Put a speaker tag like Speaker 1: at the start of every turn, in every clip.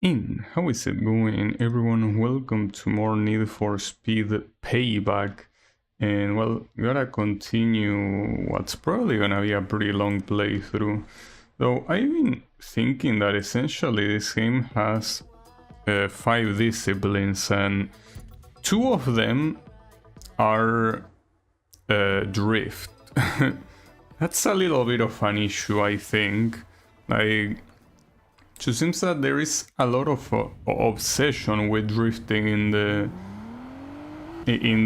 Speaker 1: How is it going, everyone? Welcome to more Need for Speed Payback. And well, gotta continue what's probably gonna be a pretty long playthrough. Though I've been thinking that essentially this game has 5 disciplines, and 2 of them are drift. That's a little bit of an issue, I think. Like, it seems that there is a lot of obsession with drifting in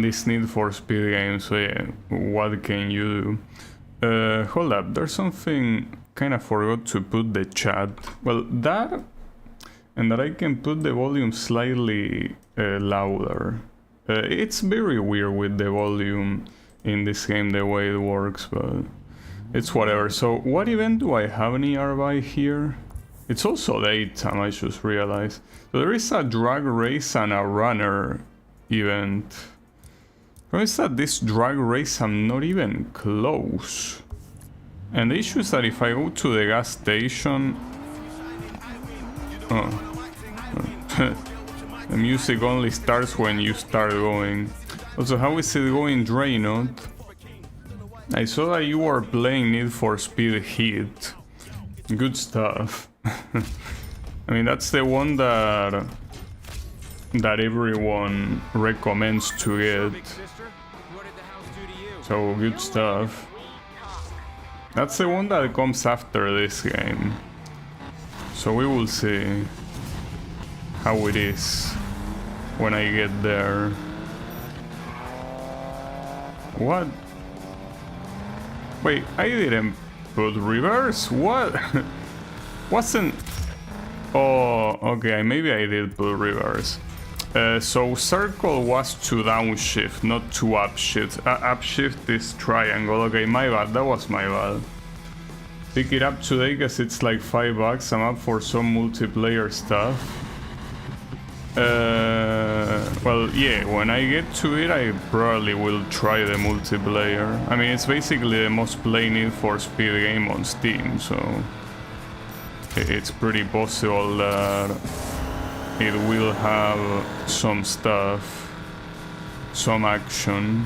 Speaker 1: this Need for Speed game. So yeah, what can you do? Hold up, there's something kind of forgot to put the chat. Well, that and that I can put the volume slightly louder. It's very weird with the volume in this game, the way it works, but it's whatever. So what event do I have nearby here? It's also daytime, I just realized. So there is a drag race and a runner event. Problem is that this drag race I'm not even close. And the issue is that if I go to the gas station... the music only starts when you start going. Also, how is it going, Draynot? I saw that you were playing Need for Speed Heat. Good stuff. I mean, that's the one that everyone recommends to get. So good stuff. That's the one that comes after this game. So we will see how it is when I get there. What? Wait, I didn't put reverse? What? Wasn't... Oh, okay, maybe I did put reverse. So circle was to downshift, not to upshift. Upshift is triangle. Okay, my bad, that was my bad. Pick it up today because it's like $5. I'm up for some multiplayer stuff. Well, yeah, when I get to it, I probably will try the multiplayer. I mean, it's basically the most played Need for Speed game on Steam, so it's pretty possible that it will have some stuff, some action.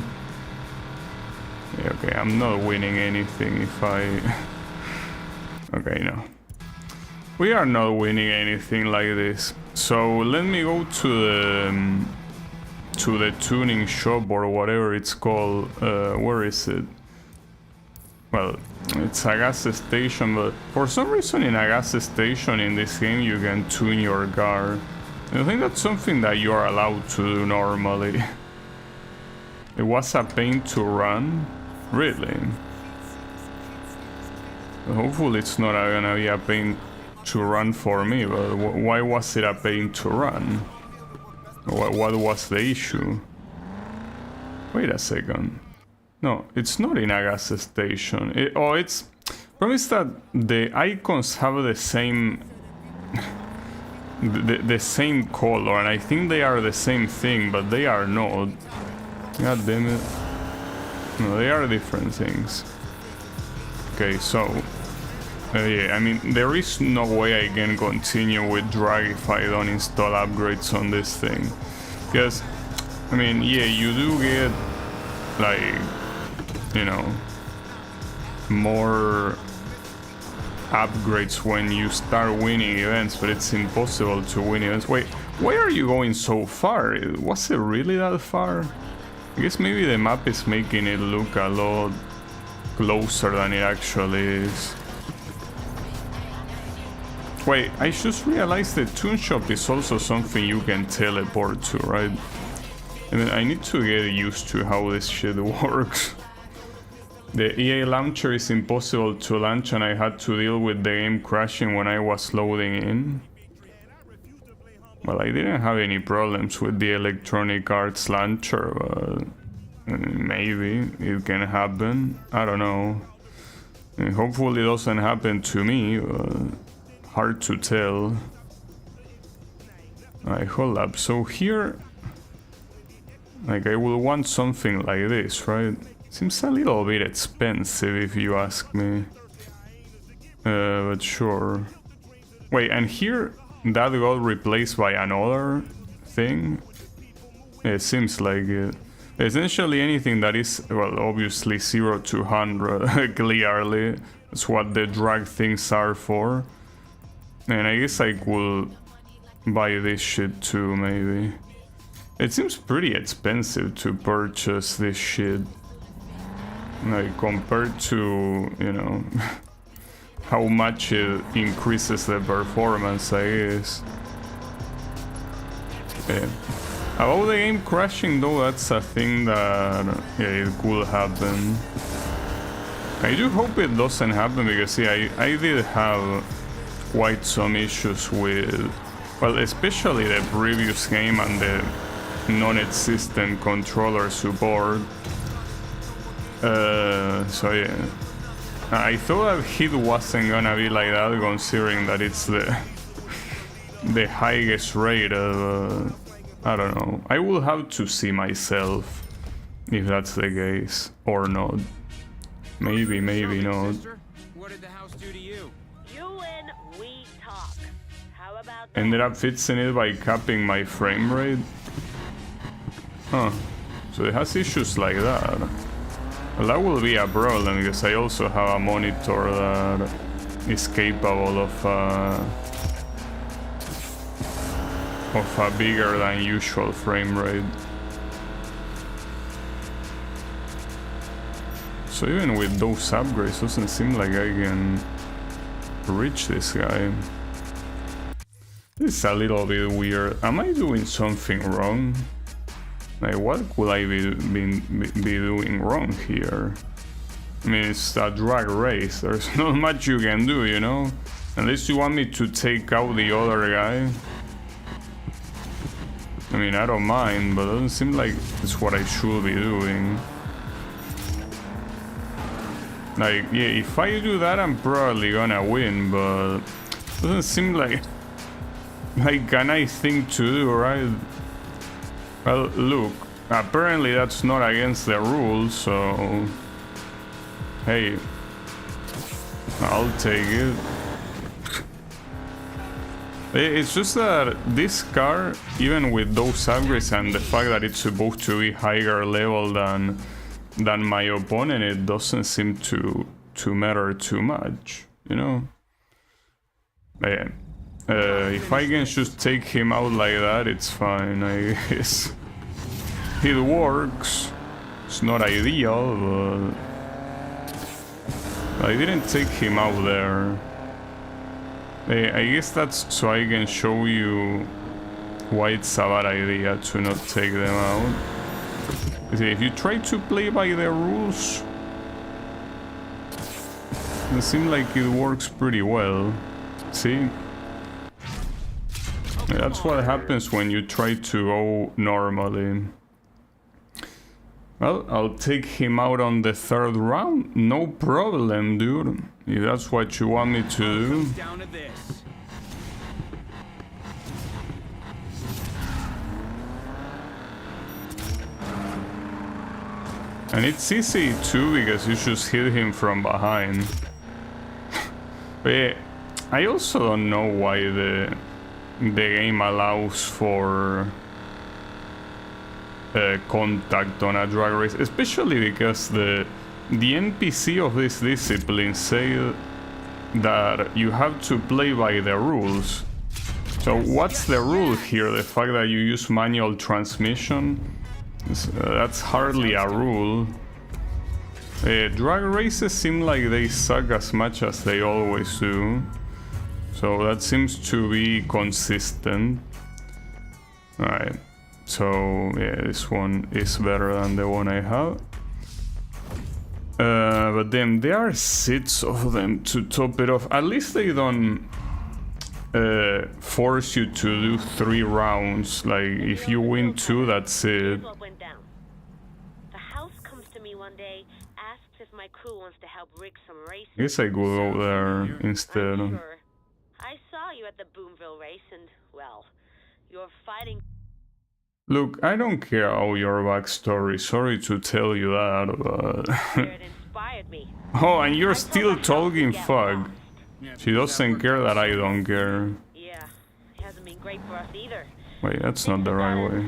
Speaker 1: Yeah, okay, I'm not winning anything if I... Okay, no. We are not winning anything like this. So let me go to the tuning shop or whatever it's called. Where is it? Well, it's a gas station, but for some reason in a gas station in this game you can tune your car. I think that's something that you are allowed to do normally. It was a pain to run? Really? Hopefully it's not gonna be a pain to run for me, but why was it a pain to run? What was the issue? Wait a second. No, it's not in a gas station. It's... Promise that the icons have the same... the same color, and I think they are the same thing, but they are not. God damn it. No, they are different things. Okay, so... yeah, I mean, there is no way I can continue with drag if I don't install upgrades on this thing. Because, I mean, yeah, you do get, like, you know, more upgrades when you start winning events, but it's impossible to win events. Wait, why are you going so far? Was it really that far? I guess maybe the map is making it look a lot closer than it actually is. Wait, I just realized the tune shop is also something you can teleport to, right? And then I need to get used to how this shit works. The EA launcher is impossible to launch, and I had to deal with the game crashing when I was loading in. Well, I didn't have any problems with the Electronic Arts launcher, but maybe it can happen. I don't know. And hopefully it doesn't happen to me, but hard to tell. Alright, hold up. So here, like, I will want something like this, right? Seems a little bit expensive if you ask me. But sure. Wait, and here that got replaced by another thing? It seems like it. Essentially anything that is, well, obviously 0 to 100, clearly. That's what the drag things are for. And I guess I could buy this shit too, maybe. It seems pretty expensive to purchase this shit. Like, compared to, you know, how much it increases the performance, I guess. Yeah. About the game crashing though, that's a thing that, yeah, it could happen. I do hope it doesn't happen because, yeah, I did have quite some issues with, well, especially the previous game and the non-existent controller support. So yeah, I thought that hit wasn't gonna be like that, considering that it's the highest rated. I don't know. I will have to see myself if that's the case or not. Maybe not.
Speaker 2: What did the house do to you?
Speaker 3: You win, we talk. How about that?
Speaker 1: Ended up fixing it by capping my frame rate. Huh. So it has issues like that. Well, that will be a problem because I also have a monitor that is capable of a bigger than usual frame rate. So even with those upgrades, doesn't seem like I can reach this guy. This is a little bit weird. Am I doing something wrong? Like, what could I be doing wrong here? I mean, it's a drag race. There's not much you can do, you know? Unless you want me to take out the other guy. I mean, I don't mind, but it doesn't seem like it's what I should be doing. Like, yeah, if I do that, I'm probably gonna win, but it doesn't seem like a nice thing to do, right? Well, look, apparently that's not against the rules, so hey, I'll take it. It's just that this car, even with those upgrades and the fact that it's supposed to be higher level than my opponent, it doesn't seem to matter too much, you know? Yeah. If I can just take him out like that, it's fine, I guess. It works. It's not ideal, but I didn't take him out there. I guess that's so I can show you why it's a bad idea to not take them out. See, if you try to play by the rules, it seems like it works pretty well. See? That's what happens when you try to go normally. Well, I'll take him out on the third round. No problem, dude. If that's what you want me to do. And it's easy too, because you just hit him from behind. But yeah, I also don't know why the game allows for contact on a drag race, especially because the NPC of this discipline say that you have to play by the rules. So what's the rule here? The fact that you use manual transmission? That's hardly a rule. Drag races seem like they suck as much as they always do. So that seems to be consistent. Alright. So yeah, this one is better than the one I have. But then there are 6 of them to top it off. At least they don't force you to do 3 rounds. Like, if you win 2, that's it.
Speaker 3: The house comes to me one day, asks if my crew wants to help rig some races.
Speaker 1: I guess I could go there instead.
Speaker 3: I'm sure. I saw you at the Boomville race and, well, you're fighting.
Speaker 1: Look, I don't care all your backstory, sorry to tell you that, but...
Speaker 3: It inspired me.
Speaker 1: Oh, and you're still talking fuck. She doesn't care that I don't care.
Speaker 3: Yeah, great for us either.
Speaker 1: Wait, that's not the right way.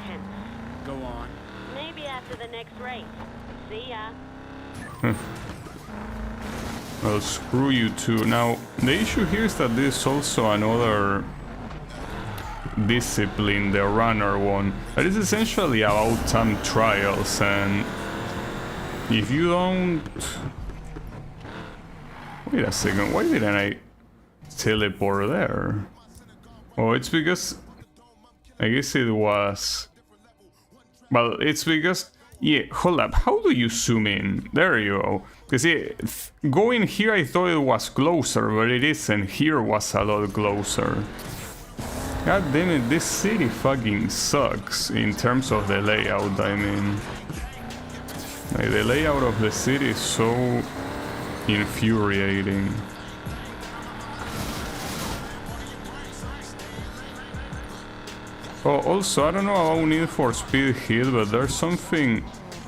Speaker 3: Tense.
Speaker 2: Go on.
Speaker 3: Maybe after the next race. See ya.
Speaker 1: Well, screw you too. Now, the issue here is that there's also another discipline, the runner one, that is essentially about time trials, and if you don't... Wait a second, why didn't I teleport there? Oh, it's because... I guess it was... Well, it's because... Yeah, hold up, how do you zoom in? There you go. Because going here I thought it was closer, but it isn't. Here was a lot closer. God damn it, this city fucking sucks in terms of the layout, I mean. Like, the layout of the city is so infuriating. Oh, also, I don't know about Need for Speed Heat, but there's something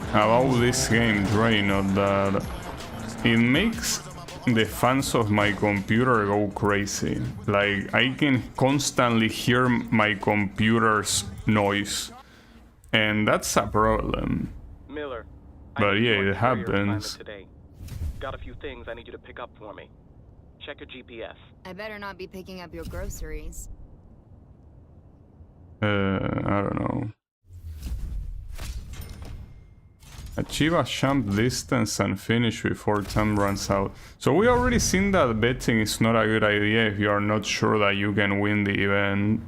Speaker 1: about this game, Drained, that it makes the fans of my computer go crazy. Like, I can constantly hear my computer's noise, and that's a problem.
Speaker 4: Miller.
Speaker 1: But yeah, it
Speaker 4: your
Speaker 1: happens.
Speaker 4: today. Got a few things I need you to pick up for me. Check your GPS.
Speaker 5: I better not be picking up your groceries.
Speaker 1: I don't know. Achieve a jump distance and finish before time runs out. So we already seen that betting is not a good idea if you are not sure that you can win the event.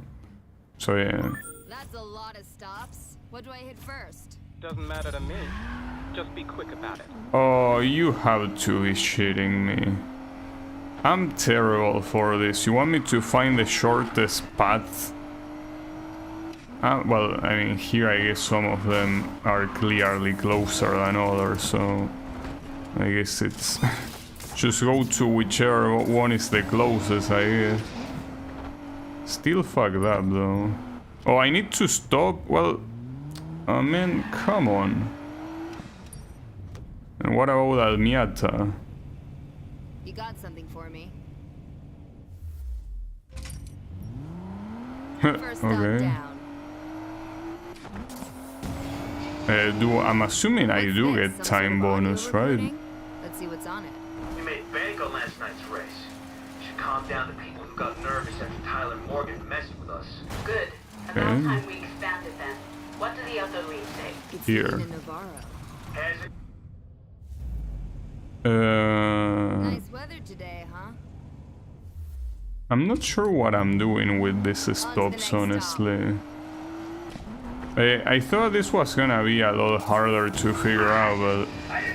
Speaker 1: So yeah.
Speaker 5: That's a lot of stops. What do I hit first?
Speaker 4: Doesn't matter to me. Just be quick about it.
Speaker 1: Oh, you have to be shitting me. I'm terrible for this. You want me to find the shortest path? Well, I mean, here I guess some of them are clearly closer than others, so I guess it's just go to whichever one is the closest, I guess. Still fucked up though. Oh, I need to stop? Well, oh man, come on. And what about Almiata?
Speaker 5: You got something for me. First stop
Speaker 1: Okay.
Speaker 5: down.
Speaker 1: I'm assuming I do
Speaker 5: What's
Speaker 1: get
Speaker 5: this, some
Speaker 1: time
Speaker 5: sort of audio
Speaker 1: bonus, right?
Speaker 5: recording? Let's see what's on it.
Speaker 6: We made bank on last night's race. You should calm down the people who got nervous after Tyler Morgan messed with us.
Speaker 7: Good. About time we expanded then. What do the other leads say?
Speaker 5: It's
Speaker 1: Here.
Speaker 5: in Navarro.
Speaker 6: Has it?
Speaker 5: Nice weather today, huh?
Speaker 1: I'm not sure what I'm doing with these stops,
Speaker 5: next
Speaker 1: honestly. I thought this was gonna be a lot harder to figure out, but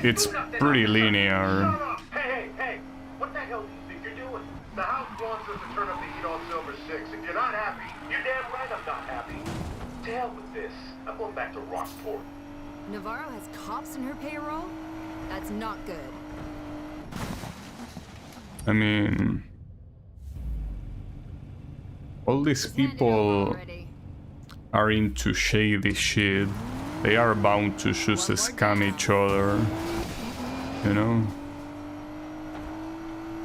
Speaker 1: it's pretty linear.
Speaker 6: Hey! What the hell do you think you're doing? The house wants us to turn up the heat on Silver 6. If you're not happy, you're damn right I'm not happy. To hell with this. I'm going back to Rockport.
Speaker 5: Navarro has cops in her payroll? That's not good.
Speaker 1: I mean... all these
Speaker 5: Just hand it over
Speaker 1: people
Speaker 5: already.
Speaker 1: are into shady shit. They are bound to just scam each other. You know?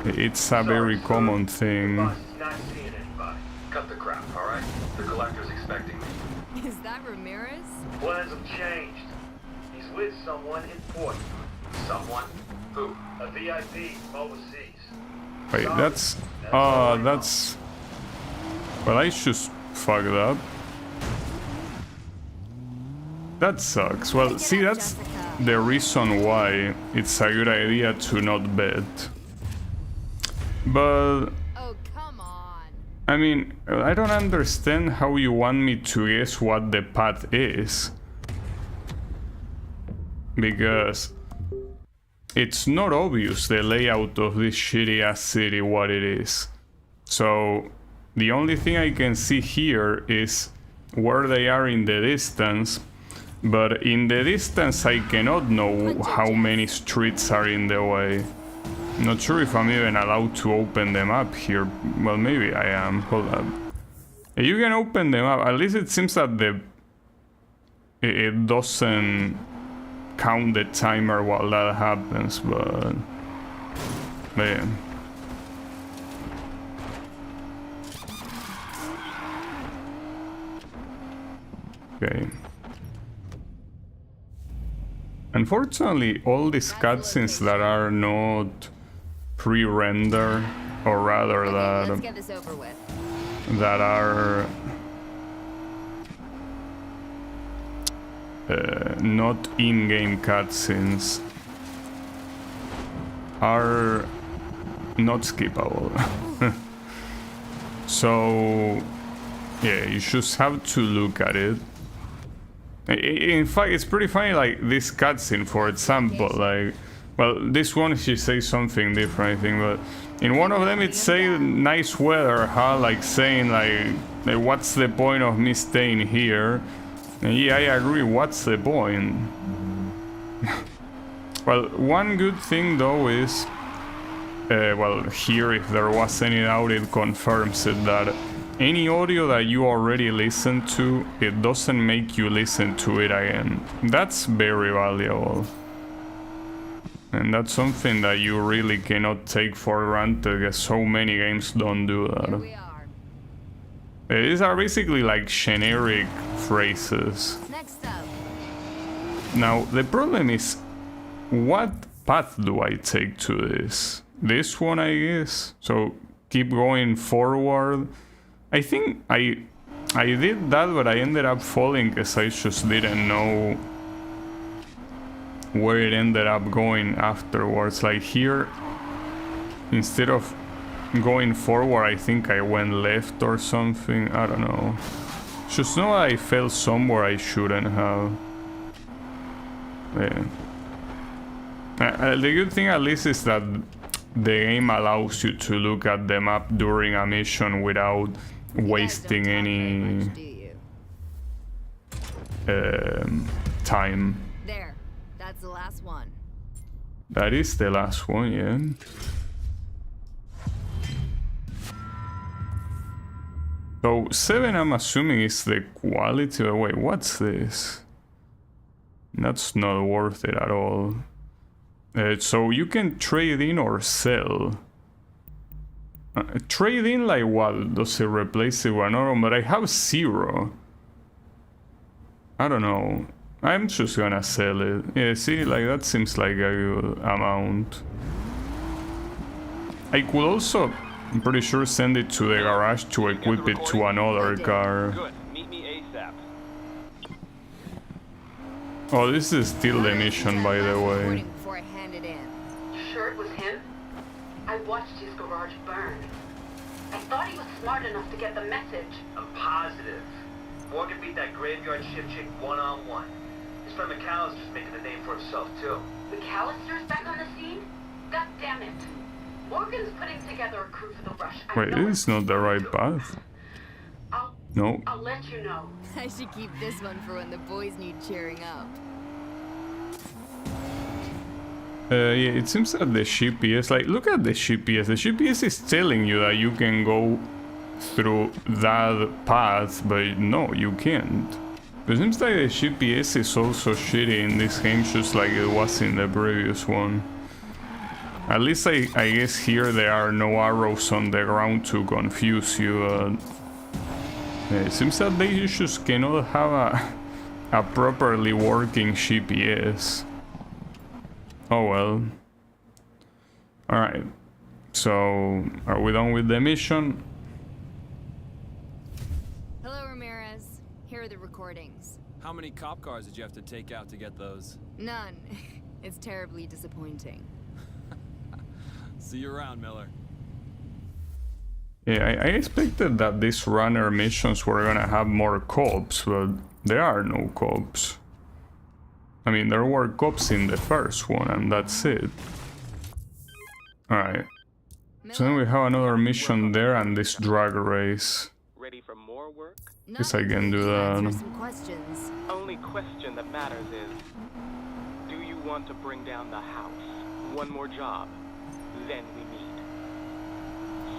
Speaker 1: It's a very common thing.
Speaker 6: Boss is not seeing anybody. Cut the crap, alright? The collector's expecting me.
Speaker 5: Is that Ramirez?
Speaker 6: Plans have changed. He's with someone important. Someone? Who? A VIP from overseas.
Speaker 1: Wait, that's... that's... Well, I just fucked up. That sucks. Well, see, that's the reason why it's a good idea to not bet. But...
Speaker 5: Oh, come on.
Speaker 1: I mean, I don't understand how you want me to guess what the path is. Because... it's not obvious, the layout of this shitty ass city, what it is. So... the only thing I can see here is where they are in the distance, but in the distance I cannot know how many streets are in the way. Not sure if I'm even allowed to open them up here. Well, maybe I am. Hold up. You can open them up. At least it seems that it doesn't count the timer while that happens, but yeah. Okay. Unfortunately, all these cutscenes that are not pre-render, or rather
Speaker 5: Okay, let's get this over with.
Speaker 1: that are not in-game cutscenes, are not skippable. So yeah, you just have to look at it. In fact, it's pretty funny, like this cutscene, for example, like, well, this one she says something different, I think, but in one of them it says nice weather, huh? Like saying like what's the point of me staying here? And yeah, I agree, what's the point? Well, one good thing though is, well, here, if there was any doubt, it confirms it, that any audio that you already listened to, it doesn't make you listen to it again. That's very valuable. And that's something that you really cannot take for granted, because so many games don't do
Speaker 5: Here
Speaker 1: that.
Speaker 5: we are.
Speaker 1: These are basically like generic phrases.
Speaker 5: Next up.
Speaker 1: Now, the problem is, what path do I take to this? This one, I guess. So, keep going forward. I think I did that, but I ended up falling because I just didn't know where it ended up going afterwards. Like here, instead of going forward, I think I went left or something. I don't know. Just know I fell somewhere I shouldn't have. Yeah. The good thing at least is that the game allows you to look at the map during a mission without wasting any time.
Speaker 5: There. That's the last one.
Speaker 1: That is the last one, yeah. So 7, I'm assuming, is the quality. Oh, wait, what's this? That's not worth it at all. So you can trade in or sell. Trade in, like what? Does it replace it with another? But I have 0. I don't know. I'm just gonna sell it. Yeah, see, like that seems like a good amount. I could also, I'm pretty sure, send it to the garage to equip it to another car.
Speaker 4: Good. Meet me ASAP.
Speaker 1: Oh, this is still the mission, by the way.
Speaker 5: Before I hand it in.
Speaker 7: Sure it was him? I watched his garage burn. I thought he was smart enough to get the message.
Speaker 6: I'm positive. Morgan beat that graveyard shift chick one-on-one. His friend McAllister's making a name for himself, too.
Speaker 7: McAllister's back on the scene? God damn it. Morgan's putting together a crew for the rush.
Speaker 1: Wait, this is not the right path. No.
Speaker 7: I'll let you know.
Speaker 5: I should keep this one for when the boys need cheering up.
Speaker 1: Yeah, it seems that the GPS, like, look at the GPS. The GPS is telling you that you can go through that path, but no, you can't. It seems like the GPS is also shitty in this game, just like it was in the previous one. At least I guess here there are no arrows on the ground to confuse you. It seems that they just cannot have a properly working GPS. Oh well. Alright. So, are we done with the mission?
Speaker 5: Hello, Ramirez. Here are the recordings.
Speaker 2: How many cop cars did you have to take out to get those?
Speaker 5: None. It's terribly disappointing.
Speaker 2: See you around, Miller.
Speaker 1: Yeah, I expected that these runner missions were gonna have more cops, but there are no cops. I mean, there were cops in the first one, and that's it. Alright. So then we have another mission there and this drag race.
Speaker 4: Ready for more work?
Speaker 1: Guess I can do that.
Speaker 5: Answer some questions.
Speaker 4: Only question that matters is, do you want to bring down the house? One more job, then we meet.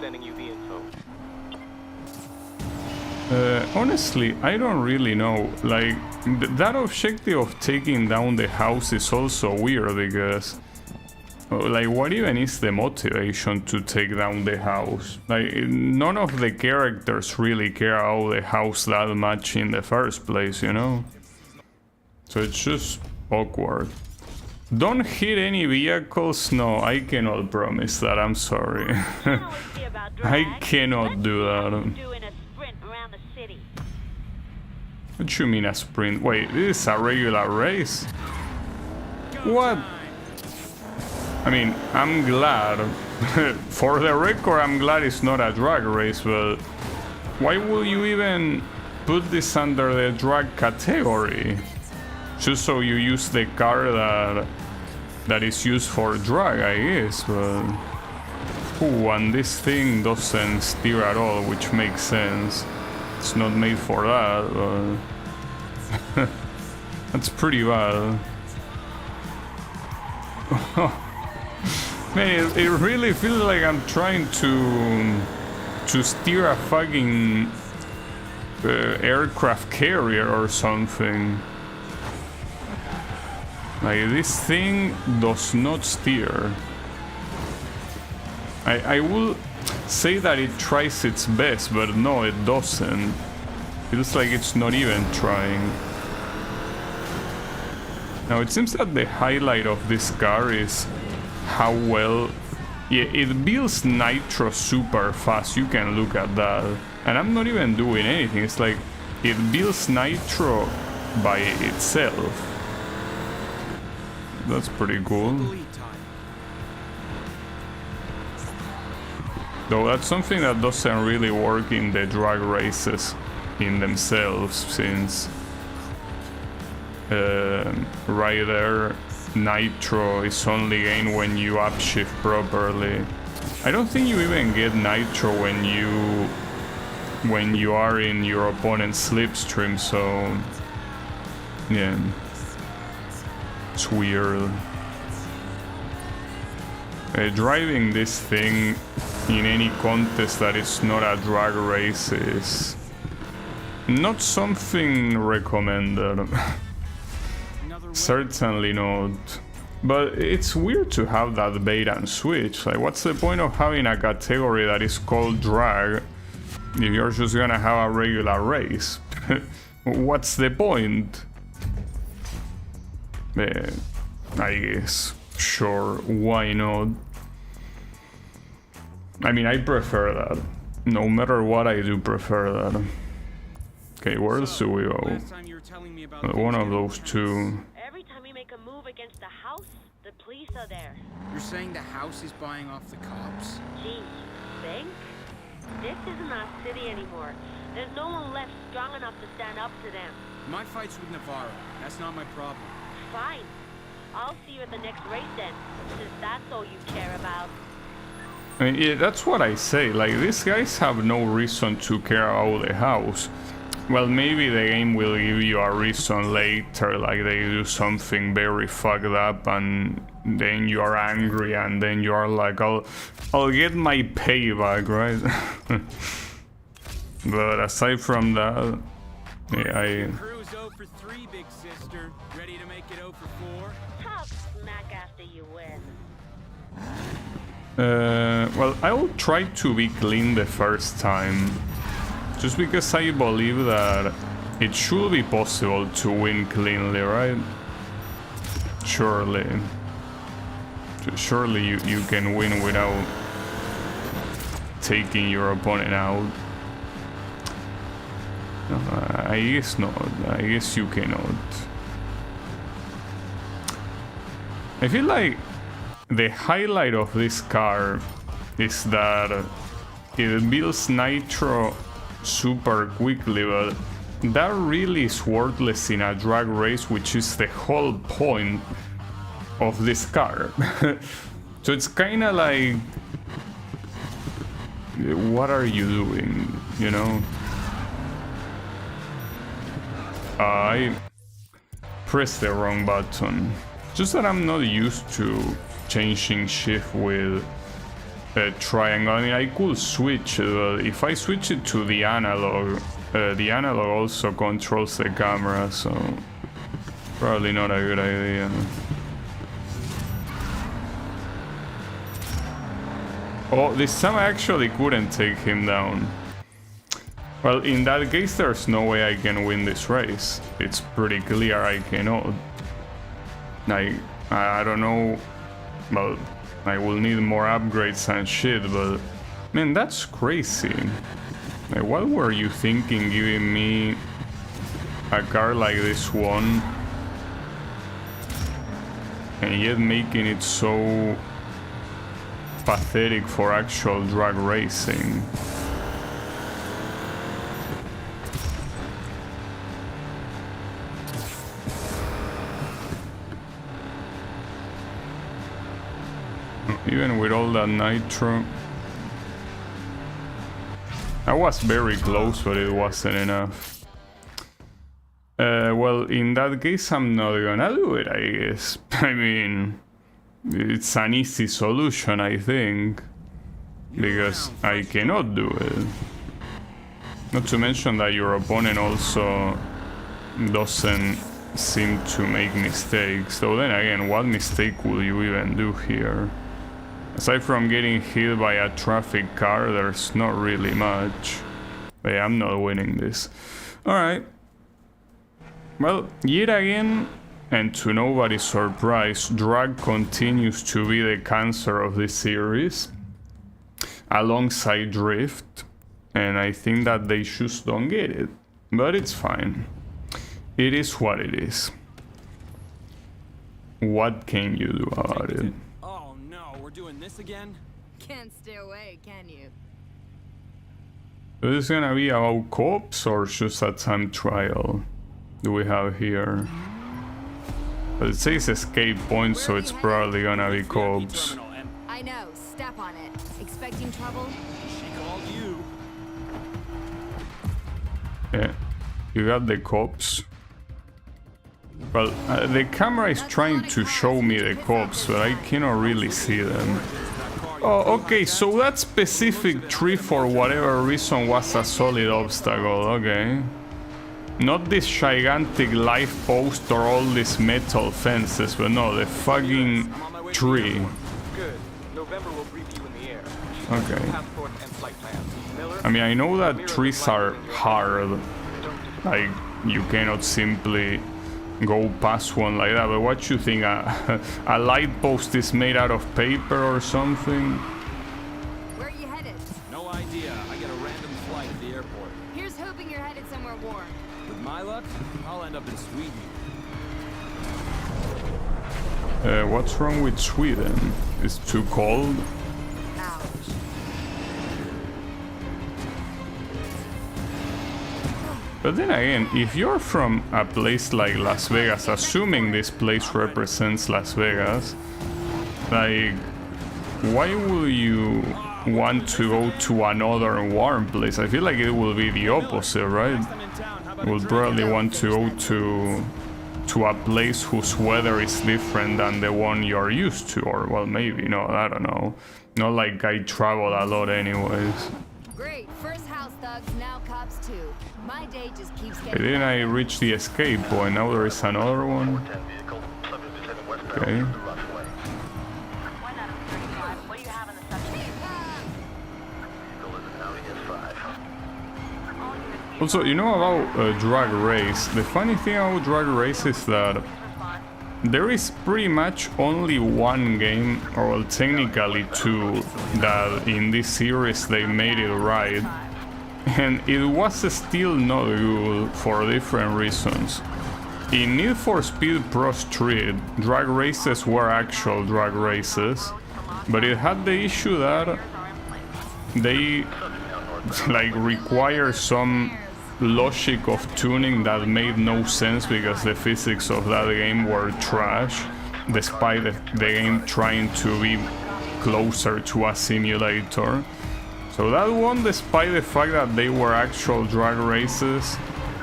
Speaker 4: Sending you the info.
Speaker 1: Honestly, I don't really know. Like, that objective of taking down the house is also weird, because Like, what even is the motivation to take down the house? Like, none of the characters really care about the house that much in the first place, you know? So it's just awkward. Don't hit any vehicles? No, I cannot promise that, I'm sorry. I cannot do that. What you mean a sprint? Wait, this is a regular race? What? I mean, I'm glad. For the record, I'm glad it's not a drag race, but why would you even put this under the drag category? Just so you use the car that is used for drag, I guess, but... Ooh, and this thing doesn't steer at all, which makes sense. It's not made for that, but... That's pretty bad. Man, it really feels like I'm trying to steer a fucking aircraft carrier or something. Like, this thing does not steer. I will say that it tries its best, but no, it doesn't. Feels like it's not even trying. Now, it seems that the highlight of this car is how well... Yeah, it builds nitro super fast, you can look at that. And I'm not even doing anything, it's like it builds nitro by itself. That's pretty cool. Though that's something that doesn't really work in the drag races in themselves, since right there, nitro is only gained when you upshift properly. I don't think you even get nitro when you are in your opponent's slipstream, so yeah, it's weird. Driving this thing in any contest that is not a drag race is not something recommended. Certainly not. But it's weird to have that bait and switch. Like, what's the point of having a category that is called drag if you're just gonna have a regular race? What's the point? I guess. Sure, why not? I mean, I prefer that. No matter what, I do prefer that. Okay, where else do we go? One of those two.
Speaker 3: Every time we make a move against the house, the police are there.
Speaker 8: You're saying the house is buying off the cops?
Speaker 3: Gee, think? This isn't our city anymore. There's no one left strong enough to stand up to them.
Speaker 8: My fight's with Navarro. That's not my problem.
Speaker 3: Fine. I'll see you at the next race then, since that's all you care about.
Speaker 1: I mean, yeah, that's what I say. Like, these guys have no reason to care about the house. Well, maybe the game will give you a reason later, like they do something very fucked up and then you are angry and then you are like, I'll get my payback, right? But aside from that, yeah,
Speaker 8: Crew's 0 for 3, big sister. Ready to make it 0 for 4?
Speaker 3: Talk smack after you win.
Speaker 1: well, I'll try to be clean the first time. Just because I believe that it should be possible to win cleanly, right? Surely. Surely you can win without taking your opponent out. No, I guess not. I guess you cannot. I feel like the highlight of this car is that it builds nitro super quickly, but that really is worthless in a drag race, which is the whole point of this car. So it's kind of like, what are you doing, you know? I pressed the wrong button. Just that I'm not used to changing shift with triangle. I mean, I could switch, but if I switch it to the analog also controls the camera, so probably not a good idea. Oh, this time I actually couldn't take him down. Well, in that case, there's no way I can win this race. It's pretty clear I cannot. I don't know. Well, I will need more upgrades and shit, but man, that's crazy. Like, what were you thinking giving me a car like this one and yet making it so pathetic for actual drag racing? Even with all that nitro. I was very close, but it wasn't enough. Well, in that case, I'm not gonna do it, I guess. I mean, it's an easy solution, I think. Because I cannot do it. Not to mention that your opponent also doesn't seem to make mistakes. So then again, what mistake will you even do here? Aside from getting hit by a traffic car, there's not really much. But yeah, I'm not winning this. Alright. Well, yet again, and to nobody's surprise, drag continues to be the cancer of this series, alongside drift, and I think that they just don't get it. But it's fine. It is what it is. What can you do about it?
Speaker 2: Doing this again?
Speaker 5: Can't stay away, can you?
Speaker 1: Is this gonna be about cops or just a time trial? Do we have here? But it says escape point, so it's probably gonna be cops.
Speaker 5: I know, step on it. Expecting trouble?
Speaker 2: She called you.
Speaker 1: Yeah, you got the cops. Well, the camera is trying to show me the cops, but I cannot really see them. Oh, okay, so that specific tree for whatever reason was a solid obstacle, okay. Not this gigantic life post or all these metal fences, but no, the fucking tree.
Speaker 4: Good. November will brief you in the air.
Speaker 1: Okay.
Speaker 4: Passport and flight plans. Miller,
Speaker 1: I mean, I know that trees are hard. Like, you cannot simply go past one like that, but what you think, a light post is made out of paper or something?
Speaker 5: Where are you headed?
Speaker 2: No idea. I get a random flight at the airport.
Speaker 5: Here's hoping you're headed somewhere warm.
Speaker 2: With my luck, I'll end up in Sweden.
Speaker 1: What's wrong with Sweden? It's too cold?
Speaker 5: Ouch.
Speaker 1: But then again, if you're from a place like Las Vegas, assuming this place represents Las Vegas, like, why will you want to go to another warm place? I feel like it will be the opposite, right? You will probably want to go to a place whose weather is different than the one you're used to, or well, maybe, no, I don't know. Not like I travel a lot anyways.
Speaker 5: Great, first house thugs, now cops too. My day just keeps
Speaker 1: Okay,
Speaker 5: getting
Speaker 1: then I reached the escape point, now there is another one. Okay.
Speaker 3: What do you have in the subject?
Speaker 1: Also, you know about Drag Race, the funny thing about Drag Race is that there is pretty much only one game, or well, technically two, that in this series they made it right. And it was still not good for different reasons. In Need for Speed Pro Street, drag races were actual drag races, but it had the issue that they like require some logic of tuning that made no sense because the physics of that game were trash, despite the game trying to be closer to a simulator. So that one, despite the fact that they were actual drag races,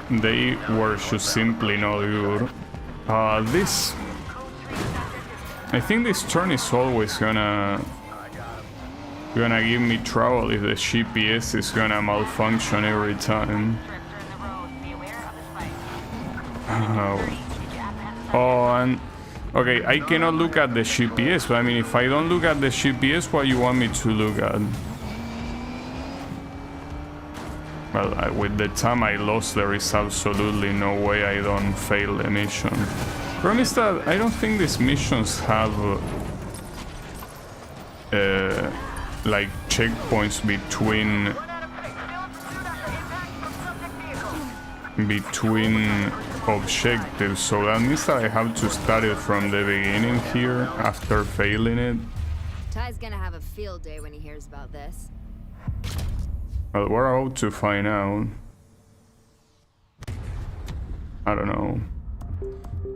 Speaker 1: they were just simply not good. I think this turn is always gonna give me trouble if the GPS is gonna malfunction every time. Oh, and Okay, I cannot look at the GPS, but I mean, if I don't look at the GPS, what you want me to look at? Well, with the time I lost, there is absolutely no way I don't fail the mission. Problem is that I don't think these missions have like checkpoints between objectives, so that means that I have to start it from the beginning here after failing it.
Speaker 5: Ty's gonna have a field day when he hears about this.
Speaker 1: Well, we're about to find out. I don't know.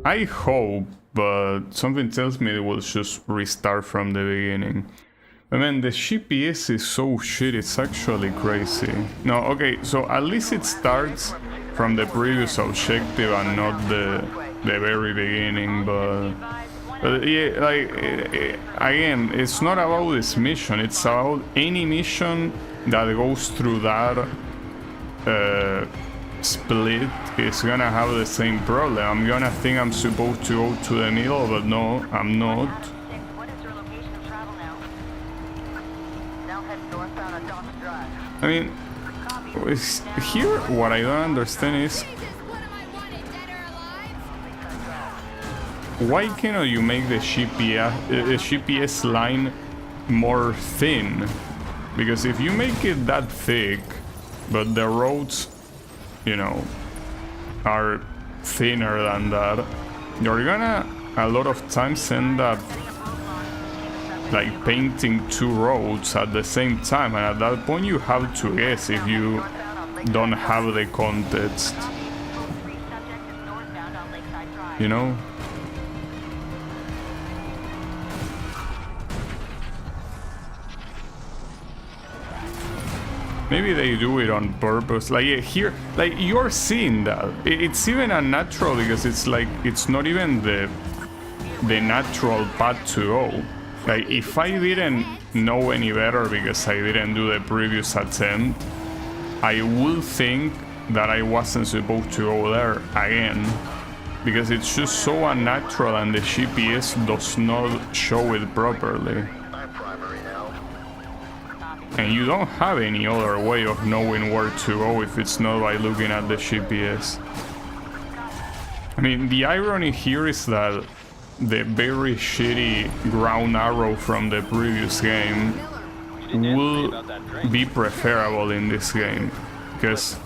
Speaker 1: I hope, but something tells me it will just restart from the beginning. I mean, the GPS is so shit, it's actually crazy. No, okay, so at least it starts from the previous objective and not the very beginning, but yeah, like, again, it's not about this mission, it's about any mission that goes through that split is gonna have the same problem. I'm gonna think I'm supposed to go to the middle, but no, I'm not. I mean, here what I don't understand is why cannot you make the GPS line more thin? Because if you make it that thick, but the roads, you know, are thinner than that, you're gonna a lot of times end up like painting two roads at the same time, and at that point you have to guess if you don't have the context, you know? Maybe they do it on purpose. Like here, like you're seeing that. It's even unnatural because it's like it's not even the natural path to go. Like if I didn't know any better because I didn't do the previous attempt, I would think that I wasn't supposed to go there again. Because it's just so unnatural and the GPS does not show it properly. And you don't have any other way of knowing where to go if it's not by looking at the GPS. I mean, the irony here is that the very shitty ground arrow from the previous game will be preferable in this game, because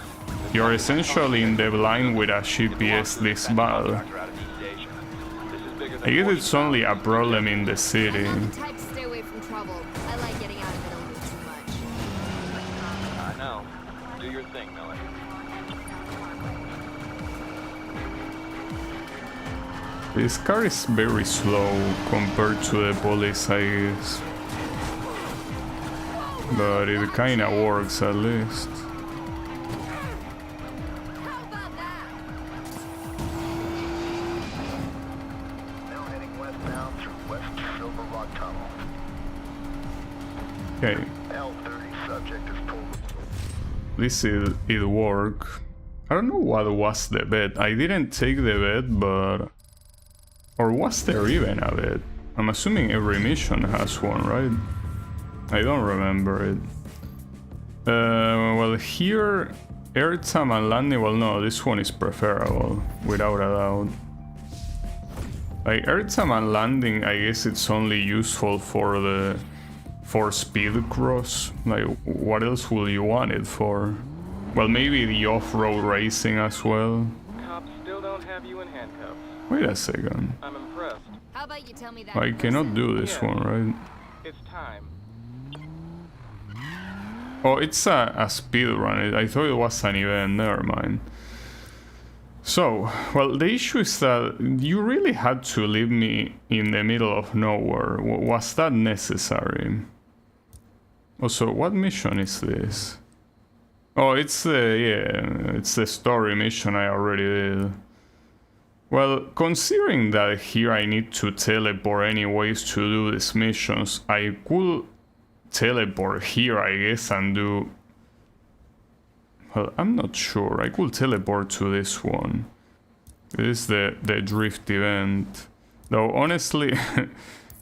Speaker 1: you're essentially in the blind with a GPS this bad. I guess it's only a problem in the city.
Speaker 5: Stay away from trouble. I like getting out of it a little too much.
Speaker 4: I know. Do your thing, Millie.
Speaker 1: This car is very slow compared to the police, I guess. But it kinda works at least. Okay. This it work. I don't know what was the bet. I didn't take the bet, but... Or was there even a bet? I'm assuming every mission has one, right? I don't remember it. Well, here, airtime and landing, well, no, this one is preferable, without a doubt. Like, airtime and landing, I guess it's only useful for speed cross. Like, what else will you want it for? Well, maybe the off-road racing as well.
Speaker 4: Cops still don't have you in handcuffs.
Speaker 1: Wait a second.
Speaker 4: I'm impressed.
Speaker 5: How about you tell me that?
Speaker 1: I cannot do this one, right?
Speaker 4: It's time.
Speaker 1: Oh, it's a speed run. I thought it was an event. Never mind. So, well, the issue is that you really had to leave me in the middle of nowhere. Was that necessary? Also, what mission is this? Oh, it's the story mission I already did. Well, considering that here I need to teleport anyways to do these missions, I could teleport here, I guess, and do... Well, I'm not sure. I could teleport to this one. This is the drift event. Though honestly,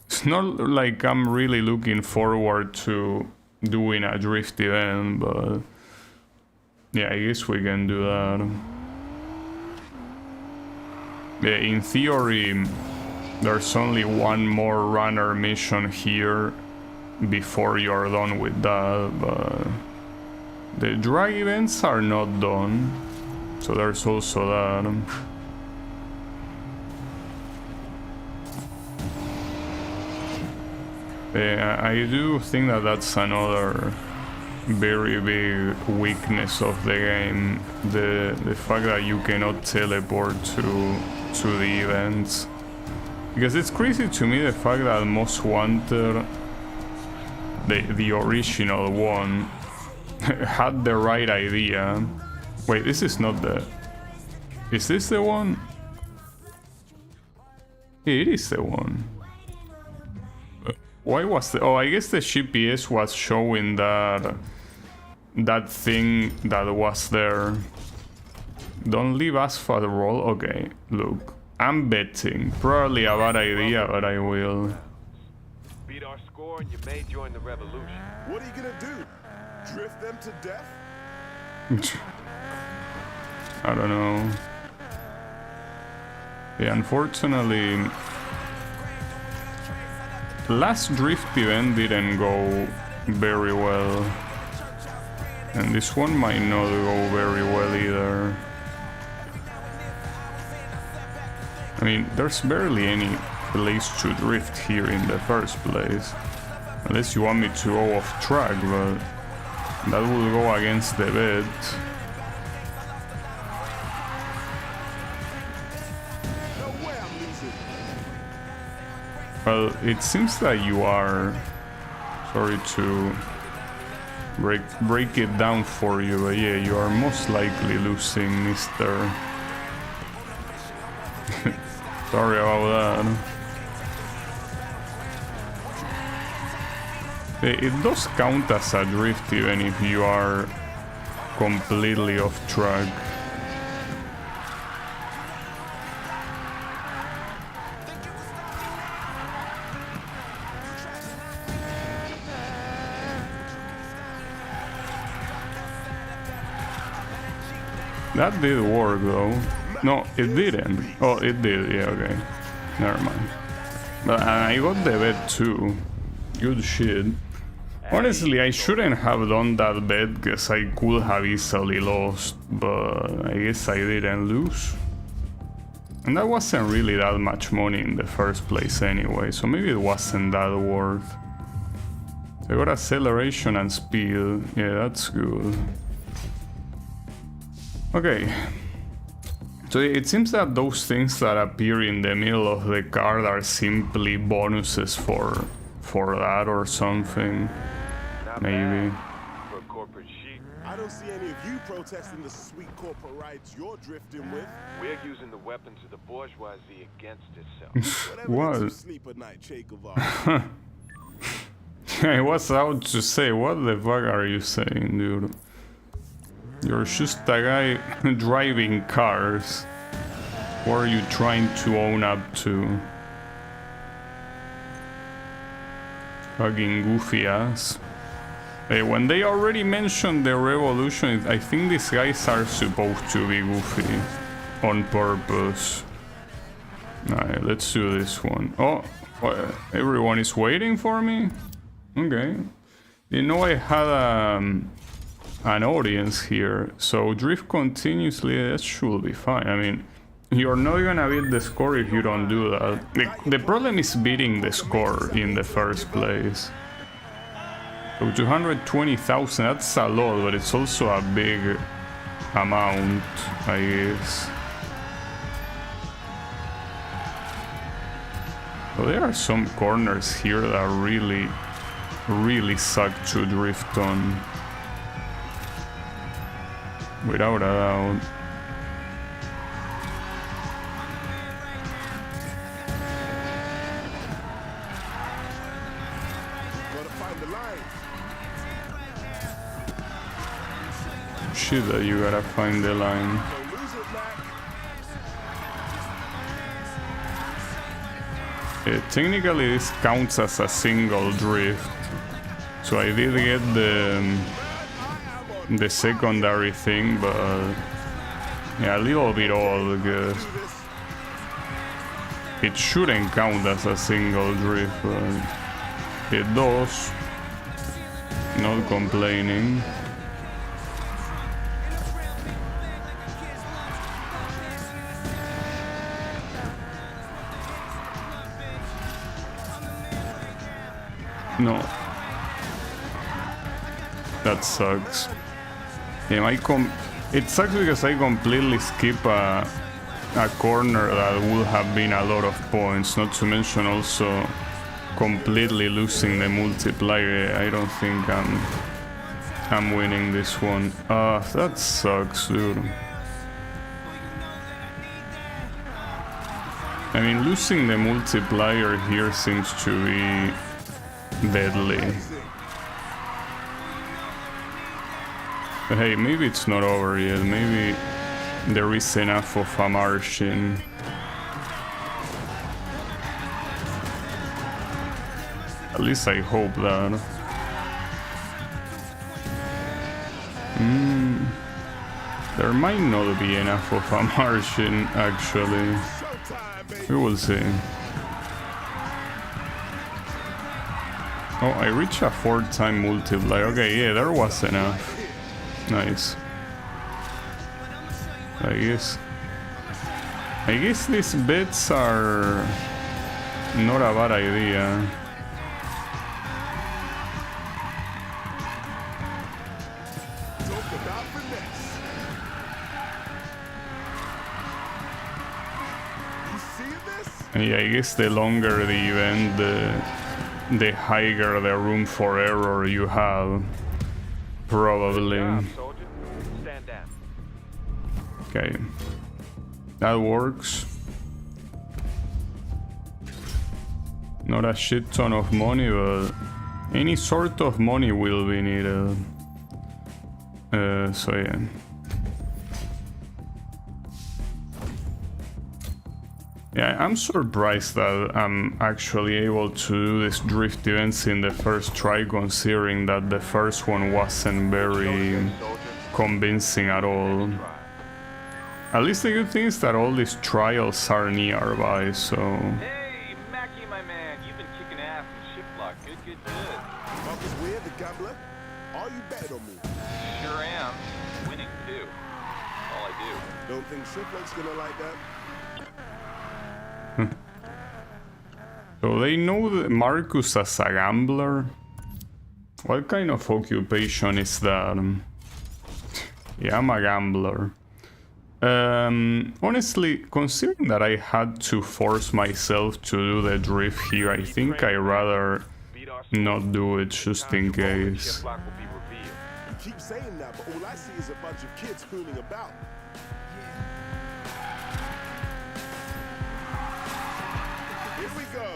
Speaker 1: it's not like I'm really looking forward to doing a drift event, but yeah, I guess we can do that. Yeah, in theory, there's only one more runner mission here before you're done with that, but the drag events are not done, so there's also that. I do think that that's another very big weakness of the game, the fact that you cannot teleport to the events. Because it's crazy to me the fact that Most Wanted, the original one, had the right idea. Wait, this is not the... Is this the one? It is the one. Why was the... Oh, I guess the GPS was showing that thing that was there. Don't leave asphalt roll. Okay, look. I'm betting. Probably a bad idea, but I will.
Speaker 9: Beat our score and you may join the revolution.
Speaker 10: What are you gonna do? Drift them to death?
Speaker 1: I don't know. Yeah, unfortunately, last drift event didn't go very well, and this one might not go very well either. I mean, there's barely any place to drift here in the first place, unless you want me to go off track, but that will go against the bet. Well, it seems that you are... Sorry to break it down for you, but yeah, you are most likely losing, Mr. Sorry about that. It does count as a drift even if you are completely off track. That did work though. No, it didn't. Oh, it did. Yeah, okay. Never mind. But I got the bet too. Good shit. Honestly, I shouldn't have done that bet because I could have easily lost, but I guess I didn't lose. And that wasn't really that much money in the first place anyway, so maybe it wasn't that worth. I got acceleration and speed. Yeah, that's good. Okay. So it seems that those things that appear in the middle of the card are simply bonuses for that or something.
Speaker 9: Not
Speaker 1: Maybe.
Speaker 9: bad for a corporate sheep.
Speaker 10: I don't see any of you protesting the sweet corporate rights you're drifting with.
Speaker 9: We're using the weapons of the bourgeoisie against itself.
Speaker 10: Whatever
Speaker 1: What?
Speaker 10: lets you sleep at night, Che Guevara.
Speaker 1: I was out to say, what the fuck are you saying, dude? You're just a guy driving cars. What are you trying to own up to? Fucking goofy ass. Hey, when they already mentioned the revolution, I think these guys are supposed to be goofy. On purpose. Alright, let's do this one. Oh, everyone is waiting for me? Okay. You know, I had an audience here, so drift continuously, that should be fine. I mean, you're not gonna beat the score if you don't do that. The problem is beating the score in the first place. So 220,000, that's a lot, but it's also a big amount, I guess. So there are some corners here that really suck to drift on. Without a doubt.
Speaker 10: Gotta find the line.
Speaker 1: Shit, that you gotta find the line.
Speaker 10: Don't lose it, Mac.
Speaker 1: Technically this counts as a single drift. So I did get the secondary thing, but yeah, a little bit old, because it shouldn't count as a single drift, but it does. Not complaining. No. That sucks. Yeah, it sucks because I completely skip a corner that would have been a lot of points, not to mention also completely losing the multiplier. I don't think I'm winning this one. That sucks, dude. I mean, losing the multiplier here seems to be deadly. But hey, maybe it's not over yet. Maybe there is enough of a margin. At least I hope that. There might not be enough of a margin, actually. We will see. Oh, I reached a 4-time multiplier. Okay, yeah, there was enough. Nice. I guess these bets are not a bad idea. Yeah, I guess the longer the event, the higher the room for error you have. Probably. Okay. That works. Not a shit ton of money, but any sort of money will be needed. So yeah. Yeah, I'm surprised that I'm actually able to do these drift events in the first try, considering that the first one wasn't very convincing at all. At least the good thing is that all these trials are nearby, so...
Speaker 4: Hey, Mackie, my man, you've been kicking ass in ship lock. Good.
Speaker 10: Marcus Weir, the gambler, are you betting on me?
Speaker 4: Sure am. Winning, too. All I do.
Speaker 10: Don't think Shiplock's gonna like that.
Speaker 1: So they know that Marcus as a gambler? What kind of occupation is that? Yeah, I'm a gambler. Honestly, considering that I had to force myself to do the drift here, I think I'd rather not do it, just in case.
Speaker 10: You keep saying that, but all I see is a bunch of kids fooling about. Here we go.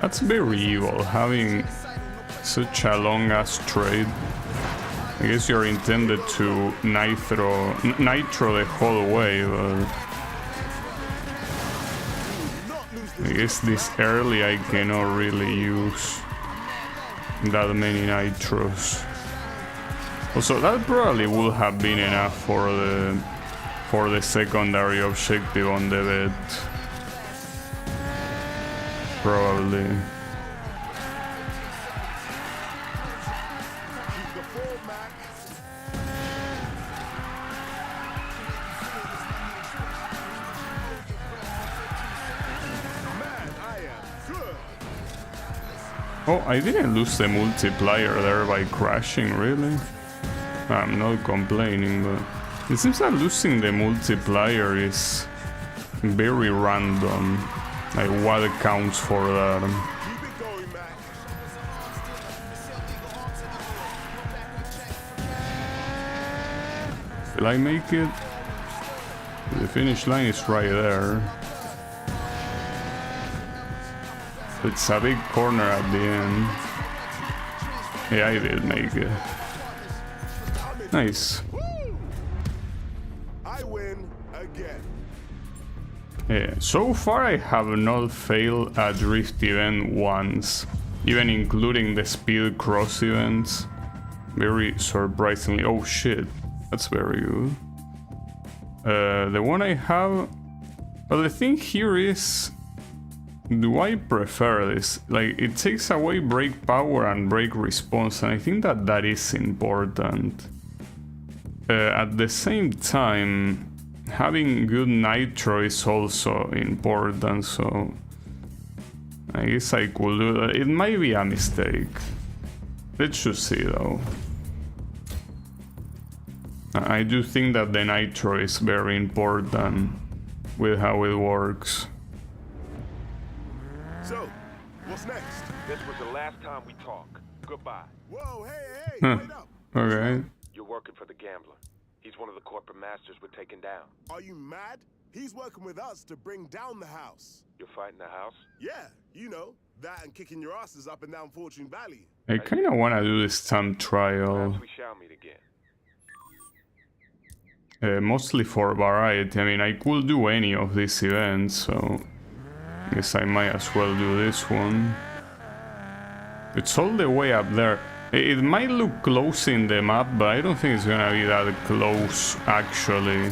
Speaker 1: That's very evil, having such a long ass trade. I guess you're intended to nitro the whole way, but I guess this early I cannot really use that many nitros. Also, that probably would have been enough for the secondary objective on the bet. Probably. Oh, I didn't lose the multiplier there by crashing, really? I'm not complaining, but it seems that losing the multiplier is very random. Like, what counts for that? Will I make it? The finish line is right there. It's a big corner at the end. Yeah, I did make it. Nice.
Speaker 10: I win again.
Speaker 1: Yeah, so far I have not failed a drift event once, even including the speed cross events. Very surprisingly. Oh shit, that's very good. The one I have... Well, the thing here is... Do I prefer this? Like, it takes away brake power and brake response, and I think that that is important. At the same time, having good nitro is also important, so... I guess I could do that. It might be a mistake. Let's just see though. I do think that the nitro is very important with how it works.
Speaker 10: So, what's next?
Speaker 9: This was the last time we talk. Goodbye.
Speaker 10: Whoa, hey, wait up.
Speaker 1: Okay.
Speaker 9: You're working for the gambler. He's one of the corporate masters we're taking down.
Speaker 10: Are you mad? He's working with us to bring down the house.
Speaker 9: You're fighting the house?
Speaker 10: Yeah, you know, that and kicking your asses up and down Fortune Valley.
Speaker 1: I kind of want to do this time trial.
Speaker 9: Perhaps we shall meet again.
Speaker 1: Mostly for variety. I mean, I could do any of these events, so I guess I might as well do this one. It's all the way up there. It might look close in the map, but I don't think it's gonna be that close actually.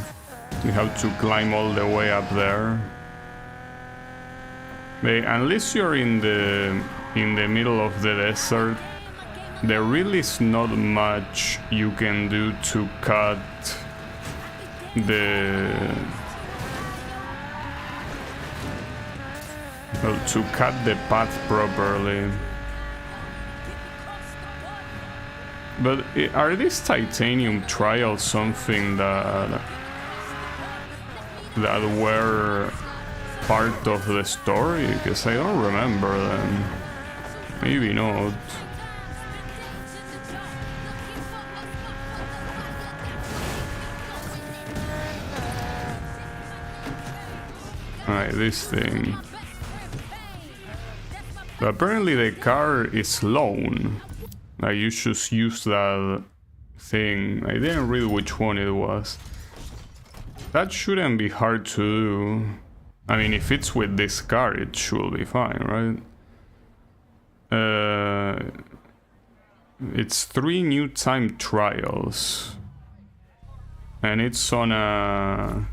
Speaker 1: You have to climb all the way up there. Unless you're in the middle of the desert, there really is not much you can do to cut to cut the path properly. But are these titanium trials something that were part of the story? Because I don't remember them. Maybe not. Alright, this thing. But apparently the car is loan. Like, you just use that thing. I didn't read which one it was. That shouldn't be hard to do. I mean, if it's with this car, it should be fine, right? It's 3 new time trials. And it's on a...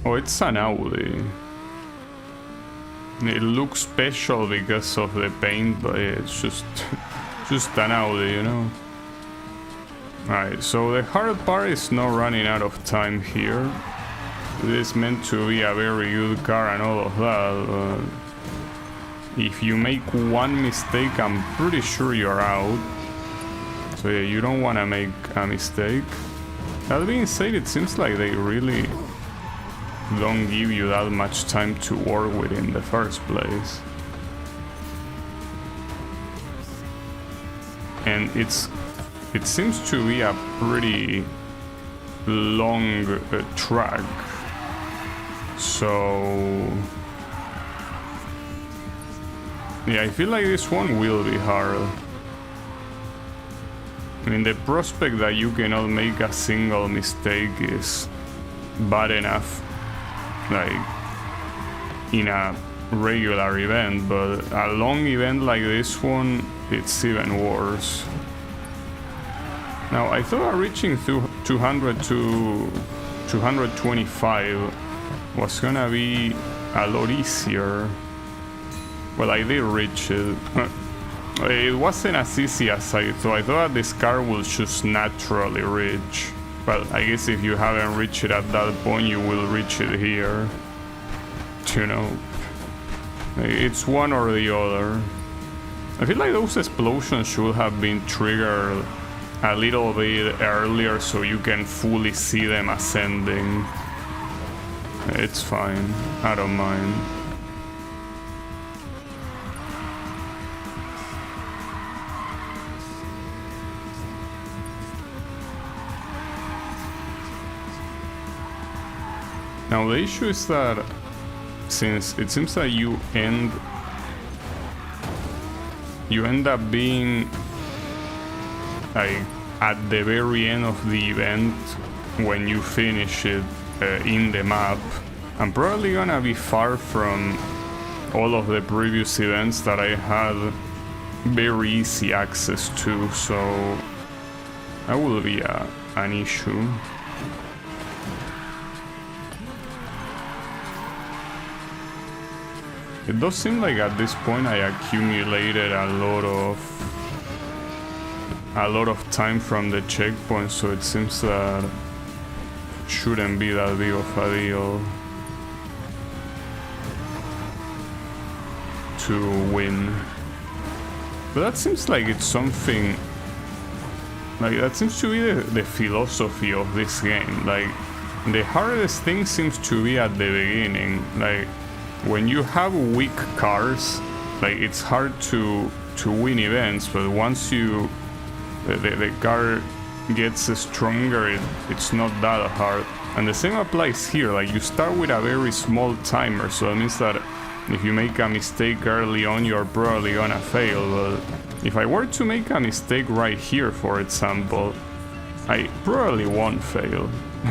Speaker 1: Oh, it's an Audi. It looks special because of the paint, but it's just an Audi, you know? Alright, so the hard part is not running out of time here. It is meant to be a very good car and all of that, but if you make one mistake, I'm pretty sure you're out. So yeah, you don't want to make a mistake. That being said, it seems like they really don't give you that much time to work with in the first place. And it seems to be a pretty long track. So yeah, I feel like this one will be hard. I mean, the prospect that you cannot make a single mistake is bad enough, like in a regular event, but a long event like this one, it's even worse. Now, I thought reaching 200 to 225 was gonna be a lot easier. Well, I did reach it. It wasn't as easy as I thought. I thought this car will just naturally reach. But I guess if you haven't reached it at that point, you will reach it here. You know, it's one or the other. I feel like those explosions should have been triggered a little bit earlier so you can fully see them ascending. It's fine, I don't mind. Now the issue is that since it seems that you end you end up being like at the very end of the event when you finish it in the map. I'm probably gonna be far from all of the previous events that I had very easy access to, so that will be an issue. It does seem like at this point I accumulated a lot of time from the checkpoint, so it seems that shouldn't be that big of a deal to win. But that seems like it's something like that seems to be the philosophy of this game. Like the hardest thing seems to be at the beginning. Like when you have weak cars, like it's hard to win events, but once you the car gets stronger, it's not that hard. And the same applies here. Like you start with a very small timer, so that means that if you make a mistake early on, you're probably gonna fail. But if I were to make a mistake right here, for example, I probably won't fail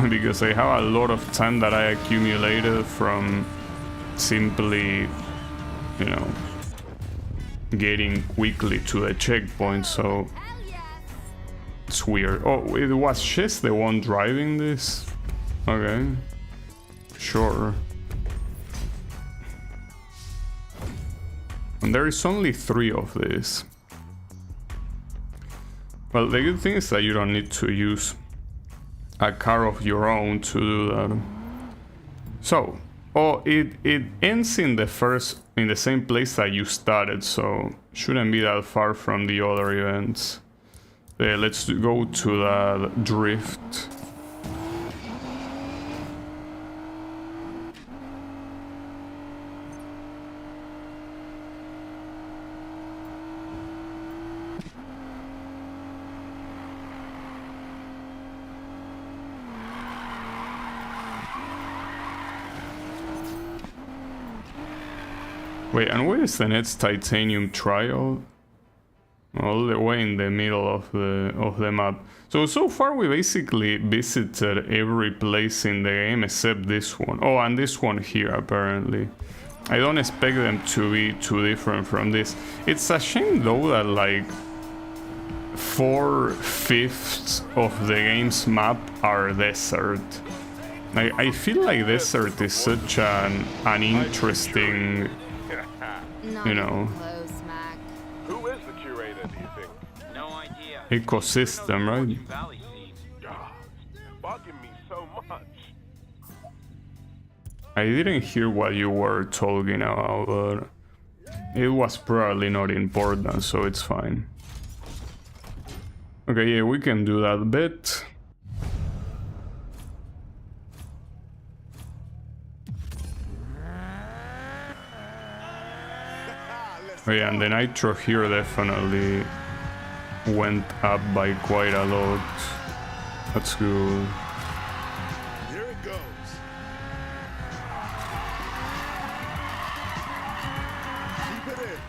Speaker 1: because I have a lot of time that I accumulated from simply, you know, getting quickly to the checkpoint. So it's weird. Oh, it was Chess the one driving this? Okay, sure. And there is only 3 of these. Well, the good thing is that you don't need to use a car of your own to do that. So, oh, it ends in the same place that you started, so shouldn't be that far from the other events. Let's go to the drift. Wait, and where is the next titanium trial? All the way in the middle of the map. So far we basically visited every place in the game except this one. Oh, and this one here apparently. I don't expect them to be too different from this. It's a shame though that like 4/5 of the game's map are desert. I feel like desert is such an interesting, you know,
Speaker 9: Who is the curator, do you think?
Speaker 2: No idea.
Speaker 1: ecosystem, right?
Speaker 2: Valley seeds.
Speaker 9: Bugging me so much.
Speaker 1: I didn't hear what you were talking about, but it was probably not important, so it's fine. Okay, yeah, we can do that bit. Oh yeah, and the nitro here definitely went up by quite a lot. That's good.
Speaker 10: Here it goes. Keep it in.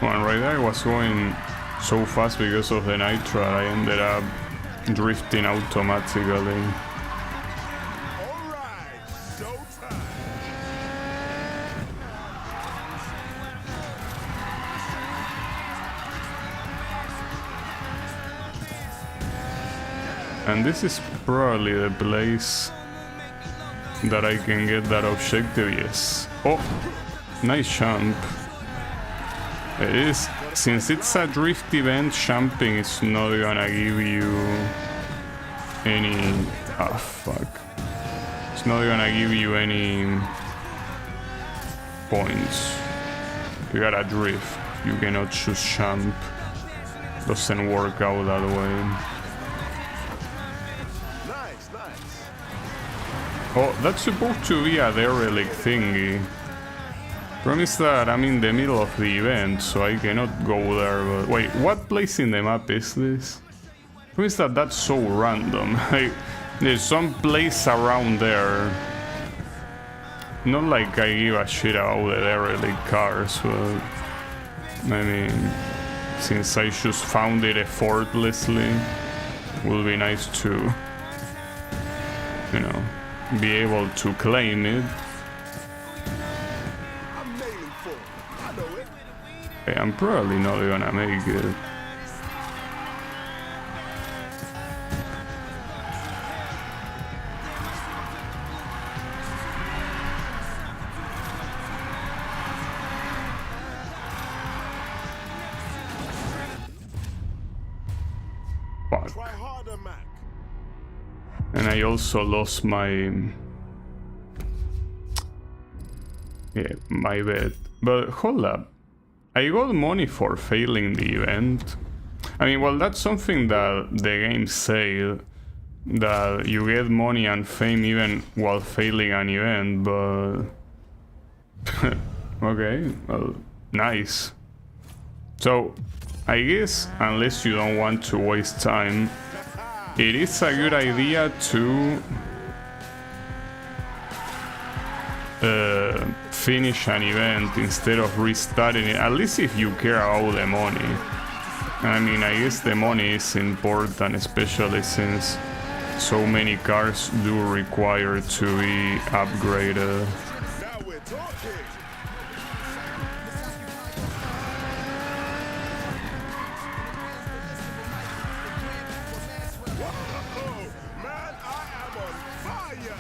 Speaker 1: Well, right there I was going so fast because of the nitro, I ended up drifting automatically. And this is probably the place that I can get that objective, yes. Oh, nice jump. It is, since it's a drift event, jumping is not gonna give you any... Ah, fuck. It's not gonna give you any points. You gotta drift. You cannot just jump. Doesn't work out that way. Oh, that's supposed to be a derelict thingy. Promise that I'm in the middle of the event, so I cannot go there, but... Wait, what place in the map is this? Promise that that's so random. There's some place around there not like I give a shit about the derelict cars, but I mean, since I just found it effortlessly, it will be nice to, you know, be able to claim it. Okay, I'm probably not gonna make it. And I also lost my my bet. But hold up, I got money for failing the event. I mean, well, that's something that the game said, that you get money and fame even while failing an event, but okay, well, nice. So I guess, unless you don't want to waste time, it is a good idea to finish an event instead of restarting it, at least if you care about the money. I mean, I guess the money is important, especially since so many cars do require to be upgraded.
Speaker 10: Now we're talking. Man, I am on fire!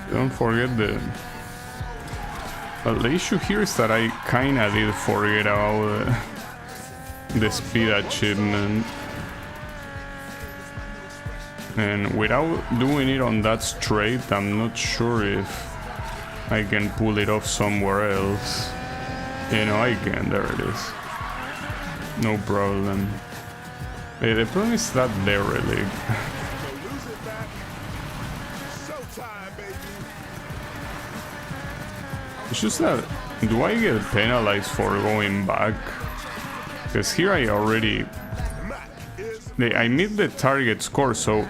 Speaker 1: Don't forget the issue here is that I kinda did forget about the speed achievement. And without doing it on that straight, I'm not sure if I can pull it off somewhere else. You know, I can, there it is. No problem. Hey, the problem is that derelict. It's just that, do I get penalized for going back? Because here I already... I meet the target score, so...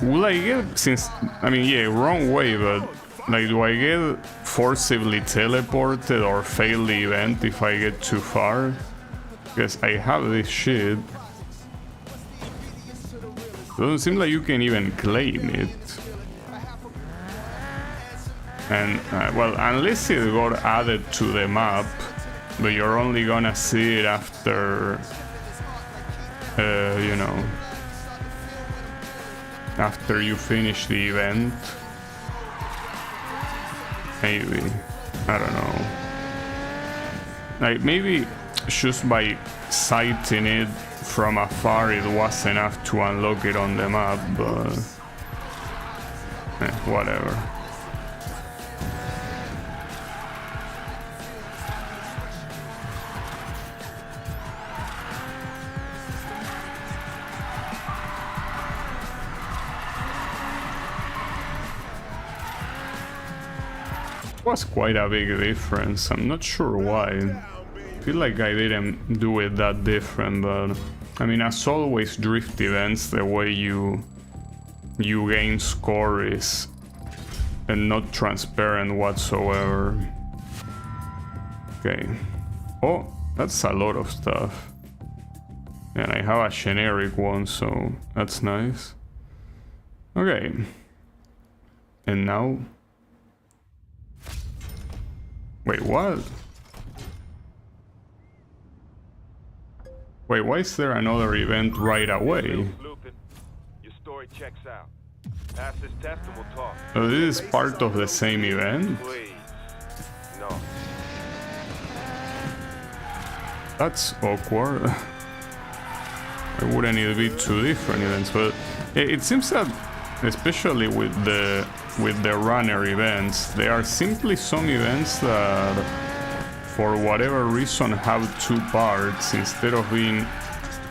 Speaker 1: Will I get, since... I mean, yeah, wrong way, but... Like, do I get forcibly teleported or fail the event if I get too far? Because I have this shit. Doesn't seem like you can even claim it. And, well, unless it got added to the map, but you're only gonna see it after, you know, after you finish the event. Maybe, I don't know. Like, maybe just by sighting it from afar it was enough to unlock it on the map, but whatever. Was quite a big difference. I'm not sure why. I feel like I didn't do it that different, but I mean, as always, drift events, the way you gain score is not transparent whatsoever. Okay. Oh, that's a lot of stuff. And I have a generic one, so that's nice. Okay. And now... Wait, what? Wait, why is there another event right away?
Speaker 9: Your story checks out. Pass this test and we'll talk.
Speaker 1: So this is part of the same event?
Speaker 9: Please. No.
Speaker 1: That's awkward. Why wouldn't it be two different events? But it seems that, especially with the runner events, there are simply some events that, for whatever reason, have two parts instead of being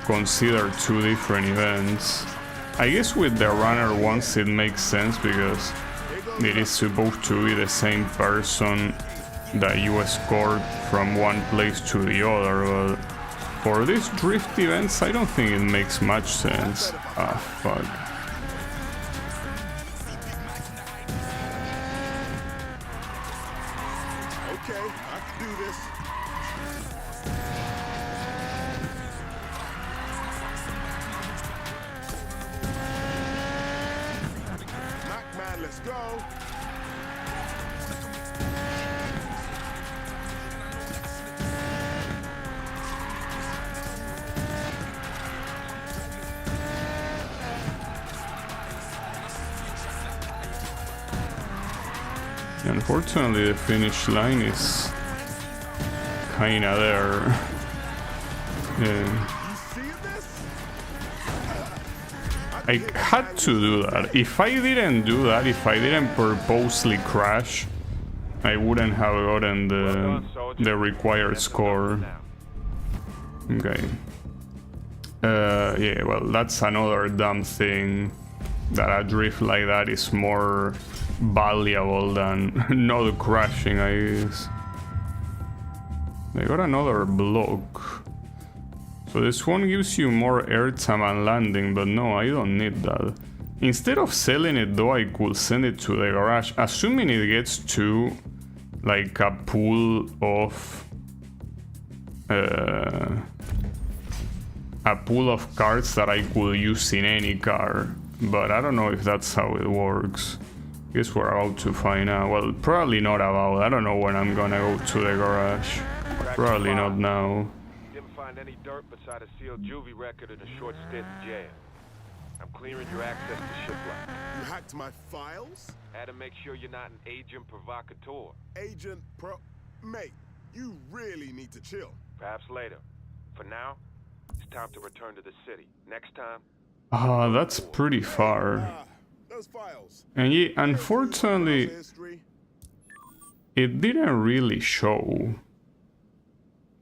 Speaker 1: considered two different events. I guess with the runner ones it makes sense because it is supposed to be the same person that you escort from one place to the other, but for these drift events, I don't think it makes much sense. Ah, fuck.
Speaker 10: Okay, I can do this. Knock, man, let's go.
Speaker 1: Unfortunately, the finish line is kinda there. Yeah. I had to do that. If I didn't do that, if I didn't purposely crash, I wouldn't have gotten the required score. Okay. Yeah, well, that's another dumb thing, that a drift like that is more valuable than not crashing, I guess. I got another block. So this one gives you more airtime and landing, but no, I don't need that. Instead of selling it though, I could send it to the garage, assuming it gets to like a pool of cards that I could use in any car, but I don't know if that's how it works. Guess we're about to find out. Well, probably not about. I don't know when I'm gonna go to the garage. Probably not now.
Speaker 9: Didn't find any dirt beside a sealed juvie record and a short stint in jail. I'm clearing your access to shiplock.
Speaker 10: You hacked my files?
Speaker 9: Had to make sure you're not an agent provocateur.
Speaker 10: Agent pro... Mate, you really need to chill.
Speaker 9: Perhaps later. For now, it's time to return to the city. Next time...
Speaker 1: Ah, that's pretty far.
Speaker 10: Those files.
Speaker 1: And yeah, unfortunately, it didn't really show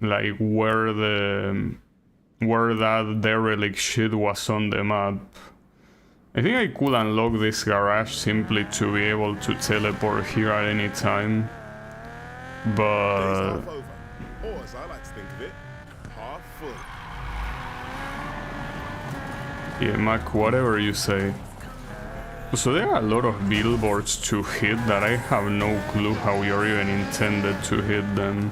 Speaker 1: like where that derelict shit was on the map. I think I could unlock this garage simply to be able to teleport here at any time, but
Speaker 10: or as I like to think of it, half full.
Speaker 1: Yeah, Mac, whatever you say. So there are a lot of billboards to hit that I have no clue how you're even intended to hit them.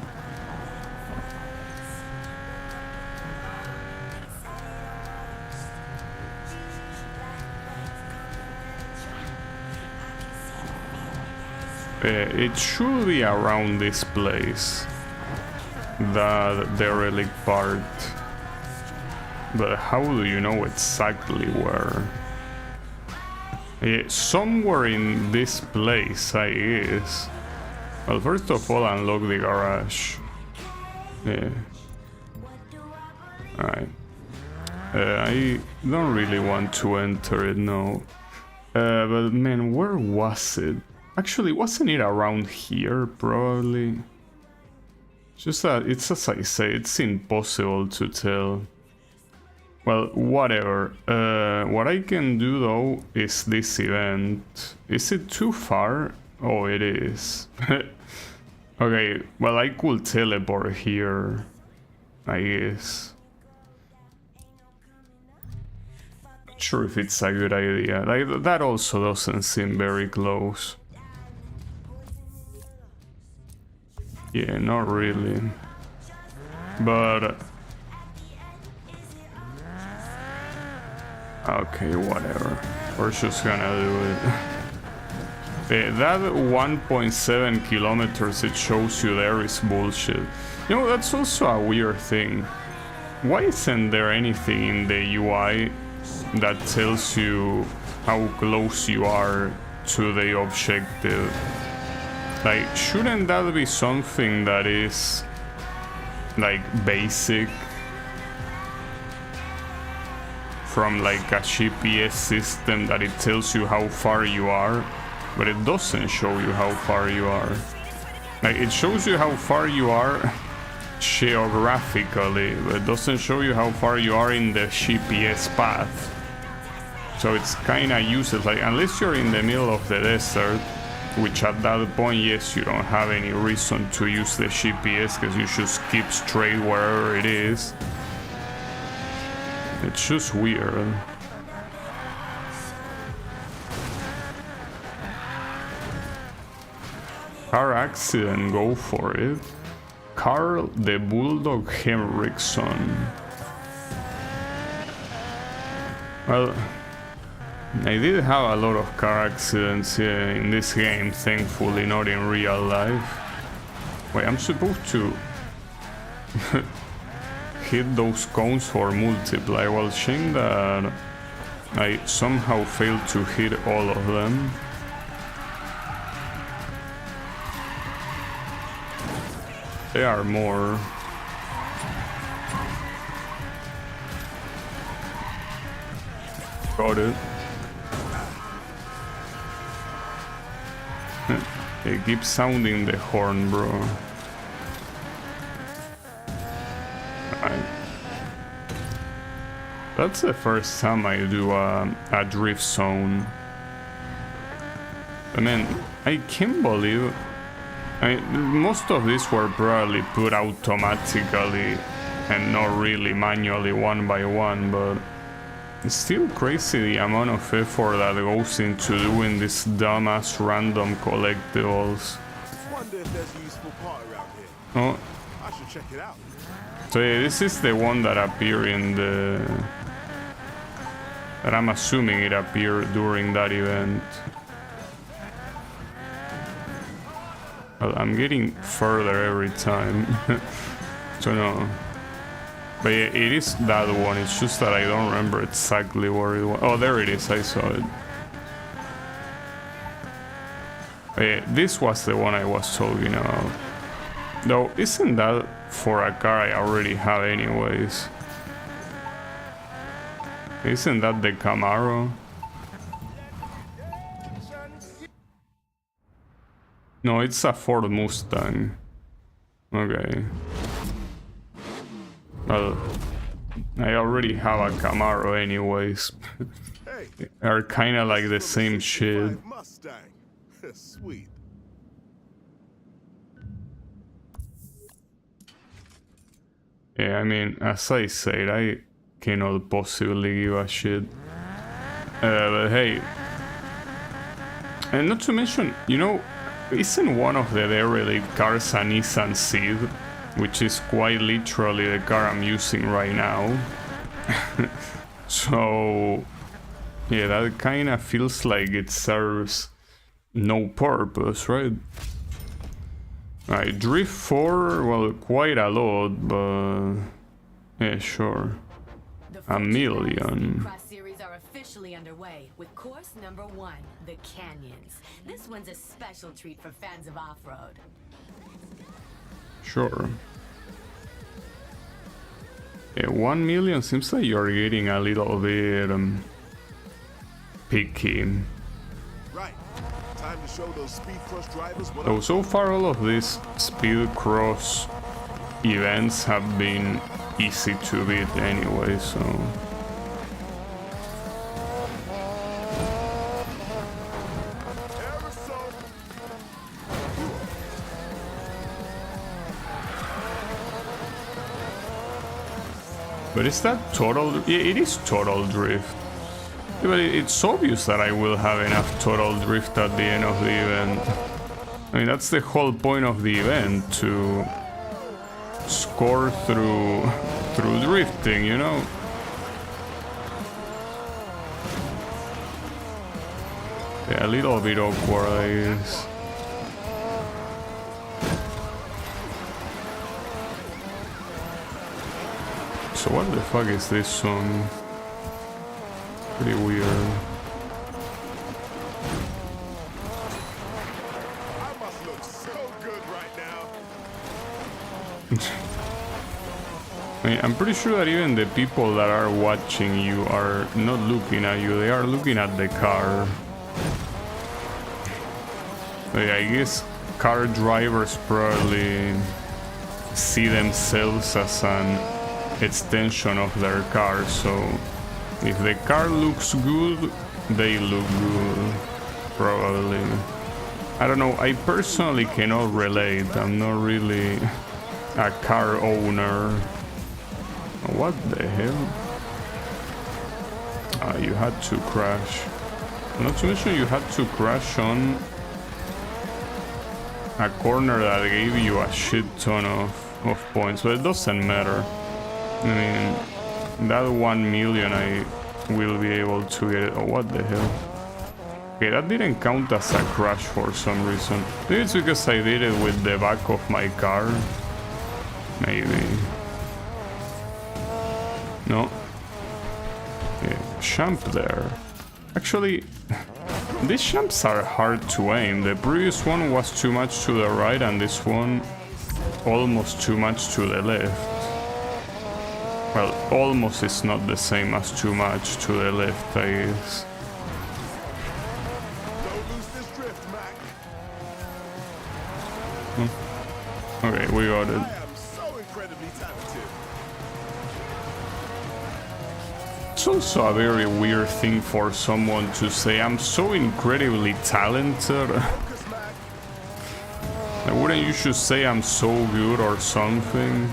Speaker 1: It should be around this place, that derelict part. But how do you know exactly where? Somewhere in this place, I guess. Well, first of all, unlock the garage. Yeah. Alright. I don't really want to enter it, no. But man, where was it? Actually, wasn't it around here, probably? Just that, it's as I say, it's impossible to tell. Well, whatever. What I can do though is this event. Is it too far? Oh, it is. Okay, well, I could teleport here, I guess. Not sure if it's a good idea. Like, that also doesn't seem very close. Yeah, not really. But... okay, whatever. We're just gonna do it. That 1.7 kilometers it shows you there is bullshit. You know, that's also a weird thing. Why isn't there anything in the UI that tells you how close you are to the objective? Like, shouldn't that be something that is, like, basic? From like a GPS system, that it tells you how far you are, but it doesn't show you how far you are. Like, it shows you how far you are geographically, but it doesn't show you how far you are in the GPS path. So it's kinda useless. Like, unless you're in the middle of the desert, Which at that point, yes, you don't have any reason to use the GPS because you just keep straight wherever it is. It's just weird. Car accident, go for it. Carl the Bulldog Henriksson. Well, I did have a lot of car accidents in this game, thankfully not in real life. Wait, I'm supposed to hit those cones for multiply. Well, shame that I somehow failed to hit all of them. There are more. Got it. They keep sounding the horn, bro. That's the first time I do a drift zone. I mean, I can't believe... most of these were probably put automatically and not really manually one by one, but it's still crazy the amount of effort that goes into doing these dumbass random collectibles.
Speaker 10: Wonder if there's a useful part around here.
Speaker 1: Oh,
Speaker 10: I should check it out.
Speaker 1: so yeah, this is the one that appeared in the... that I'm assuming it appeared during that event. Well, I'm getting further every time. So no. But yeah, it is that one, it's just that I don't remember exactly where it was. Oh, there it is, I saw it. But yeah, this was the one I was talking about. Though, isn't that for a car I already have anyways? Isn't that the Camaro? No, it's a Ford Mustang. Okay. Well, I already have a Camaro anyways. They're kinda like the same shit.
Speaker 10: Mustang. Sweet.
Speaker 1: Yeah, I mean, as I said, I cannot possibly give a shit. But hey, and not to mention, you know, isn't one of the derelict cars a Nissan Seed, which is quite literally the car I'm using right now? So, yeah, that kind of feels like it serves no purpose, right? Right, Drift 4, well, quite a lot, but yeah, sure. A million.
Speaker 5: Cross series are officially underway with course number 1, the Canyons. This one's a special treat for fans of off-road.
Speaker 1: Sure. Yeah, 1 million seems like you're getting a little bit picky.
Speaker 10: Right. Time to show those speed cross drivers what
Speaker 1: Though so far all of these speed cross events have been easy to beat anyway, so... But is that total? Yeah, it is total drift. Yeah, but it's obvious that I will have enough total drift at the end of the event. I mean, that's the whole point of the event, to score through drifting, you know? Yeah, a little bit awkward, I guess. So what the fuck is this song? Pretty weird.
Speaker 10: I must look so good right now.
Speaker 1: I mean, I'm pretty sure that even the people that are watching you are not looking at you, they are looking at the car. So yeah, I guess car drivers probably see themselves as an extension of their car, so if the car looks good, they look good, probably. I don't know, I personally cannot relate. I'm not really a car owner. What the hell? Ah, you had to crash. Not to mention you had to crash on a corner that gave you a shit ton of points, but it doesn't matter. I mean, that 1 million I will be able to get it. Oh, what the hell? Okay, that didn't count as a crash for some reason. Maybe it's because I did it with the back of my car. Maybe. No. Okay, jump there. Actually, these jumps are hard to aim. The previous one was too much to the right and this one almost too much to the left. Well, almost is not the same as too much to the left, I guess. Okay, we got it. It's also a very weird thing for someone to say, I'm so incredibly talented. Wouldn't you should say I'm so good or something?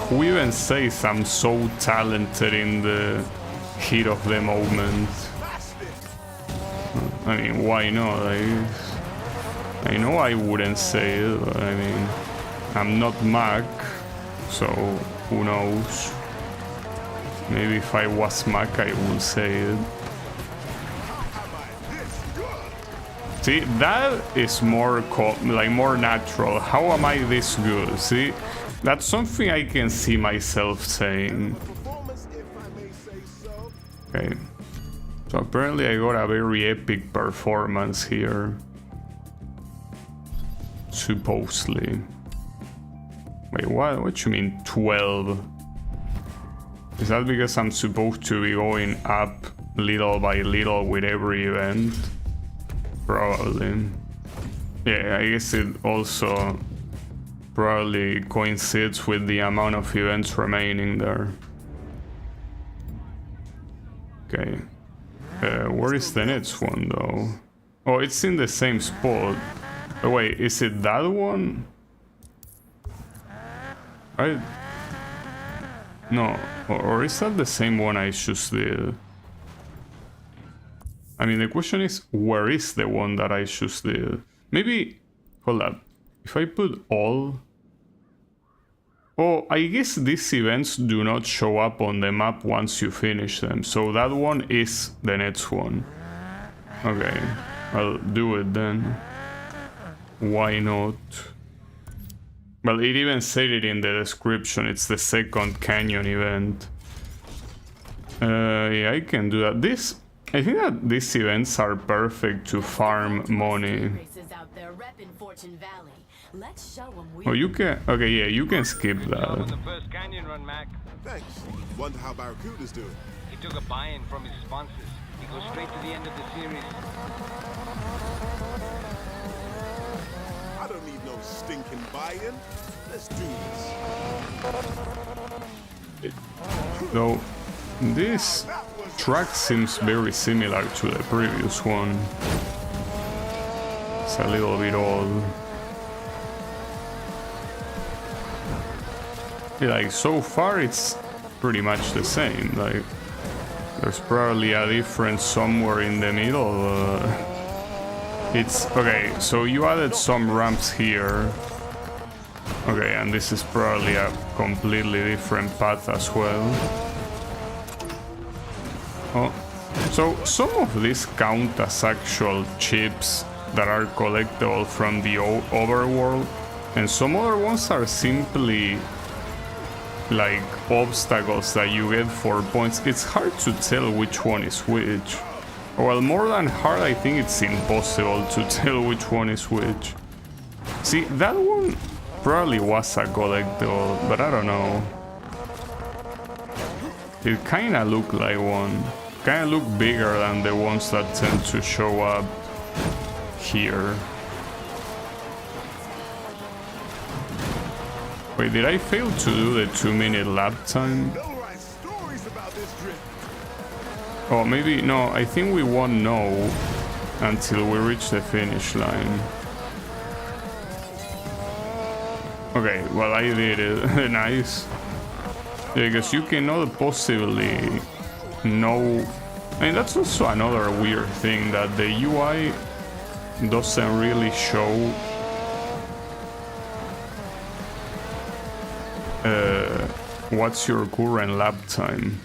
Speaker 1: Who even says I'm so talented in the heat of the moment? I mean, why not? I know I wouldn't say it, but I mean, I'm not Mac, so who knows? Maybe if I was Mac, I would say it. See, that is more more natural. How am I this good? See, that's something I can see myself saying. Okay. So apparently I got a very epic performance here. Supposedly. Wait, what? What you mean 12? Is that because I'm supposed to be going up little by little with every event? Probably. Yeah, I guess it also probably coincides with the amount of events remaining there. Okay. Where is the next one though? Oh, it's in the same spot. Oh, wait, is it that one? No, or is that the same one I just did? I mean, the question is, where is the one that I just did? Maybe, hold up, if I put all... Oh, I guess these events do not show up on the map once you finish them, so that one is the next one. Okay, I'll do it then. Why not? Well, it even said it in the description, it's the second canyon event. Yeah, I can do that. I think that these events are perfect to farm money. Oh, you can... Okay, yeah, you can skip that.
Speaker 9: The first canyon run, Mac.
Speaker 10: Thanks. Wonder how Barracuda's doing.
Speaker 9: He took a buy-in from his sponsors. He goes straight to the end of the series.
Speaker 10: I don't need no stinking buy-in. Let's do this.
Speaker 1: So, this track seems very similar to the previous one. It's a little bit old. Yeah, like, so far it's pretty much the same. Like, there's probably a difference somewhere in the middle. It's okay, so you added some ramps here. Okay, and this is probably a completely different path as well. Oh, so some of these count as actual chips that are collectible from the overworld, and some other ones are simply like obstacles that you get for points. It's hard to tell which one is which. Well, more than hard, I think it's impossible to tell which one is which. See, that one probably was a collectible, but I don't know. It kinda looked like one. Kinda looked bigger than the ones that tend to show up here. Wait, did I fail to do the 2-minute lap time? Oh, maybe, no, I think we won't know until we reach the finish line. Okay, well, I did it. Nice. Because you cannot possibly know. I mean, that's also another weird thing, that the UI doesn't really show what's your current lap time.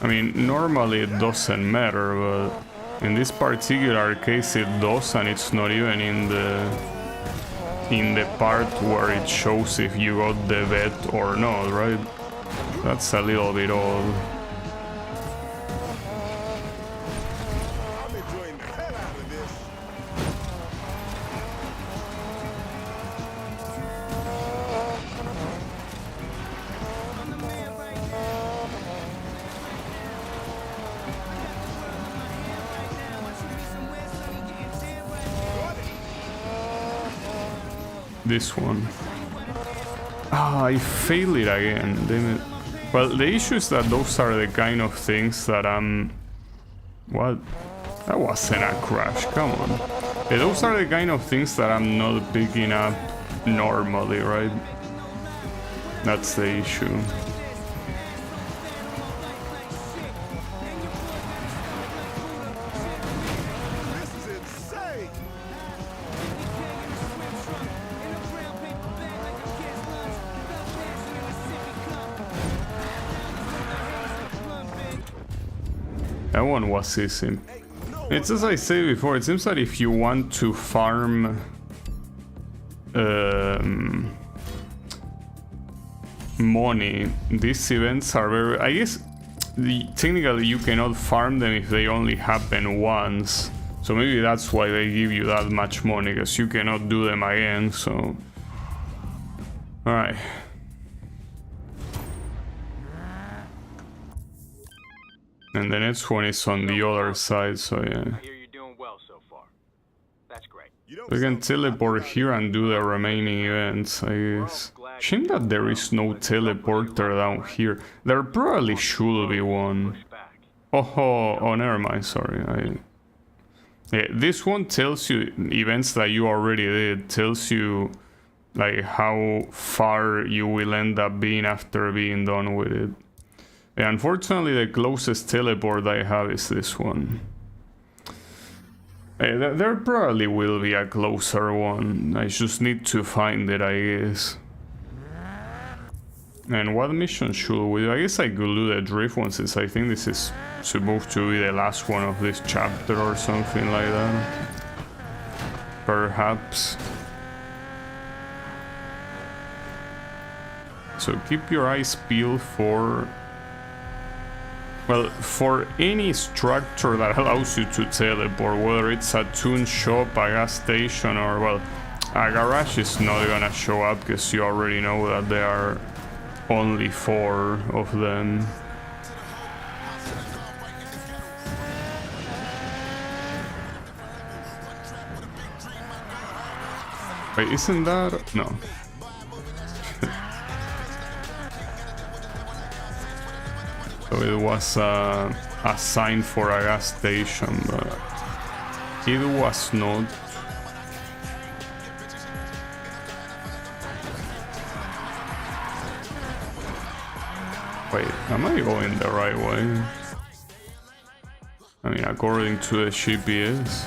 Speaker 1: I mean, normally it doesn't matter, but in this particular case it does, and it's not even in the part where it shows if you got the vet or not, right? That's a little bit odd.
Speaker 10: I'm enjoying the hell out of this.
Speaker 1: This one. Ah, I failed it again, damn it. Well, the issue is that those are the kind of things that I'm... What? That wasn't a crash, come on. Yeah, those are the kind of things that I'm not picking up normally, right? That's the issue.
Speaker 10: This is insane.
Speaker 1: That one was easy. It's as I say before, it seems that if you want to farm money, these events are very... I guess technically you cannot farm them if they only happen once. So maybe that's why they give you that much money, because you cannot do them again, so... Alright. And the next one is on the other side, so yeah.
Speaker 4: I hear you're doing well so far. That's great.
Speaker 1: We can teleport here and do the remaining events, I guess. Shame that there is no teleporter down here. There probably should be one. Oh, never mind, sorry. Yeah, this one tells you events that you already did, tells you like how far you will end up being after being done with it. Yeah, unfortunately, the closest teleport I have is this one. There probably will be a closer one. I just need to find it, I guess. And what mission should we do? I guess I could do the drift one, since I think this is supposed to be the last one of this chapter or something like that. Perhaps. So keep your eyes peeled for... Well, for any structure that allows you to teleport, whether it's a tune shop, a gas station, or, well, a garage is not gonna show up because you already know that there are only 4 of them. Wait, isn't that... No. So it was a sign for a gas station, but it was not. Wait, am I going the right way? I mean, according to the GPS.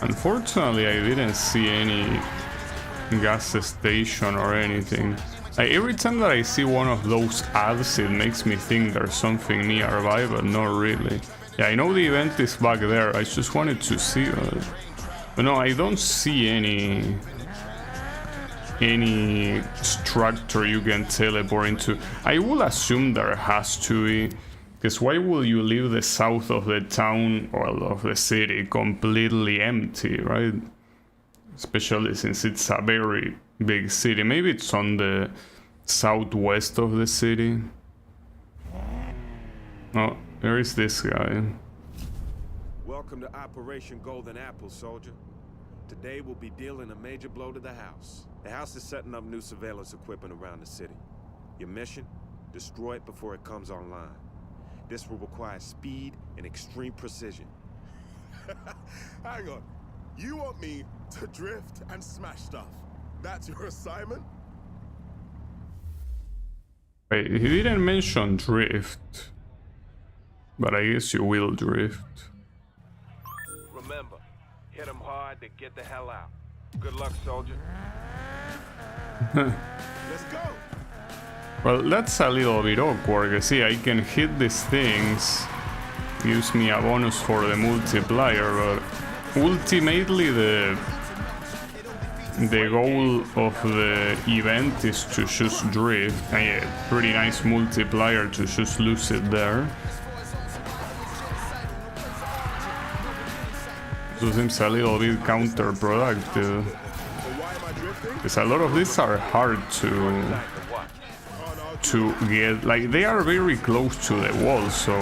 Speaker 1: Unfortunately, I didn't see any gas station or anything. Like, every time that I see one of those ads, it makes me think there's something nearby, but not really. Yeah, I know the event is back there. I just wanted to see it. But no, I don't see any structure you can teleport into. I will assume there has to be, because why will you leave the south of the town, or of the city, completely empty, right? Especially since it's a very big city. Maybe it's on the southwest of the city. Oh, there is this guy.
Speaker 9: Welcome to Operation Golden Apple, soldier. Today we'll be dealing a major blow to the house. The house is setting up new surveillance equipment around the city. Your mission?
Speaker 10: Destroy it before it comes online. This will require speed and extreme precision.
Speaker 6: Hang on. You want me to drift and smash stuff? That's your assignment?
Speaker 1: Wait, he didn't mention drift. But I guess you will drift.
Speaker 9: Remember, hit them hard, then get the hell out. Good luck, soldier.
Speaker 6: Let's go!
Speaker 1: Well, that's a little bit awkward, because see, I can hit these things, gives me a bonus for the multiplier, but ultimately the goal of the event is to just drift, and yeah, pretty nice multiplier to just lose it there. So it seems a little bit counterproductive, because a lot of these are hard to get, like they are very close to the wall, so...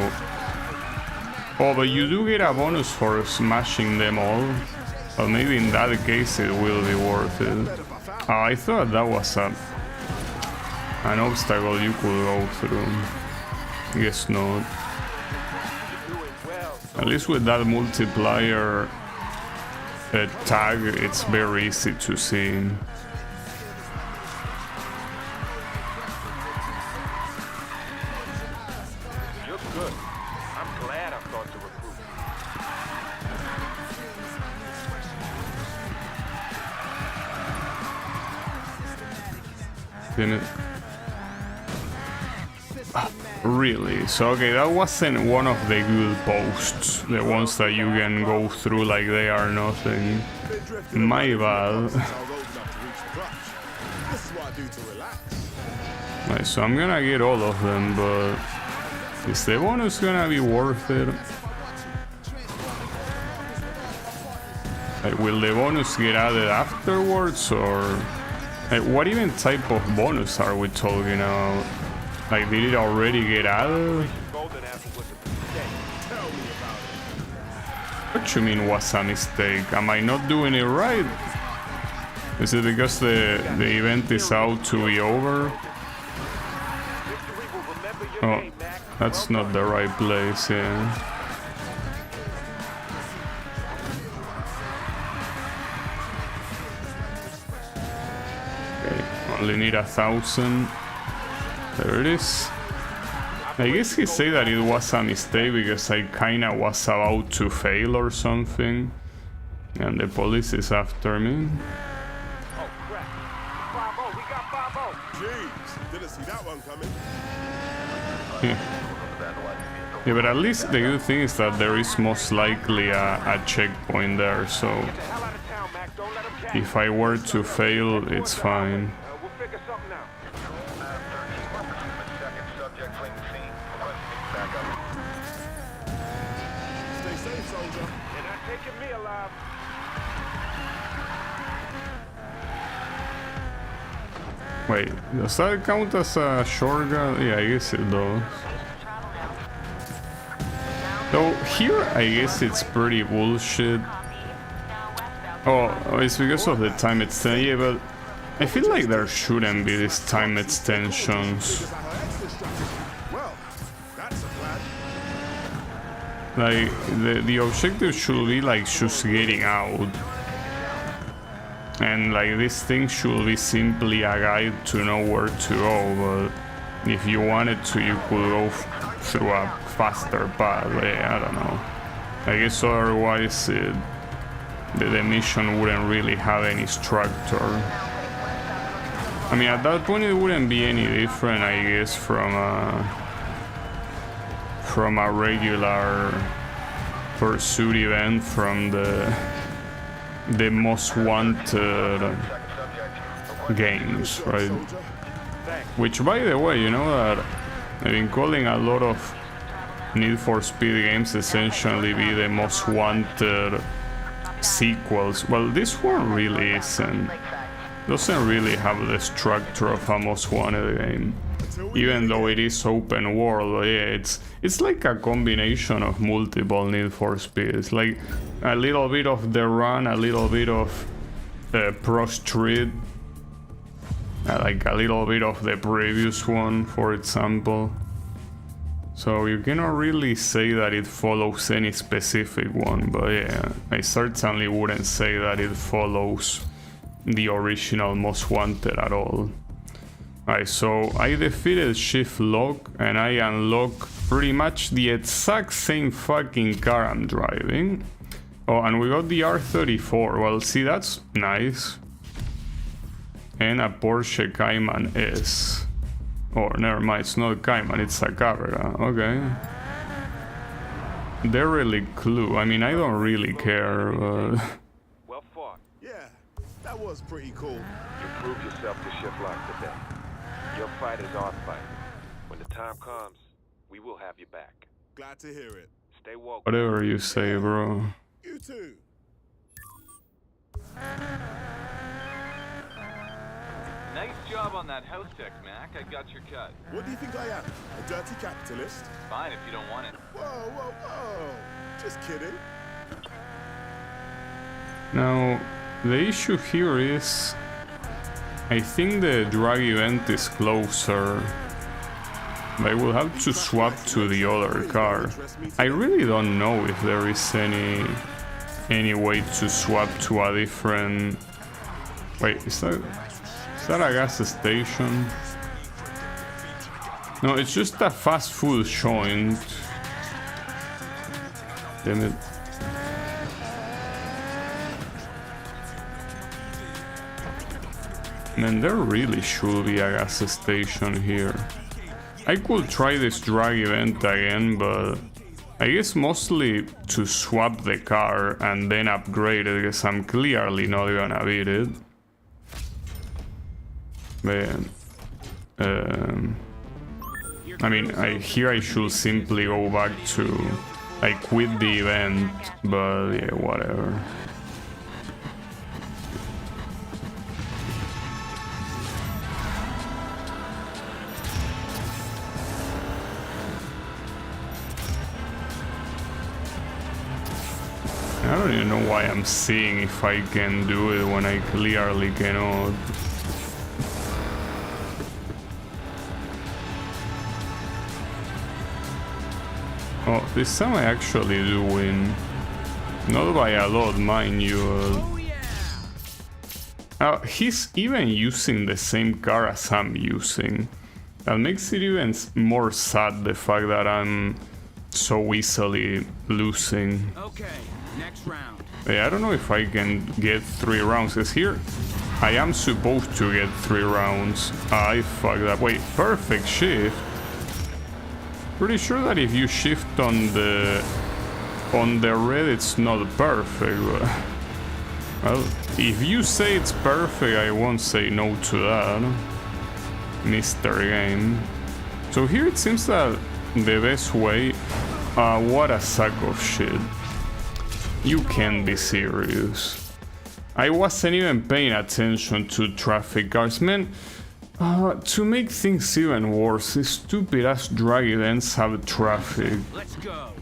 Speaker 1: Oh, but you do get a bonus for smashing them all. Well, maybe in that case it will be worth it. Oh, I thought that was an obstacle you could go through. Guess not. At least with that multiplier tag, it's very easy to see. It? Really? So okay, that wasn't one of the good posts, the ones that you can go through like they are nothing. My bad. Right, so I'm gonna get all of them, but is the bonus gonna be worth it? Like, will the bonus get added afterwards, or what even type of bonus are we talking about? Like, did it already get added? What you mean was a mistake? Am I not doing it right? Is it because the event is out to be over? Oh, that's not the right place, yeah. Only need 1,000. There it is. I guess he said that it was a mistake because I kinda was about to fail or something, and the police is after me.
Speaker 10: Oh crap! 5-0, we got 5-0. Jeez, didn't see that one coming.
Speaker 1: Yeah, but at least the good thing is that there is most likely a checkpoint there, so if I were to fail, it's fine. Wait, does that count as a shotgun? Yeah, I guess it does. So here, I guess it's pretty bullshit. Oh, it's because of the time extension. Yeah, but I feel like there shouldn't be these time extensions. Like, the objective should be like just getting out. And like this thing should be simply a guide to know where to go, but if you wanted to, you could go through a faster path. I don't know. I guess otherwise the mission wouldn't really have any structure. I mean, at that point it wouldn't be any different, I guess, from a regular pursuit event from the most wanted games, right? Which, by the way, you know that I've been calling a lot of Need for Speed games essentially be the most wanted sequels. Well, this one really isn't. Doesn't really have the structure of a most wanted game, even though it is open world. Yeah, it's like a combination of multiple Need for Speed. It's like a little bit of The Run, a little bit of Pro Street, like a little bit of the previous one, for example. So you cannot really say that it follows any specific one, but yeah, I certainly wouldn't say that it follows the original Most Wanted at all. Alright, so I defeated Shift Lock and I unlock pretty much the exact same fucking car I'm driving. Oh, and we got the R34. Well, see, that's nice. And a Porsche Cayman S. Oh, never mind, it's not a Cayman, it's a Carrera. Okay. They're really clue. I mean, I don't really care, but...
Speaker 9: Well fought.
Speaker 10: Yeah, that was pretty cool.
Speaker 9: You proved yourself to Shiplock today. Your fight is our fight. When the time comes, we will have you back.
Speaker 10: Glad to hear it.
Speaker 9: Stay woke.
Speaker 1: Whatever you say, bro.
Speaker 10: You too.
Speaker 11: Nice job on that house tech, Mac. I got your cut.
Speaker 10: What do you think I am? A dirty capitalist?
Speaker 11: Fine if you don't want it.
Speaker 10: Whoa, whoa, whoa. Just kidding.
Speaker 1: Now, the issue here is... I think the drag event is closer. But I will have to swap to the other car. I really don't know if there is any way to swap to a different... Wait, is that a gas station? No, it's just a fast food joint. Damn it. Man, there really should be a gas station here. I could try this drag event again, but I guess mostly to swap the car and then upgrade it, because I'm clearly not gonna beat it. Man, I mean, here I should simply go back to... I quit the event, but yeah, whatever. I don't even know why I'm seeing if I can do it when I clearly cannot. Oh, this time I actually do win. Not by a lot, mind you. He's even using the same car as I'm using. That makes it even more sad, the fact that I'm so easily losing.
Speaker 8: Okay, next round.
Speaker 1: Yeah, I don't know if I can get 3 rounds, because here I am supposed to get 3 rounds. I fucked up. Wait, perfect shift? Pretty sure that if you shift on the red, it's not perfect. Well, if you say it's perfect, I won't say no to that. Mr. Game. So here it seems that the best way... what a sack of shit. You can't be serious. I wasn't even paying attention to traffic guards, man. To make things even worse, these stupid ass drag events have traffic.
Speaker 8: Let's go.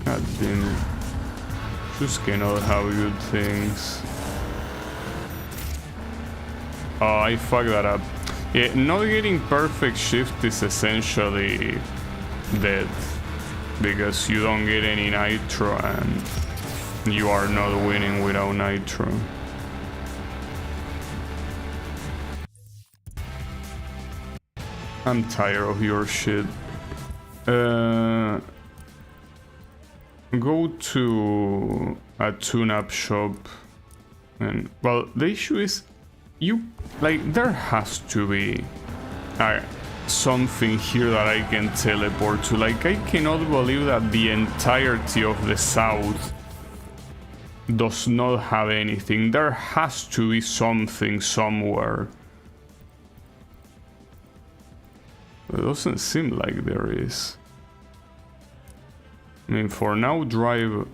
Speaker 1: God damn it. Just cannot have good things. Oh, I fucked that up. Yeah, not getting perfect shift is essentially dead. Because you don't get any nitro and you are not winning without nitro. I'm tired of your shit. Go to a tune-up shop and, well, the issue is there has to be something here that I can teleport to. Like, I cannot believe that the entirety of the south does not have anything. There has to be something somewhere. It doesn't seem like there is. I mean, for now, drive...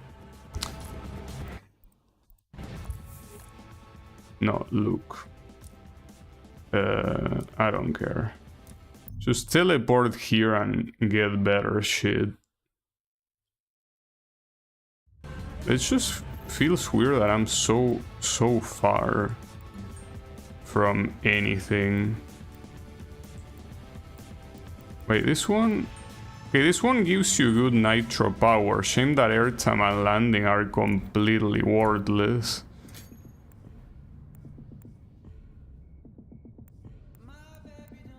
Speaker 1: No, look. I don't care. Just teleport here and get better shit. It just feels weird that I'm so far from anything. Wait, this one? Okay, this one gives you good nitro power. Shame that airtime and landing are completely worthless.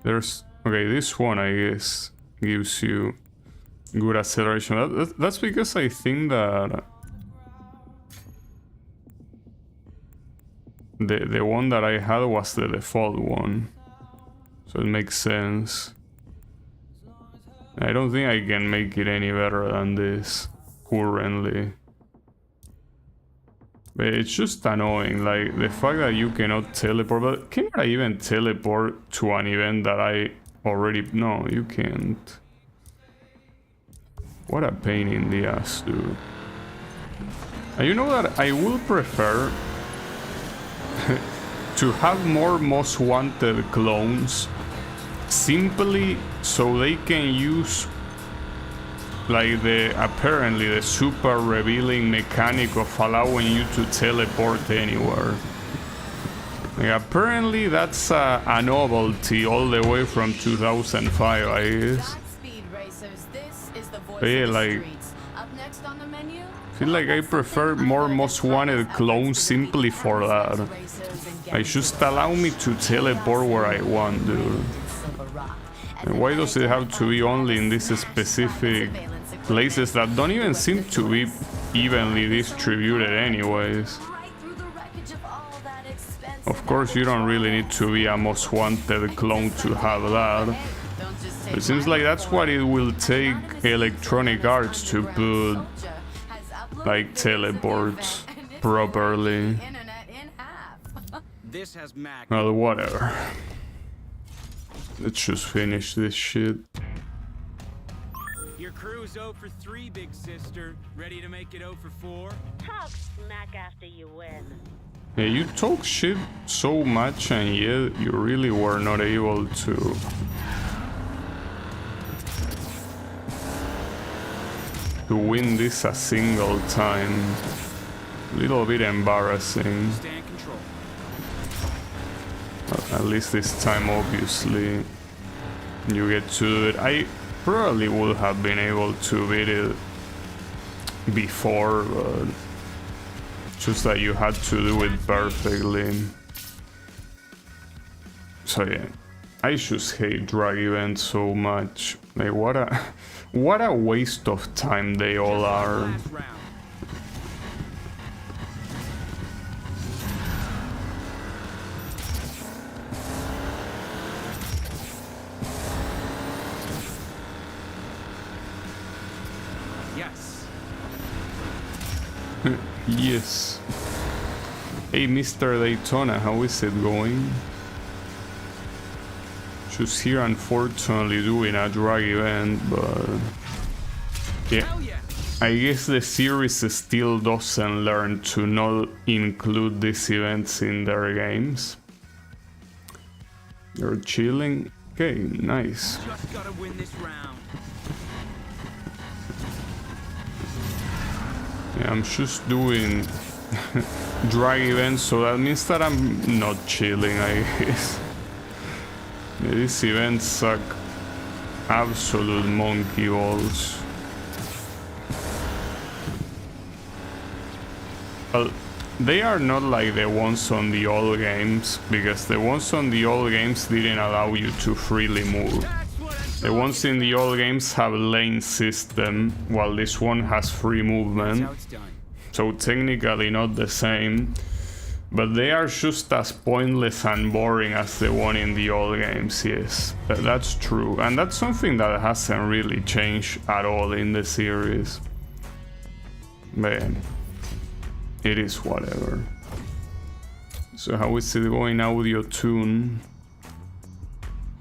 Speaker 1: There's... Okay, this one, I guess, gives you good acceleration. That's because I think that... The one that I had was the default one. So it makes sense. I don't think I can make it any better than this currently. But it's just annoying, like the fact that you cannot teleport. But can I even teleport to an event that I already... No, you can't. What a pain in the ass, dude. And you know that I will prefer to have more most wanted clones, simply so they can use like apparently the super revealing mechanic of allowing you to teleport anywhere. Like, apparently that's a novelty all the way from 2005, I guess. But yeah, like, I feel like I prefer more most wanted clones simply for that. Like, just allow me to teleport where I want, dude. And why does it have to be only in these specific places that don't even seem to be evenly distributed anyways? Of course, you don't really need to be a most wanted clone to have that. It seems like that's what it will take Electronic Arts to put like teleports properly. Well, whatever. Let's just finish this shit.
Speaker 8: Your crew's 0 for 3, big sister. Ready to make it 0 for 4?
Speaker 3: Talk smack after you win.
Speaker 1: Yeah, you talk shit so much and yet you really were not able to win this a single time. A little bit embarrassing.
Speaker 8: Stay in control.
Speaker 1: At least this time, obviously, you get to do it. I probably would have been able to beat it before, but just that you had to do it perfectly. So yeah, I just hate drag events so much. Like, what a waste of time they all are. Yes. Hey, Mr. Daytona, how is it going? Just here, unfortunately, doing a drag event, but yeah, I guess the series still doesn't learn to not include these events in their games. You're chilling? Okay, nice.
Speaker 8: Just gotta win this round.
Speaker 1: Yeah, I'm just doing drag events, so that means that I'm not chilling, I guess. Yeah, these events suck absolute monkey balls. Well, they are not like the ones on the old games, because the ones on the old games didn't allow you to freely move. The ones in the old games have lane system, while this one has free movement. So technically not the same, but they are just as pointless and boring as the one in the old games, yes. That's true, and that's something that hasn't really changed at all in the series. But it is whatever. So how is it going, audio tune?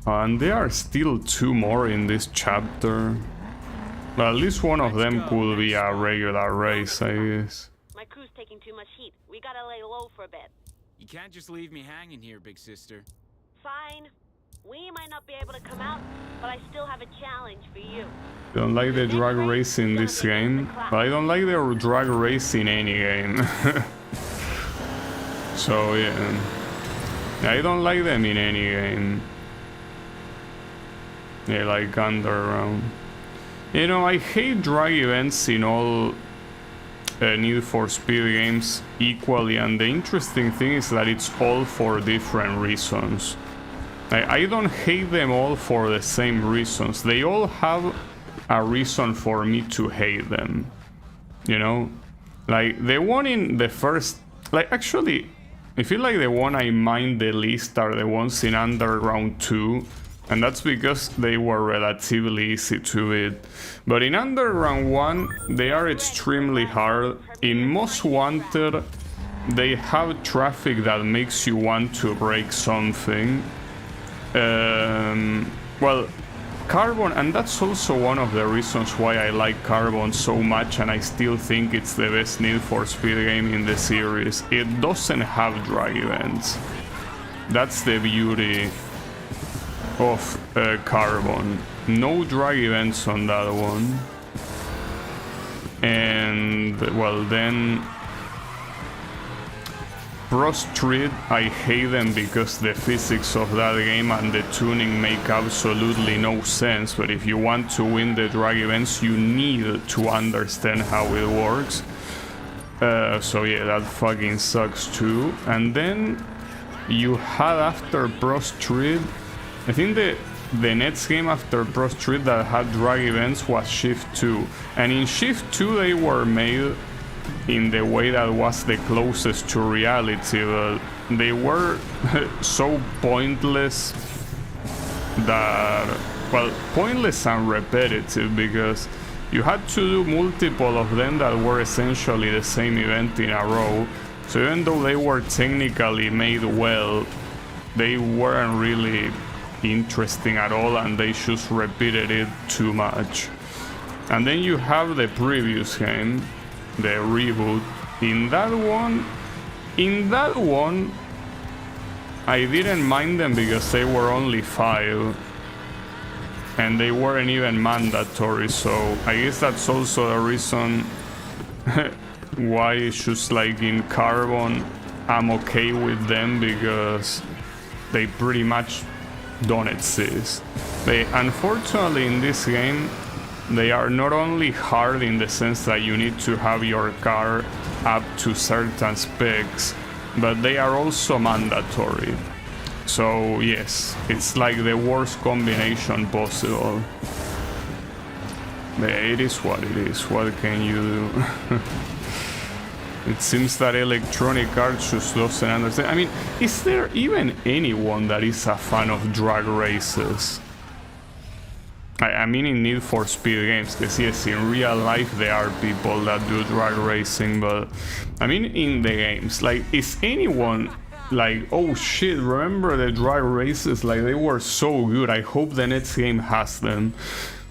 Speaker 1: And there are still 2 more in this chapter. Well, at least one of them could be a regular race, I guess.
Speaker 3: My crew's taking too much heat. We gotta lay low for a bit.
Speaker 8: You can't just leave me hanging here, big sister.
Speaker 3: Fine. We might not be able to come out, but I still have a challenge for you.
Speaker 1: I don't like the drag race in this game, but I don't like the drag race in any game. So yeah. I don't like them in any game. They like underground. You know, I hate drag events in all Need for Speed games equally, and the interesting thing is that it's all for different reasons. I don't hate them all for the same reasons. They all have a reason for me to hate them. You know? Like, the one in the first... Like, actually, I feel like the one I mind the least are the ones in Underground 2. And that's because they were relatively easy to beat. But in Underground 1, they are extremely hard. In Most Wanted, they have traffic that makes you want to break something. Well, Carbon, and that's also one of the reasons why I like Carbon so much, and I still think it's the best Need for Speed game in the series. It doesn't have drag events. That's the beauty of Carbon. No drag events on that one. And, well, then... Pro Street, I hate them because the physics of that game and the tuning make absolutely no sense, but if you want to win the drag events, you need to understand how it works. So yeah, that fucking sucks too. And then you had after Pro Street, I think the next game after Pro Street that had drag events was Shift 2. And in Shift 2 they were made in the way that was the closest to reality, but they were so pointless that, well, pointless and repetitive, because you had to do multiple of them that were essentially the same event in a row. So even though they were technically made well, they weren't really interesting at all, and they just repeated it too much. And then you have the previous game, the reboot. In that one, I didn't mind them because they were only 5 and they weren't even mandatory, so I guess that's also the reason why it's just like in Carbon I'm okay with them, because they pretty much don't exist. They, unfortunately, in this game, they are not only hard in the sense that you need to have your car up to certain specs, but they are also mandatory. So yes, it's like the worst combination possible. But it is what it is. What can you do? It seems that Electronic Arts just doesn't understand. I mean, is there even anyone that is a fan of drag races? I mean in Need for Speed games, because yes, in real life there are people that do drag racing, but I mean in the games, like, is anyone like, oh shit, remember the drag races, like they were so good, I hope the next game has them?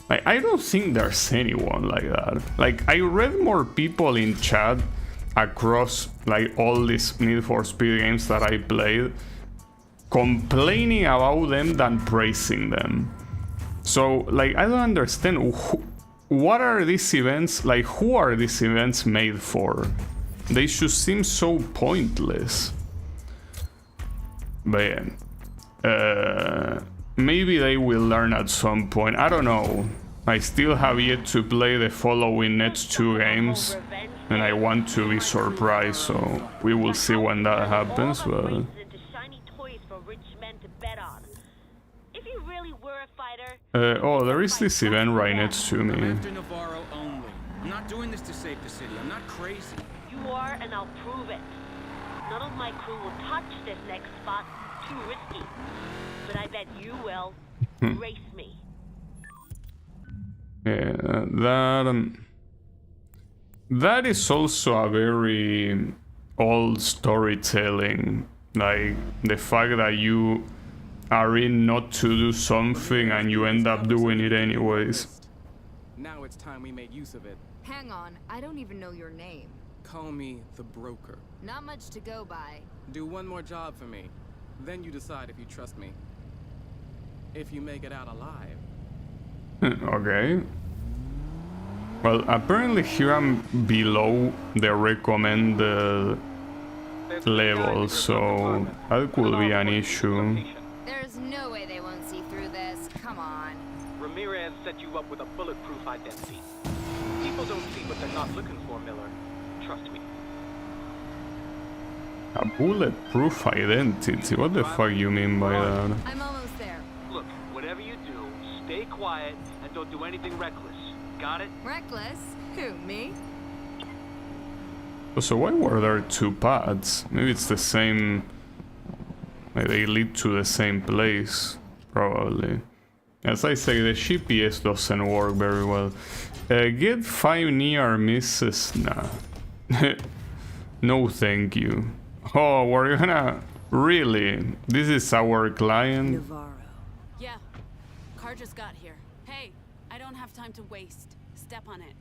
Speaker 1: Like, I don't think there's anyone like that. Like, I read more people in chat across like all these Need for Speed games that I played complaining about them than praising them. So, like, I don't understand, what are these events, like, who are these events made for? They just seem so pointless. But yeah, maybe they will learn at some point, I don't know. I still have yet to play the following next 2 games, and I want to be surprised, so we will see when that happens, but... oh, there is this event right next to me.
Speaker 8: I'm not doing this to save the city. I'm not crazy.
Speaker 3: You are, and I'll prove it. None of my crew will touch this next spot. Too risky. But I bet you will. Race me.
Speaker 1: Yeah, that is also a very old storytelling. Like, the fact that you are in not to do something and you end up doing it anyways.
Speaker 4: Now it's time we made use of it.
Speaker 12: Hang on, I don't even know your name.
Speaker 4: Call me the broker.
Speaker 12: Not much to go by.
Speaker 4: Do one more job for me. Then you decide if you trust me. If you make it out alive.
Speaker 1: Okay. Well, apparently here I'm below the recommended level, so that could be an issue.
Speaker 12: There's no way they won't see through this. Come on.
Speaker 4: Ramirez set you up with a bulletproof identity. People don't see what they're not looking for, Miller. Trust me.
Speaker 1: A bulletproof identity? What the fuck you mean by that?
Speaker 12: I'm almost there.
Speaker 11: Look, whatever you do, stay quiet and don't do anything reckless. Got it?
Speaker 12: Reckless? Who, me?
Speaker 1: So why were there two paths? Maybe it's the same... Like they lead to the same place, probably. As I say, the GPS doesn't work very well. Get 5 near misses? Nah. No thank you. Oh, we're gonna... Really? This is our client?
Speaker 13: Navarro.
Speaker 14: Yeah. Car just got here. Hey, I don't have time to waste. Step on it.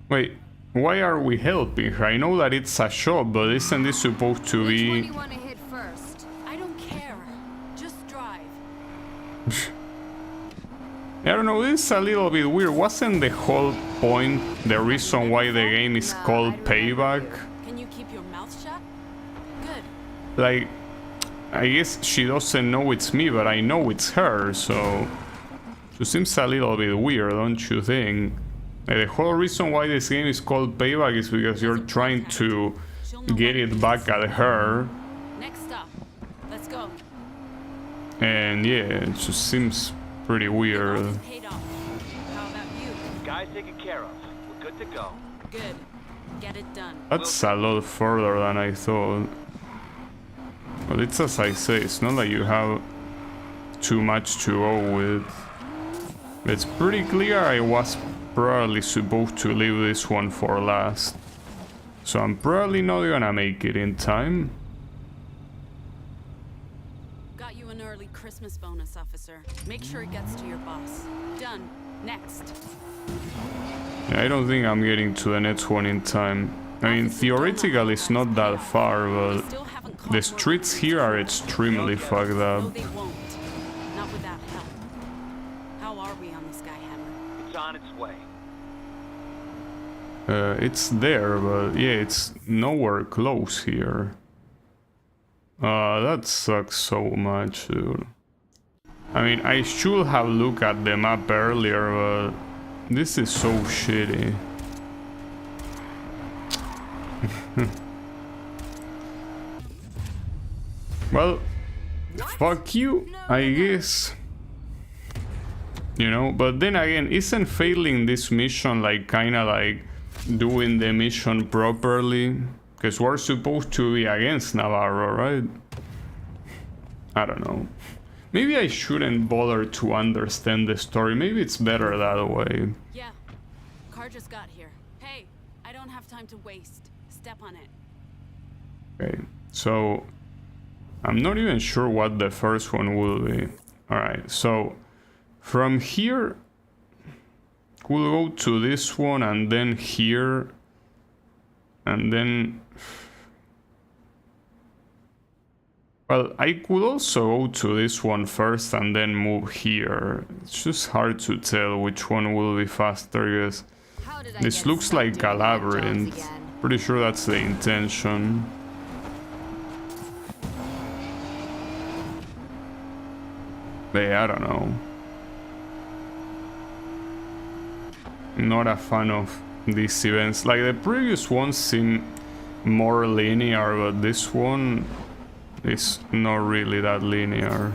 Speaker 1: Wait, why are we helping her? I know that it's a shop, but isn't this supposed to be...
Speaker 12: Which one do you want to hit first?
Speaker 14: I don't care. Just drive.
Speaker 1: I don't know, this is a little bit weird. Wasn't the whole point, the reason why the game is called Payback?
Speaker 14: Can you keep your mouth shut? Good.
Speaker 1: Like, I guess she doesn't know it's me, but I know it's her, so... It seems a little bit weird, don't you think? Like, the whole reason why this game is called Payback is because you're trying to get it back at her.
Speaker 14: Next stop. Let's go.
Speaker 1: And yeah, it just seems pretty weird.
Speaker 14: Paid off. How about you?
Speaker 11: Guys taken care of. We're good to go.
Speaker 14: Good. Get it done.
Speaker 1: That's a lot further than I thought. But it's as I say, it's not like you have too much to go with. It's pretty clear I was probably supposed to leave this one for last. So I'm probably not gonna make it in time.
Speaker 14: Got you an early Christmas bonus, officer. Make sure it gets to your boss. Done. Next.
Speaker 1: Yeah, I don't think I'm getting to the next one in time. I mean, theoretically it's not that far, but the streets here are extremely fucked up.
Speaker 14: No, they won't. Not without help. How are we on the Skyhammer?
Speaker 11: It's on its way.
Speaker 1: It's there, but yeah, it's nowhere close here. That sucks so much, dude. I mean, I should have looked at the map earlier, but this is so shitty. Well, fuck you, I guess. You know, but then again, isn't failing this mission like kinda like doing the mission properly? Because we're supposed to be against Navarro, right? I don't know. Maybe I shouldn't bother to understand the story. Maybe it's better that way.
Speaker 14: Yeah. Car just got here. Hey, I don't have time to waste. Step on it.
Speaker 1: Okay, so I'm not even sure what the first one will be. Alright, so from here we'll go to this one and then here and then... Well, I could also go to this one first and then move here. It's just hard to tell which one will be faster, because this looks like a labyrinth. Pretty sure that's the intention. But yeah, I don't know. Not a fan of these events. Like, the previous ones seem more linear, but this one is not really that linear.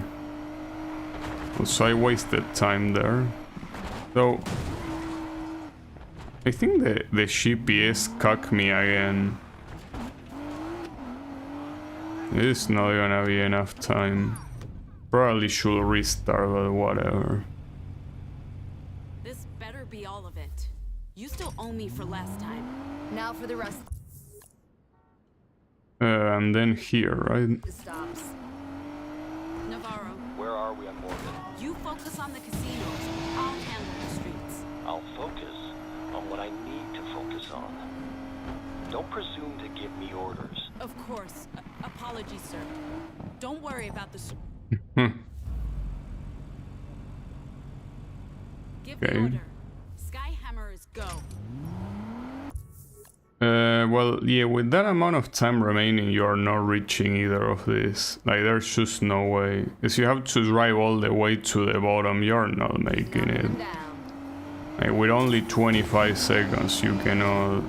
Speaker 1: So I wasted time there. So I think the GPS cucked me again. It's not gonna be enough time. Probably should restart, but whatever.
Speaker 14: This better be all of it. You still owe me for last time.
Speaker 12: Now for the rest.
Speaker 1: And then here, right?
Speaker 12: Stops.
Speaker 14: Navarro.
Speaker 11: Where are we on Morgan?
Speaker 14: You focus on the casinos. I'll handle the streets.
Speaker 15: I'll focus on what I need to focus on. Don't presume to give me orders.
Speaker 14: Of course. Apologies, sir. Don't worry about the... Give the order. Skyhammer is go.
Speaker 1: Well, yeah, with that amount of time remaining, you are not reaching either of these. Like, there's just no way. Because you have to drive all the way to the bottom, you're not making it. Like, with only 25 seconds, you cannot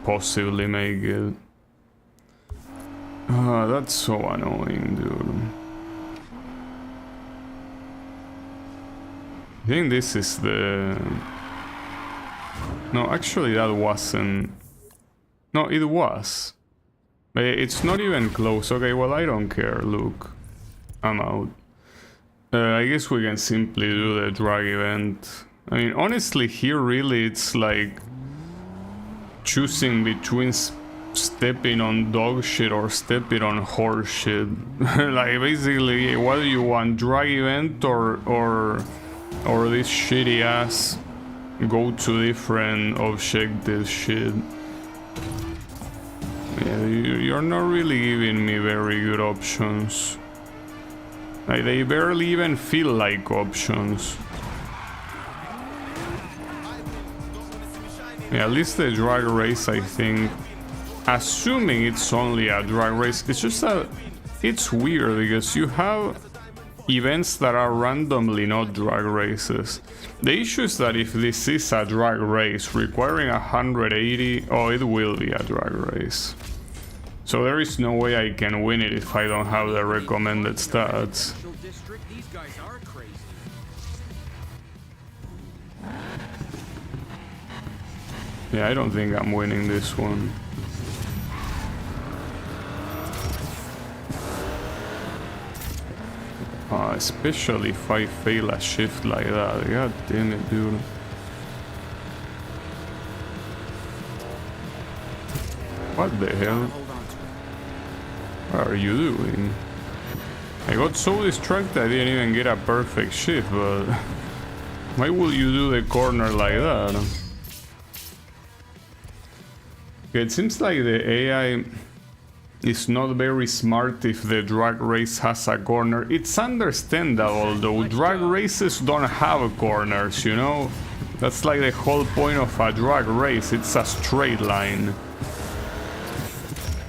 Speaker 1: possibly make it. That's so annoying, dude. I think this is the... No, actually that wasn't... No, it was. It's not even close. Okay, well, I don't care. Look, I'm out. I guess we can simply do the drag event. I mean, honestly, here really it's like choosing between stepping on dog shit or stepping on horse shit. Like, basically, what do you want? Drag event or this shitty ass go to different objectives shit? Yeah, you're not really giving me very good options. Like, they barely even feel like options. Yeah, at least the drag race, I think, assuming it's only a drag race, it's just that it's weird because you have events that are randomly not drag races. The issue is that if this is a drag race requiring 180, oh, it will be a drag race. So there is no way I can win it if I don't have the recommended stats.
Speaker 8: These guys are crazy.
Speaker 1: Yeah, I don't think I'm winning this one. Especially if I fail a shift like that. God damn it, dude. What the hell? What are you doing? I got so distracted I didn't even get a perfect shift, but why would you do the corner like that? Okay, it seems like the AI is not very smart if the drag race has a corner. It's understandable though, drag races don't have corners, you know? That's like the whole point of a drag race, it's a straight line.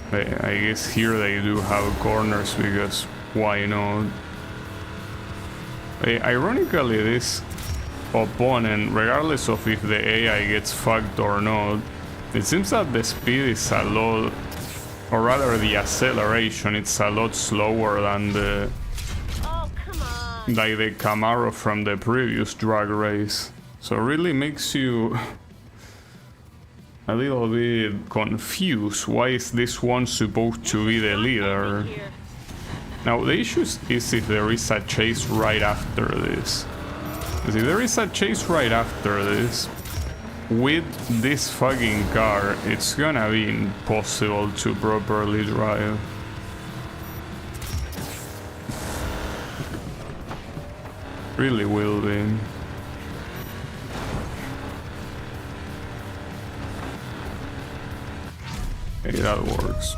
Speaker 1: I guess here they do have corners because why not? Ironically, this opponent, regardless of if the AI gets fucked or not, it seems that the speed is a lot, or rather the acceleration, it's a lot slower than the like the Camaro from the previous drag race. So it really makes you a little bit confused. Why is this one supposed to be the leader? Now the issue is if there is a chase right after this. Because if there is a chase right after this, with this fucking car, it's gonna be impossible to properly drive. Really will be. Okay, that works.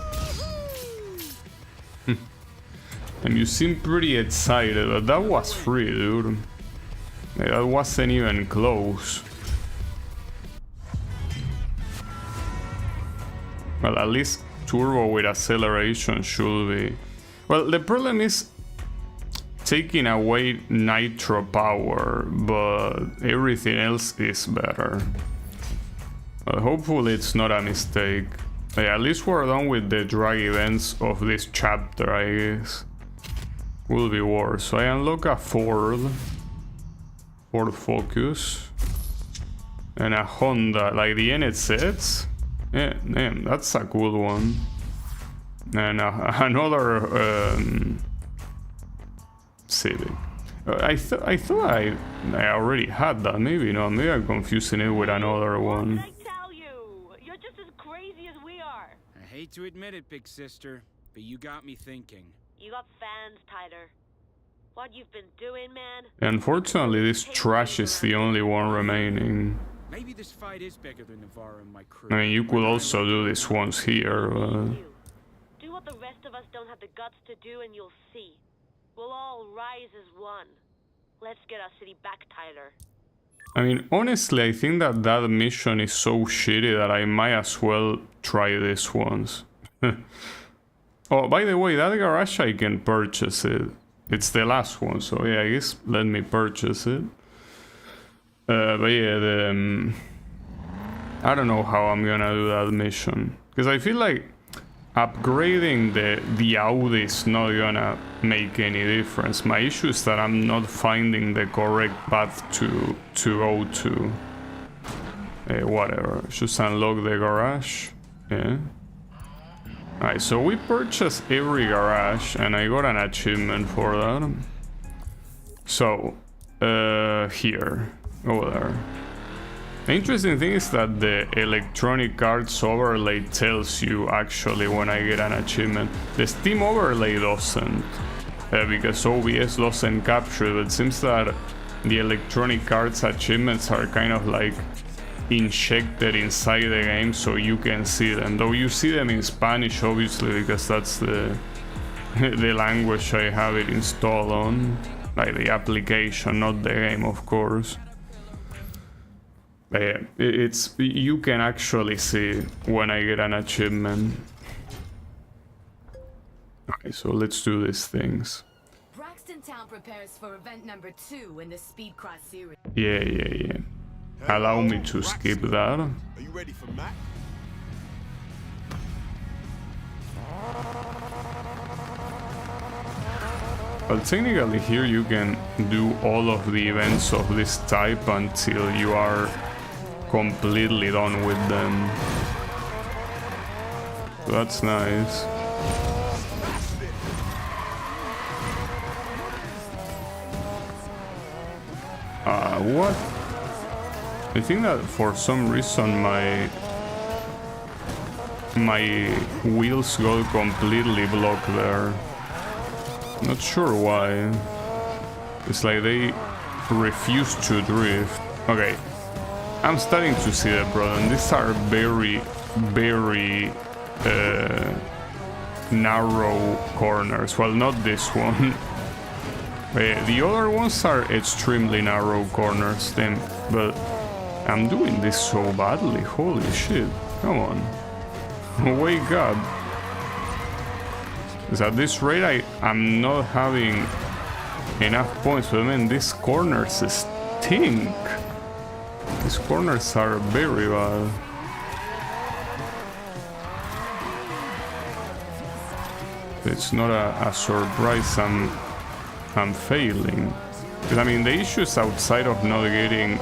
Speaker 1: And you seem pretty excited, but that was free, dude. That wasn't even close. Well, at least turbo with acceleration should be. Well, the problem is taking away nitro power, but everything else is better. Well, hopefully it's not a mistake. Yeah, at least we're done with the drag events of this chapter, I guess. Will be worse. So I unlock a Ford Focus, and a Honda, like the NSX. Yeah, damn, that's a cool one. And another Civic. I thought I already had that. Maybe not. Maybe I'm confusing it with another one.
Speaker 3: I tell you, you're just as crazy as we are.
Speaker 8: I hate to admit it, big sister, but you got me thinking.
Speaker 3: You got fans, Tyler. What you've been doing, man?
Speaker 1: Unfortunately, this trash is the only one remaining.
Speaker 8: Maybe this fight is bigger than Navarro and my crew.
Speaker 1: I mean, you could also do this once here, but...
Speaker 3: Do what the rest of us don't have the guts to do and you'll see. We'll all rise as one. Let's get our city back, Tyler.
Speaker 1: I mean, honestly, I think that that mission is so shitty that I might as well try this once. Oh, by the way, that garage, I can purchase it. It's the last one, so yeah, I guess let me purchase it. But yeah, I don't know how I'm gonna do that mission. Because I feel like upgrading the Audi is not gonna make any difference. My issue is that I'm not finding the correct path to go to. Whatever, just unlock the garage. Yeah. Alright, so we purchased every garage and I got an achievement for that. So, here, over there. The interesting thing is that the electronic arts overlay tells you actually when I get an achievement. The Steam overlay doesn't, because OBS doesn't capture it. It seems that the electronic arts achievements are kind of like injected inside the game so you can see them, though you see them in Spanish obviously because that's the language I have it installed on, like the application, not the game of course. But yeah, it's, you can actually see when I get an achievement. Okay, so let's do these things.
Speaker 5: Braxton Town prepares for event number 2 in the Speed Cross series.
Speaker 1: Yeah. Allow me to skip that.
Speaker 10: Are you ready for Mac?
Speaker 1: Well, technically here you can do all of the events of this type until you are completely done with them. So that's nice. What? I think that for some reason my wheels got completely blocked there. Not sure why. It's like they refuse to drift. Okay, I'm starting to see the problem. These are very narrow corners. Well, not this one. The other ones are extremely narrow corners then, but I'm doing this so badly. Holy shit. Come on. Wake up. Because at this rate I'm not having enough points, but man, these corners stink. These corners are very bad. It's not a surprise I'm failing. Because I mean, the issue is outside of not getting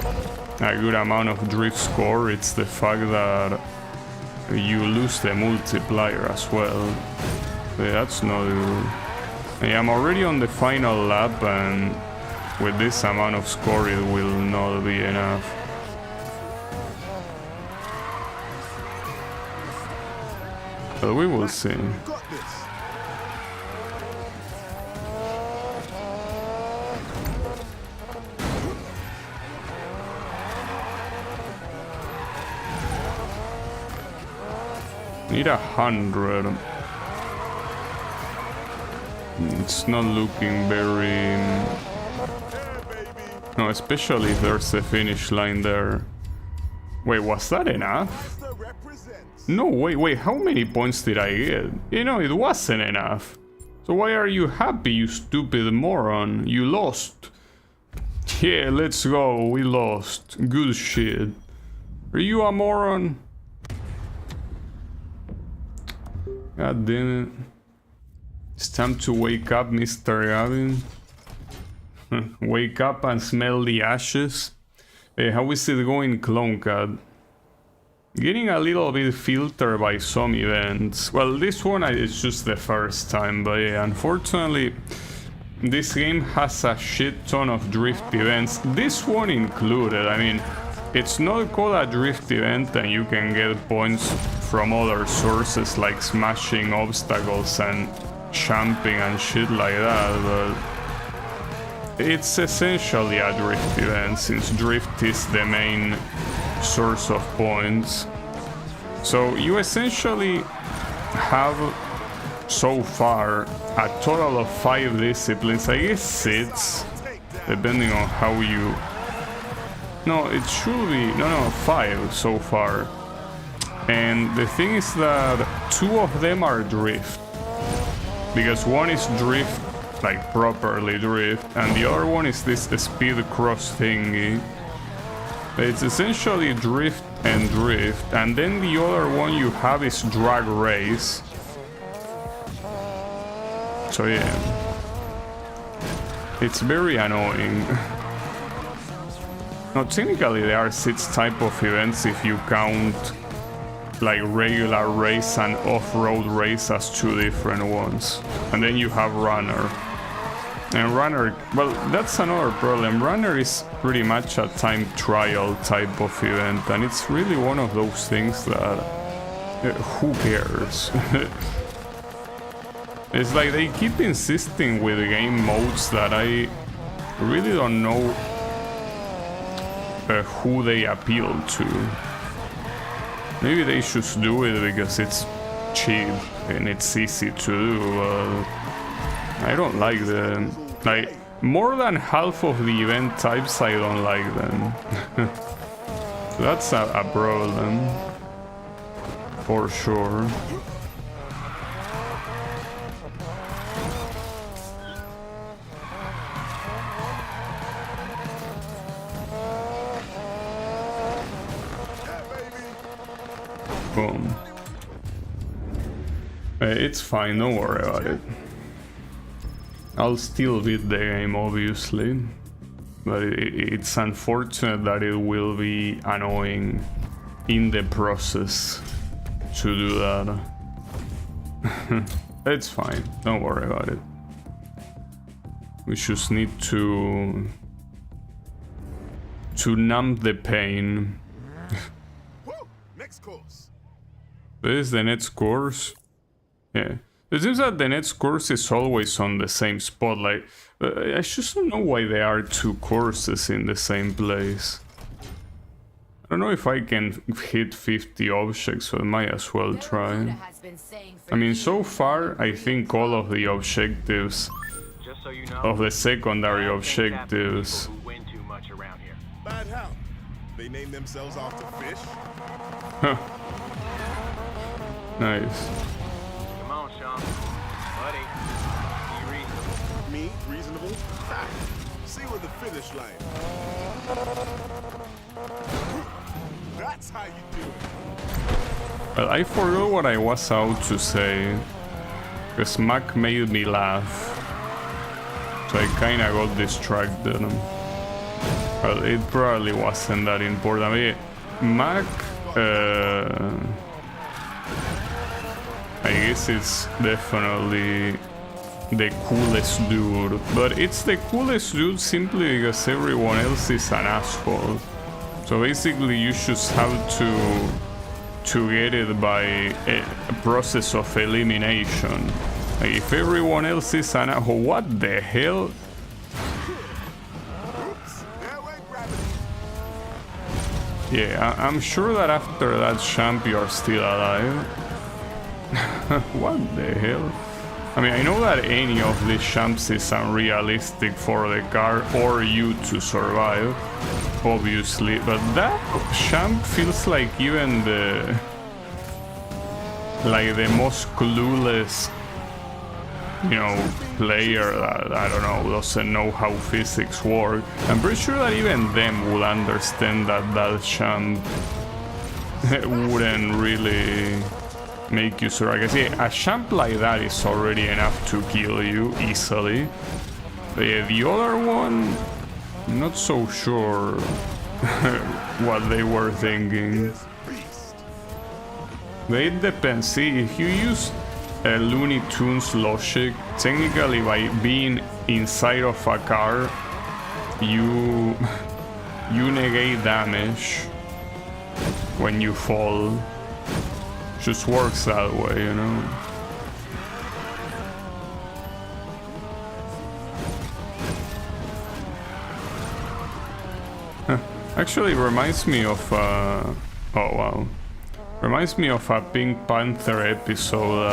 Speaker 1: a good amount of drift score, it's the fact that you lose the multiplier as well. But that's not good. I'm already on the final lap, and with this amount of score it will not be enough. But we will see. Need 100. It's not looking very... No, especially if there's a finish line there. Wait, was that enough? No, wait, how many points did I get? You know, it wasn't enough. So why are you happy, you stupid moron? You lost. Yeah, let's go, we lost. Good shit. Are you a moron? God damn it. It's time to wake up, Mr. Gavin. Wake up and smell the ashes. Hey, how is it going, Clone Cat? Getting a little bit filtered by some events. Well, this one is just the first time, but yeah, unfortunately, this game has a shit ton of drift events. This one included. I mean, it's not called a drift event and you can get points from other sources like smashing obstacles and jumping and shit like that, but it's essentially a drift event since drift is the main source of points. So you essentially have so far a total of 5 disciplines, I guess 6, depending on how you No, it should be... No, 5 so far. And the thing is that 2 of them are drift. Because one is drift, like properly drift, and the other one is this speed cross thingy. It's essentially drift, and then the other one you have is drag race. So yeah, it's very annoying. Now technically there are 6 type of events if you count like regular race and off-road race as 2 different ones, and then you have runner. And runner, well, that's another problem. Runner is pretty much a time trial type of event, and it's really one of those things that who cares? It's like they keep insisting with game modes that I really don't know who they appeal to. Maybe they should do it because it's cheap and it's easy to do. I don't like them. Like, more than half of the event types, I don't like them. That's a problem. For sure. Boom. It's fine, don't worry about it. I'll still beat the game, obviously, but it's unfortunate that it will be annoying in the process to do that. It's fine, don't worry about it. We just need to numb the pain.
Speaker 10: Next course.
Speaker 1: This is the next course. Yeah. It seems that the next course is always on the same spot. Like, I just don't know why there are 2 courses in the same place. I don't know if I can hit 50 objects, so I might as well try. I mean, so far, I think all of the objectives, of the secondary objectives.
Speaker 10: Bad how? They name themselves after fish?
Speaker 1: Huh. Nice.
Speaker 4: Come on, Sean. Buddy, be reasonable.
Speaker 10: Me? Reasonable? Ha! See you at the finish line. That's how you do it.
Speaker 1: Well, I forgot what I was out to say. Because Mac made me laugh. So I kinda got distracted. Well, it probably wasn't that important. I mean, Mac... I guess it's definitely the coolest dude, but it's the coolest dude simply because everyone else is an asshole. So basically you just have to get it by a process of elimination. Like if everyone else is an asshole, what the hell? Yeah, I'm sure that after that champ you're still alive. What the hell? I mean, I know that any of these champs is unrealistic for the car or you to survive, obviously, but that champ feels like even the most clueless, you know, player that, I don't know, doesn't know how physics work. I'm pretty sure that even them will understand that that champ wouldn't really make you survive. I see, a champ like that is already enough to kill you easily. The other one, I'm not so sure what they were thinking. But it depends. See, if you use Looney Tunes logic, technically by being inside of a car, you negate damage when you fall. Just works that way, you know. Actually, reminds me of oh wow, reminds me of a Pink Panther episode.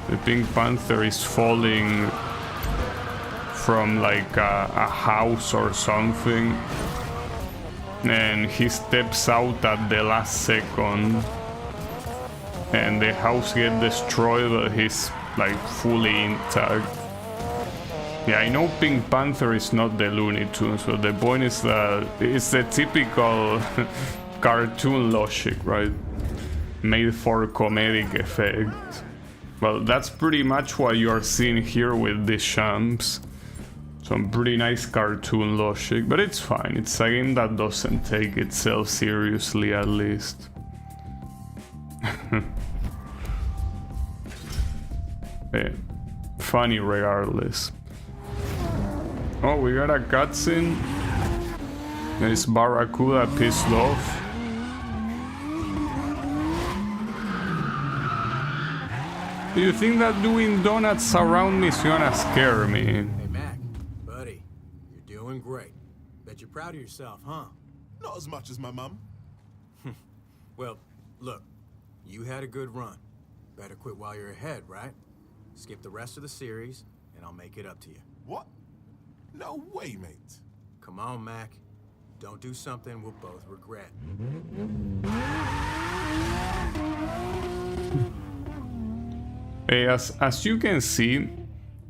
Speaker 1: The Pink Panther is falling from like a house or something, and he steps out at the last second, and the house gets destroyed, but he's like fully intact. Yeah, I know Pink Panther is not the Looney Tunes, so the point is that it's the typical cartoon logic, right? Made for comedic effect. Well, that's pretty much what you are seeing here with these champs. Some pretty nice cartoon logic, but it's fine. It's a game that doesn't take itself seriously, at least. Yeah, funny regardless. Oh, we got a cutscene. Is Barracuda pissed off? Do you think that doing donuts around me is gonna scare me?
Speaker 13: Hey, Mac, buddy, you're doing great. Bet you're proud of yourself, huh?
Speaker 10: Not as much as my mum.
Speaker 13: Well, look, you had a good run. Better quit while you're ahead, right? Skip the rest of the series, and I'll make it up to you.
Speaker 10: What? No way, mate.
Speaker 13: Come on, Mac. Don't do something we'll both regret.
Speaker 1: As you can see,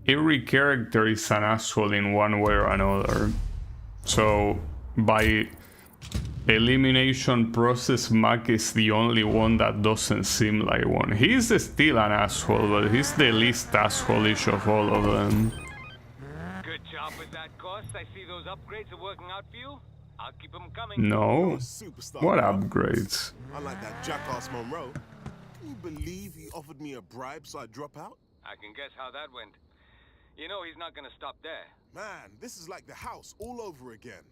Speaker 1: every character is an asshole in one way or another. So, by elimination process, Mac is the only one that doesn't seem like one. He's still an asshole, but he's the least asshole-ish of all of them.
Speaker 11: Good job with that, Cost. I see those upgrades are working out for you. I'll keep them coming.
Speaker 1: No? What upgrades?
Speaker 10: Unlike that jackass Monroe. Can you believe he offered me a bribe so I'd drop out?
Speaker 11: I can guess how that went. You know he's not gonna stop there.
Speaker 10: Man, this is like the house all over again.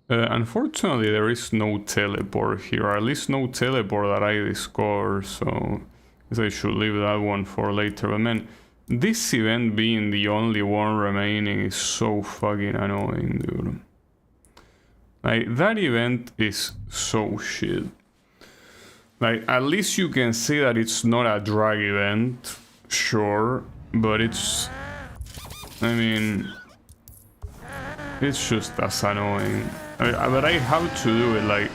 Speaker 1: Unfortunately, there is no teleport here. At least no teleport that I discovered, so I guess I should leave that one for later. But man, this event being the only one remaining is so fucking annoying, dude. Like, that event is so shit. Like, at least you can say that it's not a drag event, sure, but it's... I mean... it's just as annoying. But I have to do it, like...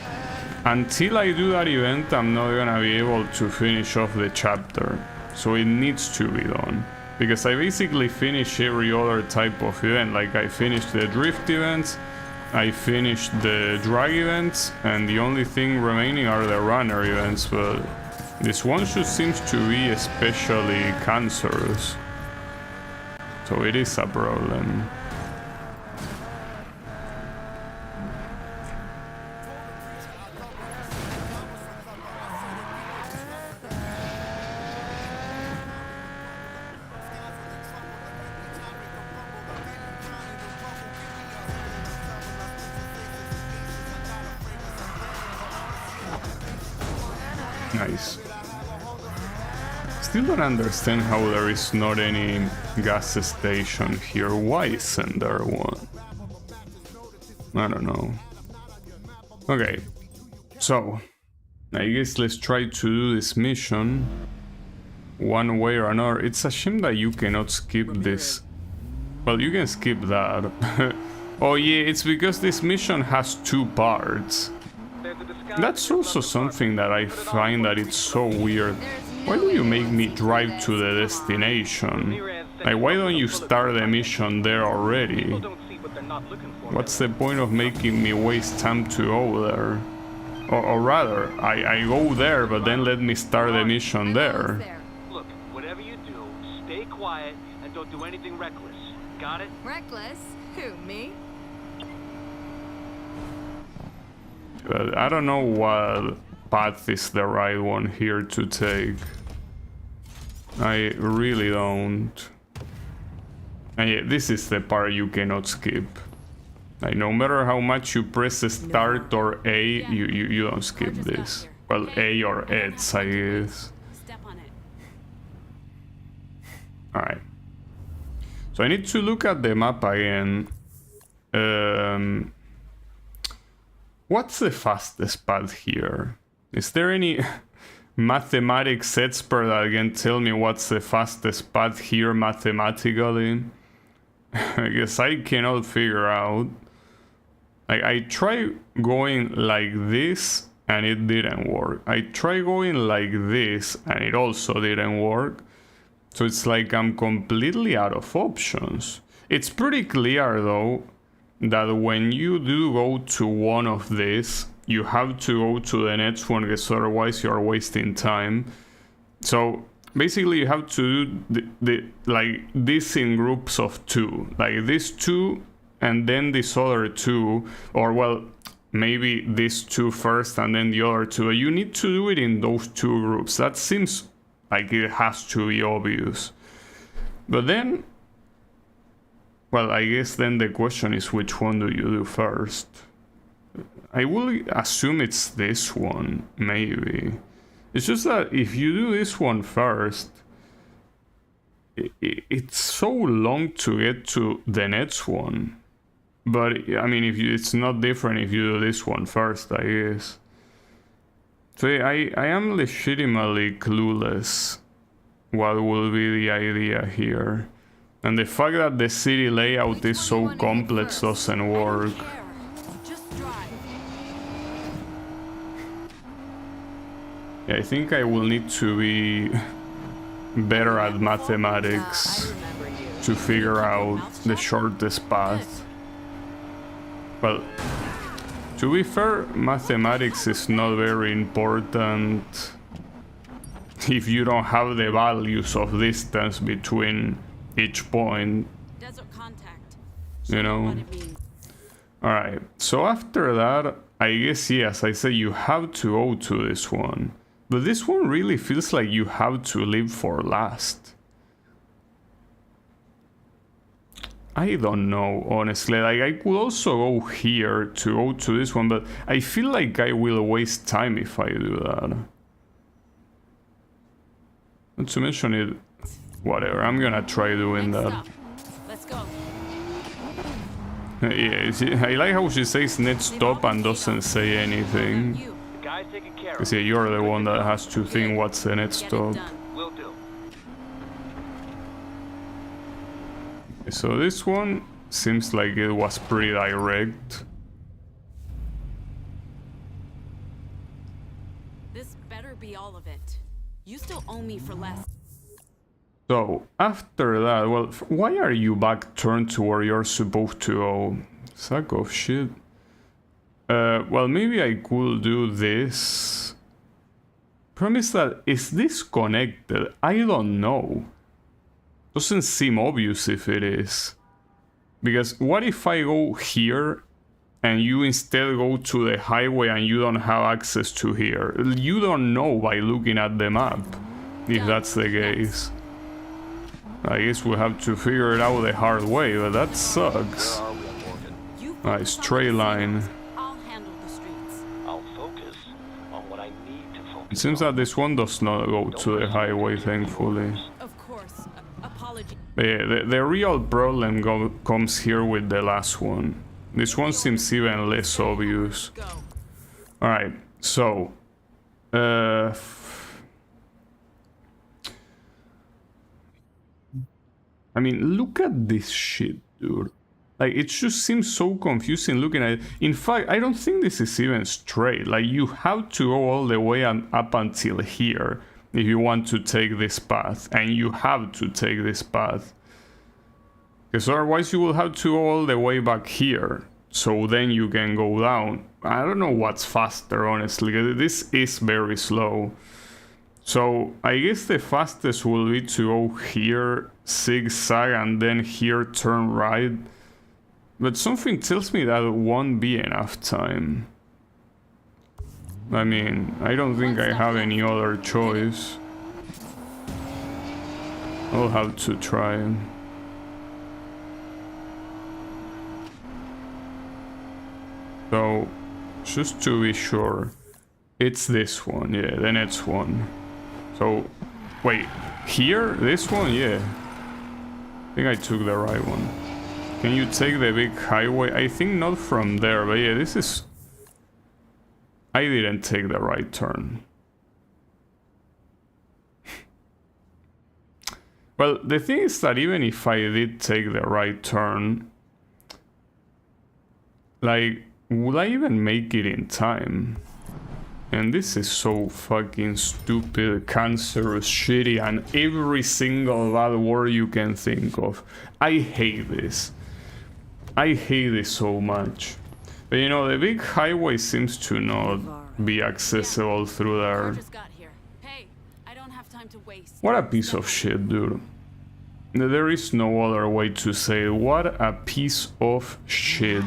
Speaker 1: until I do that event, I'm not gonna be able to finish off the chapter. So it needs to be done. Because I basically finish every other type of event. Like, I finished the drift events, I finished the drag events, and the only thing remaining are the runner events, but this one just seems to be especially cancerous. So it is a problem. Nice. Still don't understand how there is not any gas station here. Why isn't there one? I don't know. Okay, so I guess let's try to do this mission one way or another. It's a shame that you cannot skip this. Well, you can skip that. Oh yeah, it's because this mission has two parts. That's also something that I find that it's so weird. Why do you make me drive to the destination? Like, why don't you start the mission there already? What's the point of making me waste time to go there? Or rather, I go there, but then let me start the mission there.
Speaker 11: Look, whatever you do, stay quiet and don't do anything reckless. Got it?
Speaker 12: Reckless? Who, me?
Speaker 1: But I don't know what path is the right one here to take. I really don't. And yeah, this is the part you cannot skip. Like, no matter how much you press start or A, you don't skip this. Well, A or ETS, I guess. Alright. So I need to look at the map again. What's the fastest path here? Is there any mathematics expert that can tell me what's the fastest path here mathematically? I guess I cannot figure out. Like, I tried going like this and it didn't work. I tried going like this and it also didn't work. So it's like I'm completely out of options. It's pretty clear though that when you do go to one of these, you have to go to the next one because otherwise you're wasting time. So basically you have to do like this in groups of 2, like these 2 and then this other 2, or well, maybe these 2 first and then the other 2. You need to do it in those 2 groups. That seems like it has to be obvious. But then, well, I guess then the question is, which one do you do first? I will assume it's this one, maybe. It's just that if you do this one first, it's so long to get to the next one. But I mean, it's not different if you do this one first, I guess. So I am legitimately clueless what will be the idea here. And the fact that the city layout is so complex doesn't work. Yeah, I think I will need to be better at mathematics to figure out the shortest path. Well, to be fair, mathematics is not very important if you don't have the values of distance between each point, you know. Alright, so after that, I guess, yes, I say you have to go to this one. But this one really feels like you have to leave for last. I don't know, honestly. Like, I could also go here to go to this one, but I feel like I will waste time if I do that. Not to mention it... Whatever, I'm gonna try doing that.
Speaker 14: Let's go.
Speaker 1: Yeah, I like how she says next stop and doesn't say anything. Because yeah, you're the one that has to think what's the next stop. So this one seems like it was pretty direct.
Speaker 14: This better be all of it. You still owe me for less.
Speaker 1: So after that, well, why are you back turned to where you're supposed to go? Sack of shit. Well, maybe I could do this. Promise that, is this connected? I don't know. Doesn't seem obvious if it is. Because what if I go here and you instead go to the highway and you don't have access to here? You don't know by looking at the map, if that's the case. I guess we'll have to figure it out the hard way, but that sucks. Alright, straight line. It seems that this one does not go to the highway, thankfully. But yeah, the real problem comes here with the last one. This one seems even less obvious. Alright, so... I mean, look at this shit, dude. Like, it just seems so confusing looking at it. In fact, I don't think this is even straight. Like, you have to go all the way up until here if you want to take this path. And you have to take this path. Because otherwise you will have to go all the way back here. So then you can go down. I don't know what's faster, honestly. This is very slow. So I guess the fastest will be to go here, zigzag, and then here turn right. But something tells me that won't be enough time. I mean, I don't think I have any other choice. I'll have to try. So, just to be sure, it's this one, yeah, the next one. So, wait, here? This one? Yeah. I think I took the right one. Can you take the big highway? I think not from there, but yeah, this is... I didn't take the right turn. Well, the thing is that even if I did take the right turn, like, Will I even make it in time? And this is so fucking stupid, cancerous, shitty, and every single bad word you can think of. I hate this. I hate this so much. But you know, the big highway seems to not be accessible through there.
Speaker 14: Hey, I don't have time to waste.
Speaker 1: What a piece of shit, dude. There is no other way to say it. What a piece of shit.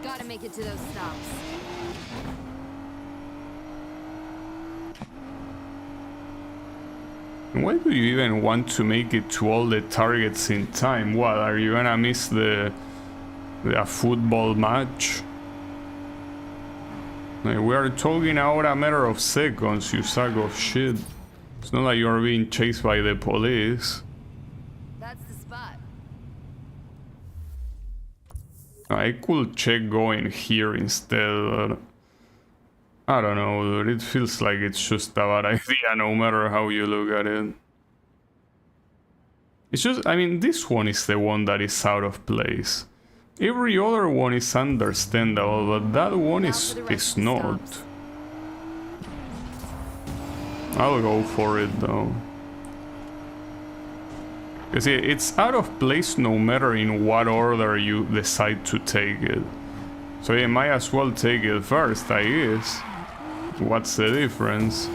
Speaker 12: Gotta make it to those stops.
Speaker 1: Why do you even want to make it to all the targets in time? What, are you gonna miss the football match? Like, we are talking out a matter of seconds, you sack of shit. It's not like you're being chased by the police.
Speaker 12: That's the spot.
Speaker 1: I could check going here instead, but I don't know, dude. It feels like it's just a bad idea no matter how you look at it. It's just, I mean, this one is the one that is out of place. Every other one is understandable, but that one is not. I'll go for it though. You see, it's out of place no matter in what order you decide to take it. So you might as well take it first, I guess. What's the difference?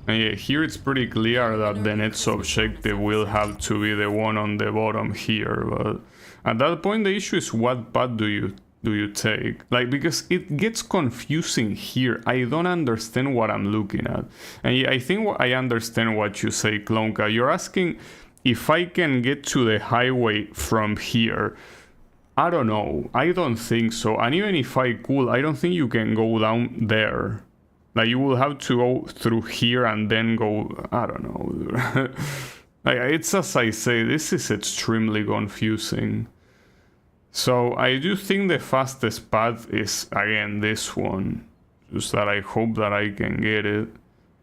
Speaker 1: And yeah, here it's pretty clear that the next objective will have to be the one on the bottom here, but at that point the issue is what path do you take? Like, because it gets confusing here. I don't understand what I'm looking at. And yeah, I think I understand what you say, Klonka. You're asking if I can get to the highway from here. I don't know. I don't think so. And even if I could, I don't think you can go down there. Like, you will have to go through here and then go... I don't know. Like, it's as I say, this is extremely confusing. So I do think the fastest path is, again, this one. Just that I hope that I can get it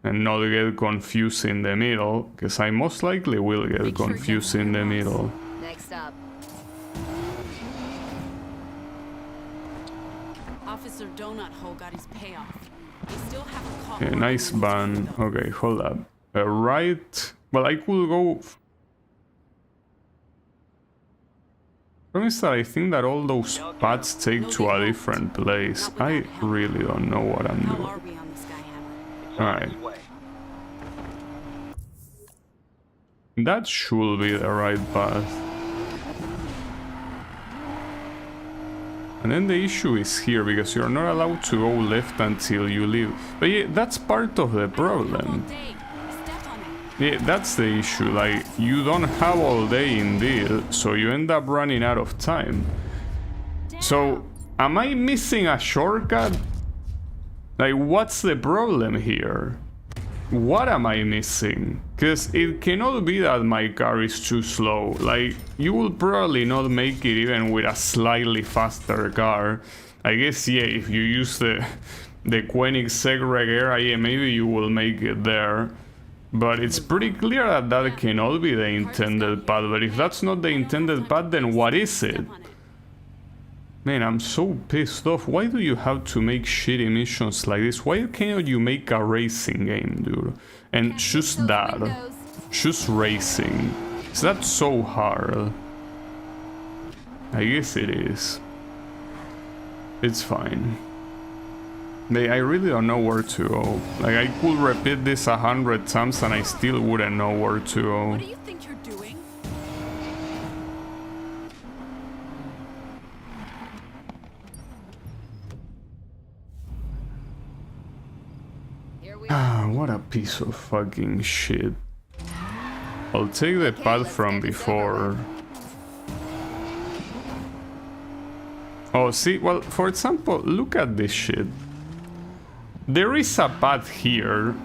Speaker 1: and not get confused in the middle, because I most likely will get confused in the middle.
Speaker 12: Next up.
Speaker 14: Officer Donut Hole got his payoff. They still haven't caught.
Speaker 1: Okay, nice ban. Okay, hold up. Right. Well, I could go. Problem is that I think that all those paths take to a different place. I really don't know what I'm doing. Alright. That should be the right path. And then the issue is here, because you're not allowed to go left until you leave. But yeah, that's part of the problem. Yeah, that's the issue, like, you don't have all day indeed, so you end up running out of time. So, am I missing a shortcut? Like, what's the problem here? What am I missing? Because it cannot be that my car is too slow. Like, you will probably not make it even with a slightly faster car. I guess, yeah, if you use the Koenigsegg Reg era, yeah, maybe you will make it there. But it's pretty clear that that cannot be the intended path. But if that's not the intended path, then what is it? Man, I'm so pissed off. Why do you have to make shitty missions like this? Why cannot you make a racing game, dude? And just that. Just racing. Is that so hard? I guess it is. It's fine. I really don't know where to go. Like, I could repeat this 100 times and I still wouldn't know where to go.
Speaker 14: What do you think you're doing?
Speaker 1: Ah, what a piece of fucking shit. I'll take the path from before. Oh, see, well, for example, look at this shit. There is a path here.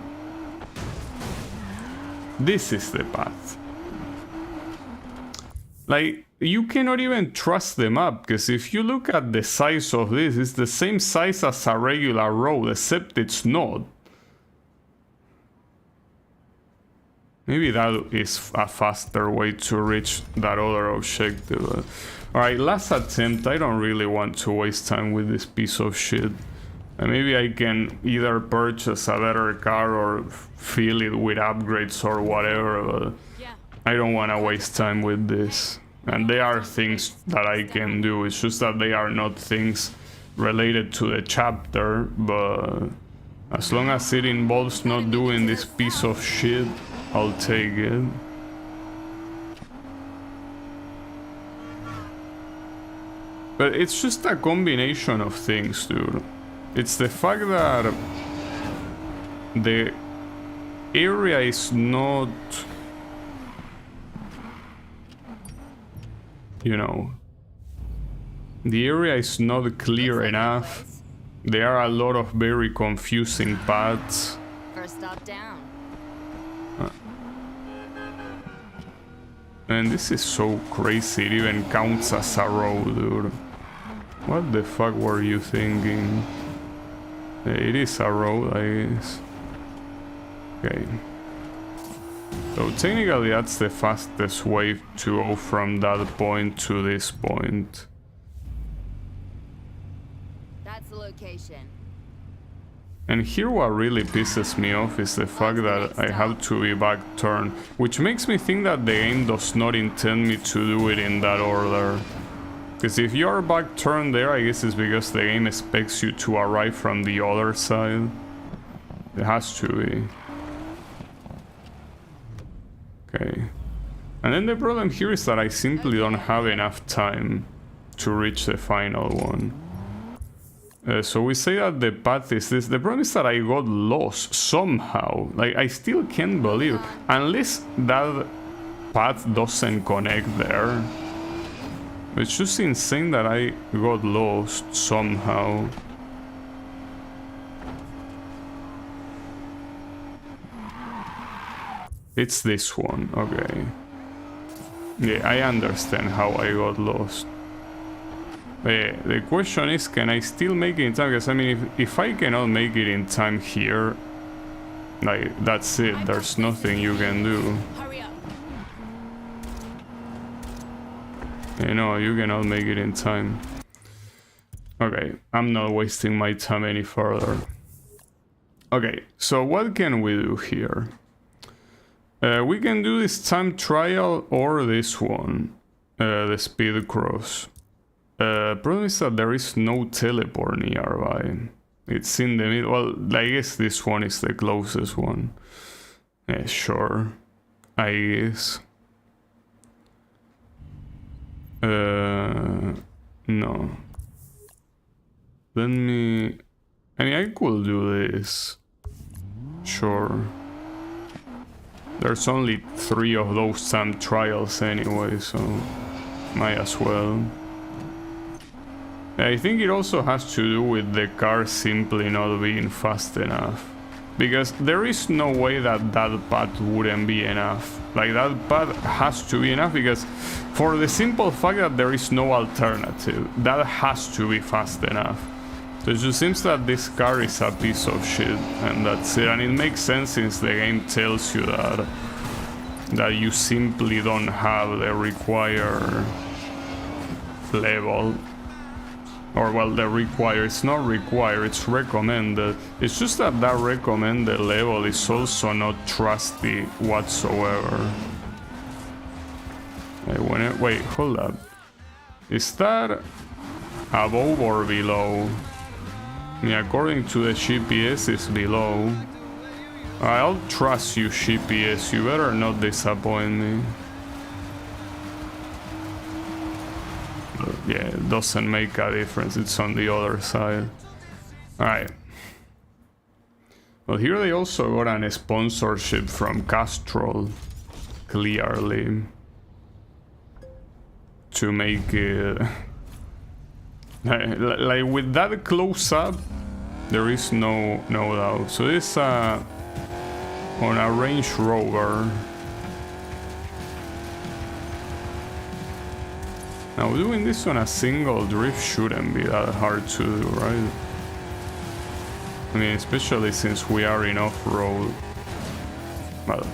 Speaker 1: This is the path. Like, you cannot even trust the map, because if you look at the size of this, it's the same size as a regular road, except it's not. Maybe that is a faster way to reach that other objective. Alright, last attempt. I don't really want to waste time with this piece of shit. And maybe I can either purchase a better car or fill it with upgrades or whatever, but I don't want to waste time with this. And there are things that I can do, it's just that they are not things related to the chapter, but as long as it involves not doing this piece of shit, I'll take it. But it's just a combination of things, dude. It's the fact that the area is not, you know, the area is not clear enough. There are a lot of very confusing paths.
Speaker 12: First stop down.
Speaker 1: And this is so crazy, it even counts as a road, dude. What the fuck were you thinking? It is a road, I guess. Okay. So technically that's the fastest way to go from that point to this point.
Speaker 12: That's the location.
Speaker 1: And here what really pisses me off is the fact that I have to be back turned, which makes me think that the game does not intend me to do it in that order. Because if you are back turned there, I guess it's because the game expects you to arrive from the other side. It has to be. Okay. And then the problem here is that I simply don't have enough time to reach the final one. So we say that the path is this. The problem is that I got lost somehow. Like, I still can't believe, unless that path doesn't connect there. It's just insane that I got lost somehow. It's this one, okay. Yeah, I understand how I got lost. The question is, can I still make it in time? Because I mean, if I cannot make it in time here, like, that's it, there's nothing you can do. You know, you cannot make it in time. Okay, I'm not wasting my time any further. Okay, so what can we do here? We can do this time trial or this one, the speed cross. Problem is that there is no teleport nearby. It's in the middle. Well, I guess this one is the closest one. Yeah, sure. I guess. No. Let me... I mean, I could do this. Sure. There's only 3 of those time trials anyway, so might as well. I think it also has to do with the car simply not being fast enough. Because there is no way that that path wouldn't be enough. Like, that path has to be enough because for the simple fact that there is no alternative, that has to be fast enough. So it just seems that this car is a piece of shit, and that's it. And it makes sense since the game tells you that you simply don't have the required level. Or, well, the required, it's not required, it's recommended. It's just that that recommended level is also not trusty whatsoever. Wait, hold up. Is that above or below? I mean, according to the GPS, it's below. I'll trust you, GPS, you better not disappoint me. Yeah, it doesn't make a difference, it's on the other side. Alright. Well, here they also got a sponsorship from Castrol, clearly. To make it... like, with that close up, there is no doubt. So this on a Range Rover. Now, doing this on a single drift shouldn't be that hard to do, right? I mean, especially since we are in off-road. Well,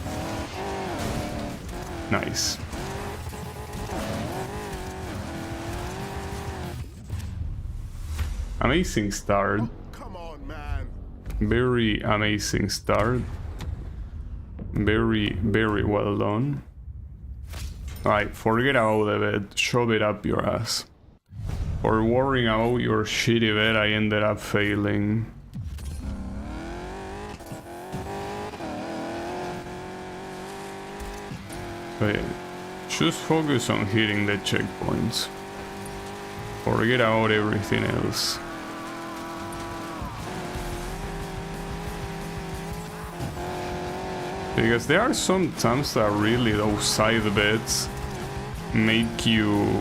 Speaker 1: Nice. Amazing start.
Speaker 10: Come on, man.
Speaker 1: Very amazing start. Very, very well done. Alright, forget about the bed. Shove it up your ass. For worrying about your shitty bed, I ended up failing. Okay, just focus on hitting the checkpoints. Forget about everything else. Because there are some times that really those side bets make you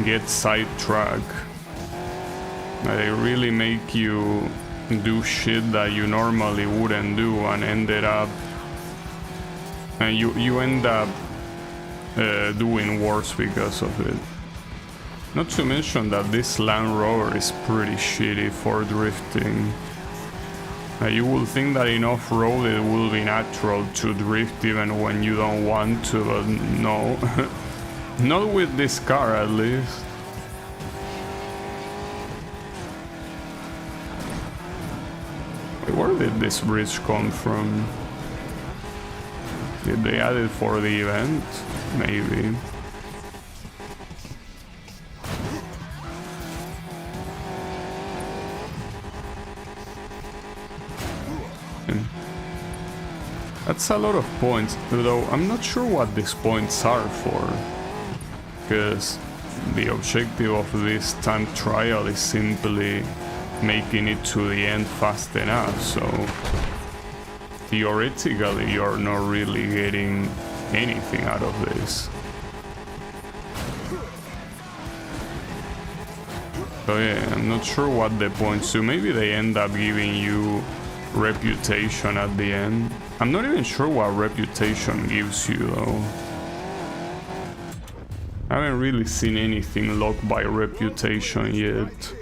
Speaker 1: get sidetracked. They really make you do shit that you normally wouldn't do and ended up... And you end up doing worse because of it. Not to mention that this Land Rover is pretty shitty for drifting. You will think that in off-road it will be natural to drift even when you don't want to, but no. Not with this car at least. Where did this bridge come from? Did they add it for the event? Maybe. That's a lot of points, though I'm not sure what these points are for. Because the objective of this time trial is simply making it to the end fast enough, so theoretically you're not really getting anything out of this. So yeah, I'm not sure what the points do. Maybe they end up giving you reputation at the end. I'm not even sure what reputation gives you though. I haven't really seen anything locked by reputation yet.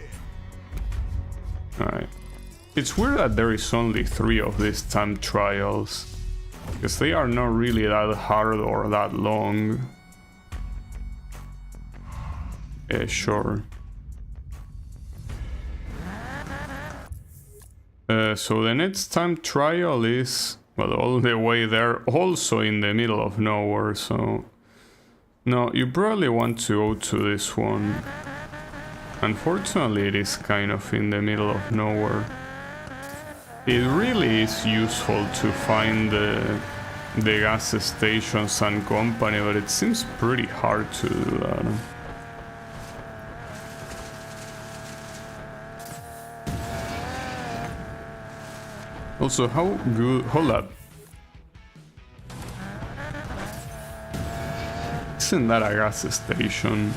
Speaker 1: Alright. It's weird that there is only 3 of these time trials, because they are not really that hard or that long. Yeah, sure. So the next time trial is, well, all the way there, also in the middle of nowhere, so... No, you probably want to go to this one. Unfortunately, it is kind of in the middle of nowhere. It really is useful to find the gas stations and company, but it seems pretty hard to do that. Also, how good... Hold up. Isn't that a gas station?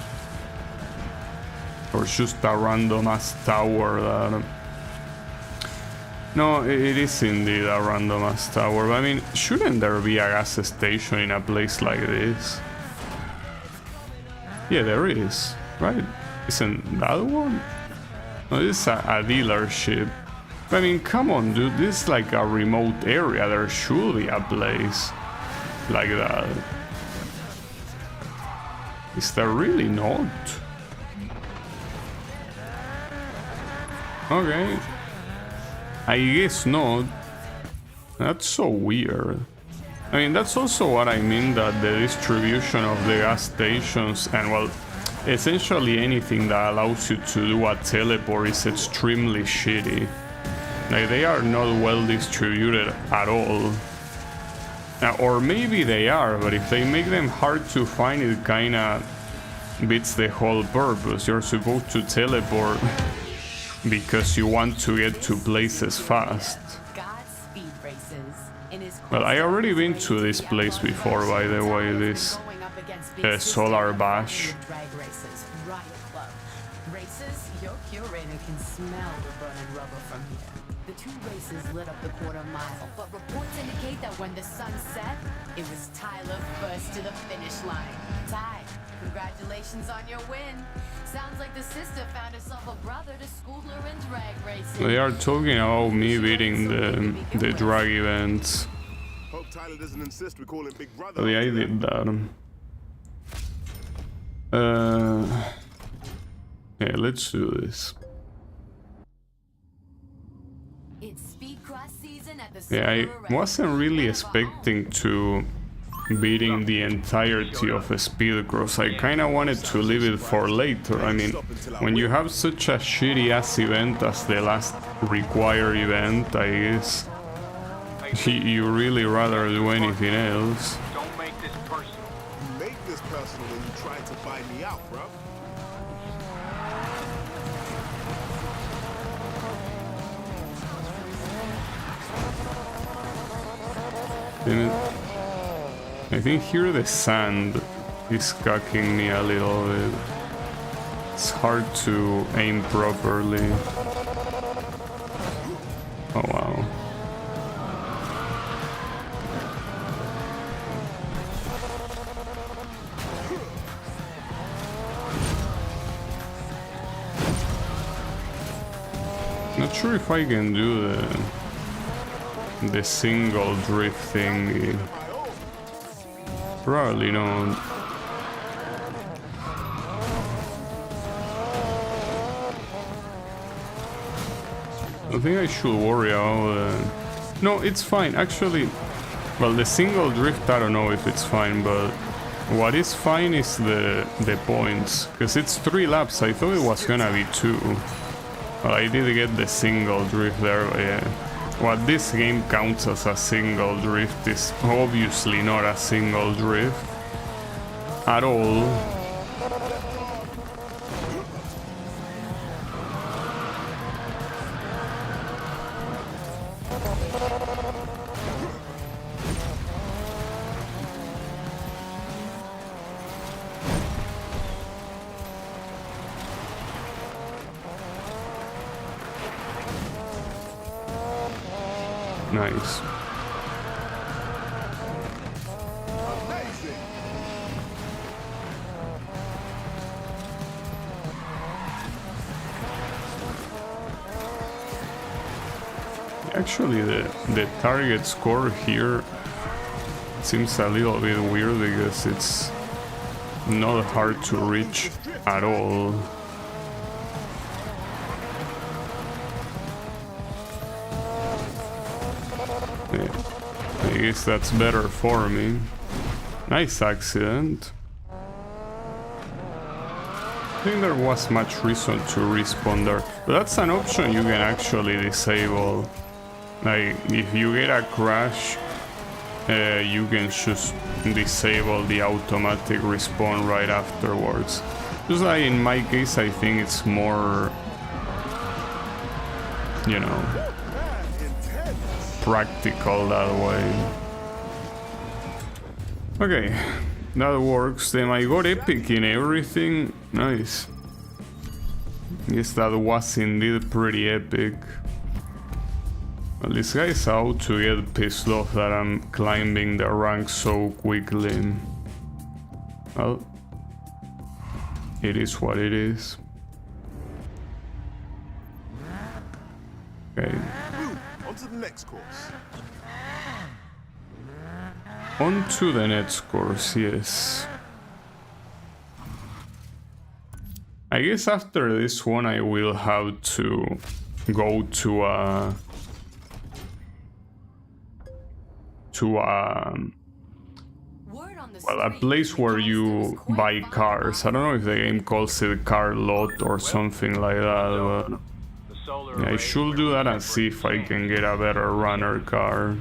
Speaker 1: Or just a random ass tower that... No, it is indeed a random ass tower. But I mean, shouldn't there be a gas station in a place like this? Yeah, there is, right? Isn't that one? No, this is a dealership. I mean, come on, dude, this is like a remote area. There should be a place like that. Is there really not? Okay. I guess not. That's so weird. I mean, that's also what I mean, that the distribution of the gas stations and, well, essentially anything that allows you to do a teleport is extremely shitty. Like, they are not well distributed at all. Or maybe they are, but if they make them hard to find, it kinda beats the whole purpose. You're supposed to teleport because you want to get to places fast. Well, I already been to this place before, by the way, this Solar Bash.
Speaker 5: Your curator can smell the burning rubber from here. The 2 races lit up the quarter-mile, but reports indicate that when the sun set, it was Tyler first to the finish line. Ty, congratulations on your win. Sounds like the sister found herself a brother to school her in drag racing.
Speaker 1: They are talking about me beating the drag events.
Speaker 10: Hope Tyler doesn't insist we call him Big Brother.
Speaker 1: Oh, yeah, I did that. Yeah, let's do this.
Speaker 5: It's speedcross season at the
Speaker 1: Yeah, I wasn't really expecting to beating the entirety of a speedcross. I kinda wanted to leave it for later. I mean, when you have such a shitty ass event as the last required event, I guess you really rather do anything else.
Speaker 11: Don't make this personal.
Speaker 10: You make this personal when you try to buy me out, bro.
Speaker 1: I think here the sand is cocking me a little bit. It's hard to aim properly. Oh wow. Not sure if I can do the single drift thingy. Probably not. I think I should worry about no, it's fine. Actually, well, the single drift, I don't know if it's fine, but what is fine is the points. Because it's 3 laps. I thought it was gonna be 2. Well, I did get the single drift there, but yeah. What this game counts as a single drift is obviously not a single drift at all. Nice. Actually, the target score here seems a little bit weird because it's not hard to reach at all. I guess that's better for me. Nice accident. I think there was much reason to respawn there, but that's an option you can actually disable. Like, if you get a crash, you can just disable the automatic respawn right afterwards. Just like in my case, I think it's more, you know, practical that way. Okay, that works. Then I got epic in everything. Nice. Yes, that was indeed pretty epic. Well, this guy's out to get pissed off that I'm climbing the rank so quickly. Well, it is what it is. Okay.
Speaker 10: On to the next course.
Speaker 1: On to the next course, yes. I guess after this one I will have to go to a place where you buy cars. I don't know if the game calls it car lot or something like that, but yeah, I should do that and see if I can get a better runner car.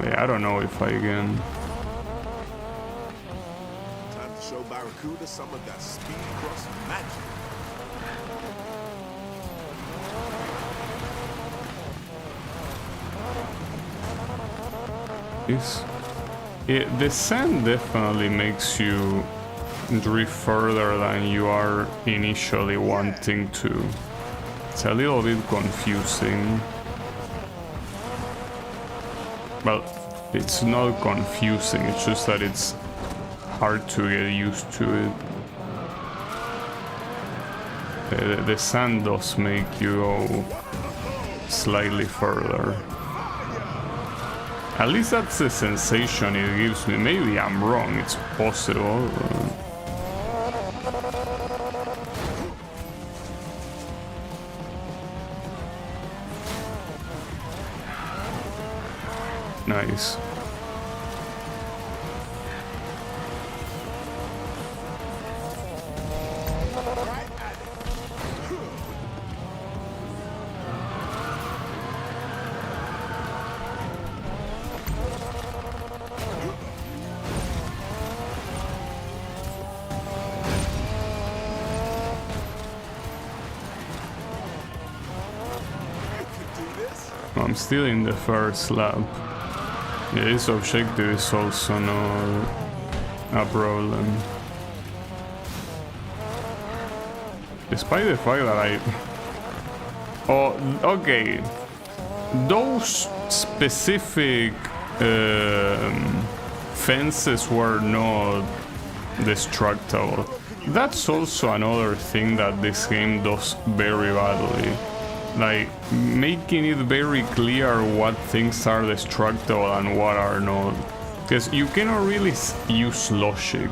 Speaker 1: Yeah, I don't know if I can.
Speaker 10: Time to show Barracuda some of that speed cross magic.
Speaker 1: The sand definitely makes you drift further than you are initially wanting to. It's a little bit confusing. Well, it's not confusing, it's just that it's hard to get used to it. The sand does make you go slightly further. At least that's the sensation it gives me. Maybe I'm wrong, it's possible. Nice. I'm still in the first lap. Yeah, this objective is also not a problem. Despite the fact that I... Oh, okay. Those specific fences were not destructible. That's also another thing that this game does very badly. Like, making it very clear what things are destructible and what are not. Because you cannot really use logic.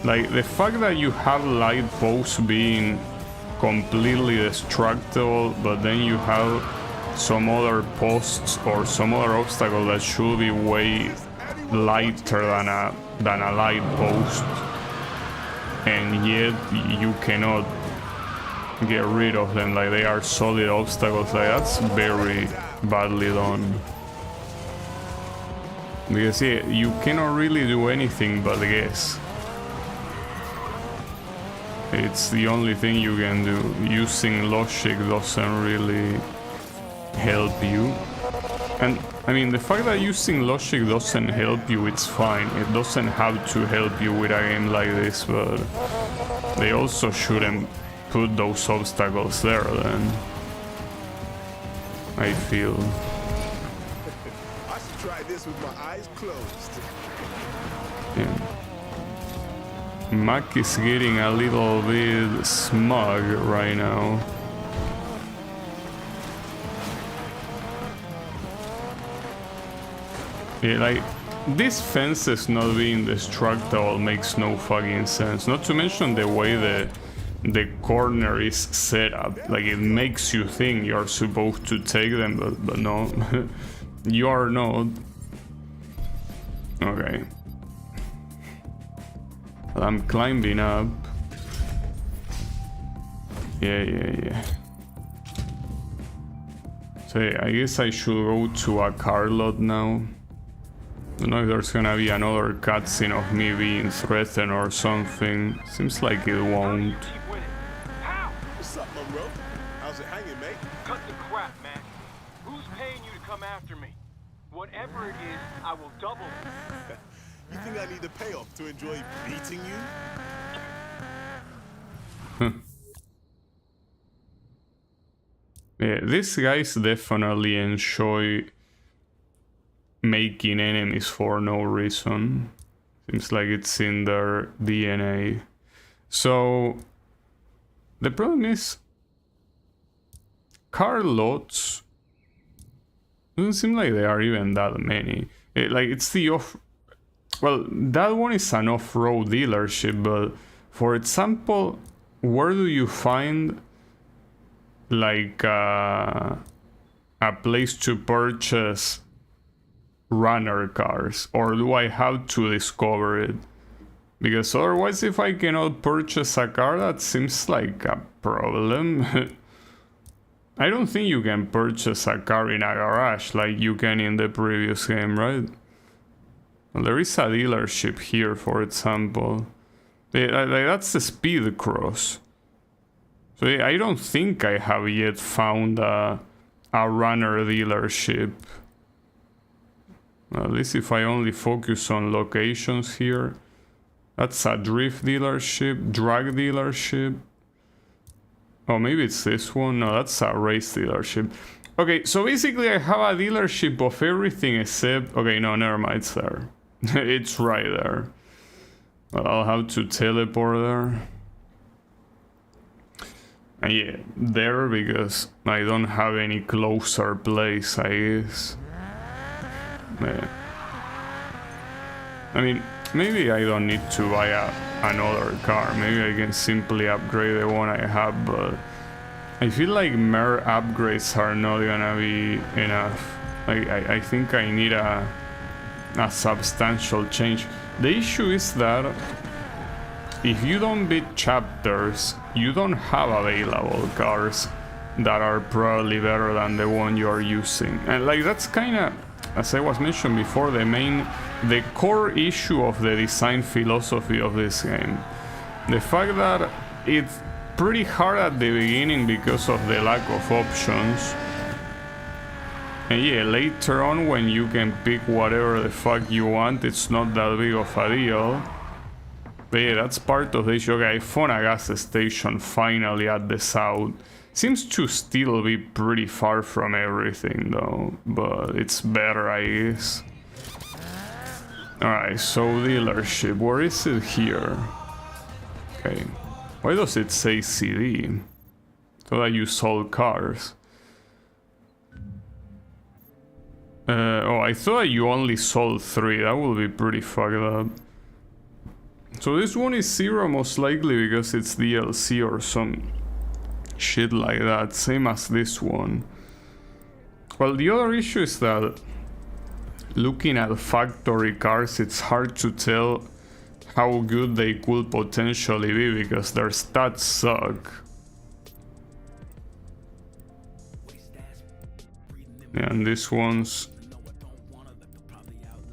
Speaker 1: Like, the fact that you have light posts being completely destructible, but then you have some other posts or some other obstacle that should be way lighter than a light post, and yet you cannot get rid of them, like they are solid obstacles. Like, that's very badly done. Because yeah, you cannot really do anything but guess. It's the only thing you can do. Using logic doesn't really help you. And I mean, the fact that using logic doesn't help you, it's fine. It doesn't have to help you with a game like this, but they also shouldn't put those obstacles there then, I feel.
Speaker 10: I should try this with my eyes closed.
Speaker 1: Yeah. Mac is getting a little bit smug right now. Yeah, like, this fences not being destructible makes no fucking sense. Not to mention the way the corner is set up. Like, it makes you think you're supposed to take them, but no. You are not. Okay. I'm climbing up. Yeah. So yeah, I guess I should go to a car lot now. Don't know if there's gonna be another cutscene of me being threatened or something. Seems like it won't.
Speaker 10: What's up, my bro? How's it hanging, mate?
Speaker 4: Cut the crap, man. Who's paying you to come after me? Whatever it is, I will double.
Speaker 10: You think I need a payoff to enjoy beating you?
Speaker 1: Yeah, these guys definitely enjoy making enemies for no reason. Seems like it's in their DNA. So the problem is, car lots doesn't seem like there are even that many. It's the off. Well, that one is an off-road dealership, but for example, where do you find like a place to purchase runner cars, or do I have to discover it? Because otherwise, if I cannot purchase a car, that seems like a problem. I don't think you can purchase a car in a garage like you can in the previous game, right? Well, there is a dealership here, for example. That's the Speed Cross. So I don't think I have yet found a runner dealership. At least if I only focus on locations here. That's a drift dealership, drag dealership. Oh, maybe it's this one. No, that's a race dealership. Okay, so basically I have a dealership of everything except... Okay, no, never mind, it's there. It's right there. Well, I'll have to teleport there. And yeah, there, because I don't have any closer place, I guess. I mean, maybe I don't need to buy another car. Maybe I can simply upgrade the one I have, but I feel like mere upgrades are not gonna be enough. I think I need a substantial change. The issue is that if you don't beat chapters, you don't have available cars that are probably better than the one you are using. And like that's kind of, as I was mentioned before, the core issue of the design philosophy of this game. The fact that it's pretty hard at the beginning because of the lack of options. And yeah, later on when you can pick whatever the fuck you want, it's not that big of a deal. But yeah, that's part of the issue. Okay, I found a gas station finally at the south. Seems to still be pretty far from everything though, but it's better, I guess. Alright, so dealership, where is it here? Okay, why does it say CD? So that you sold cars. Oh, I thought you only sold 3, that would be pretty fucked up. So this one is 0 most likely because it's DLC or some shit like that, same as this one. Well, the other issue is that looking at factory cars, it's hard to tell how good they could potentially be because their stats suck. Yeah, and this one's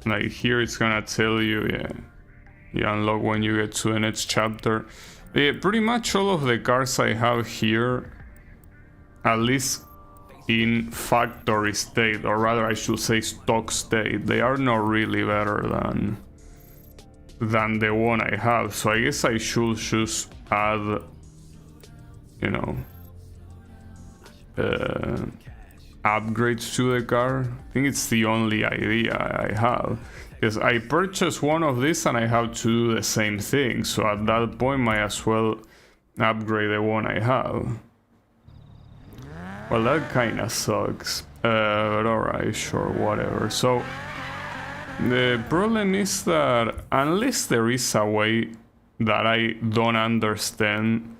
Speaker 1: like here it's gonna tell you, yeah, you unlock when you get to the next chapter. Yeah, pretty much all of the cars I have here, at least in factory state, or rather I should say stock state, they are not really better than the one I have. So I guess I should just add, you know, upgrades to the car. I think it's the only idea I have. Because I purchased one of these and I have to do the same thing, so at that point might as well upgrade the one I have. Well, that kinda sucks, but alright, sure, whatever. So the problem is that unless there is a way that I don't understand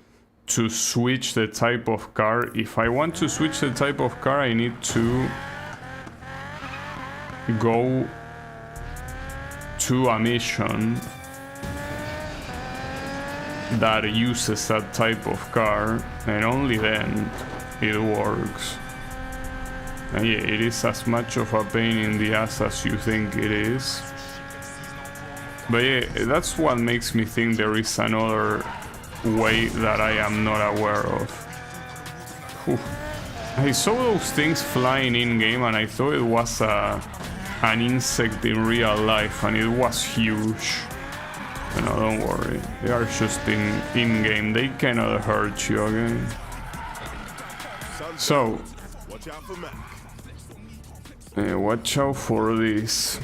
Speaker 1: to switch the type of car, if I want to switch the type of car I need to go to a mission that uses that type of car, and only then it works. And yeah, it is as much of a pain in the ass as you think it is. But yeah, that's what makes me think there is another way that I am not aware of. Whew. I saw those things flying in-game and I thought it was an insect in real life, and it was huge. No, don't worry, they are just in-game, they cannot hurt you again. So, watch out for this.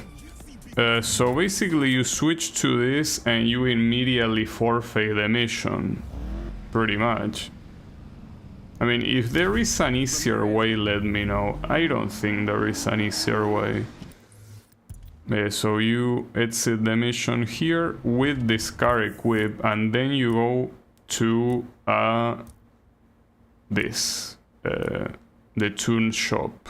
Speaker 1: So basically you switch to this and you immediately forfeit the mission, pretty much. I mean, if there is an easier way, let me know. I don't think there is an easier way. So you exit the mission here with this car equipped, and then you go to the tune shop.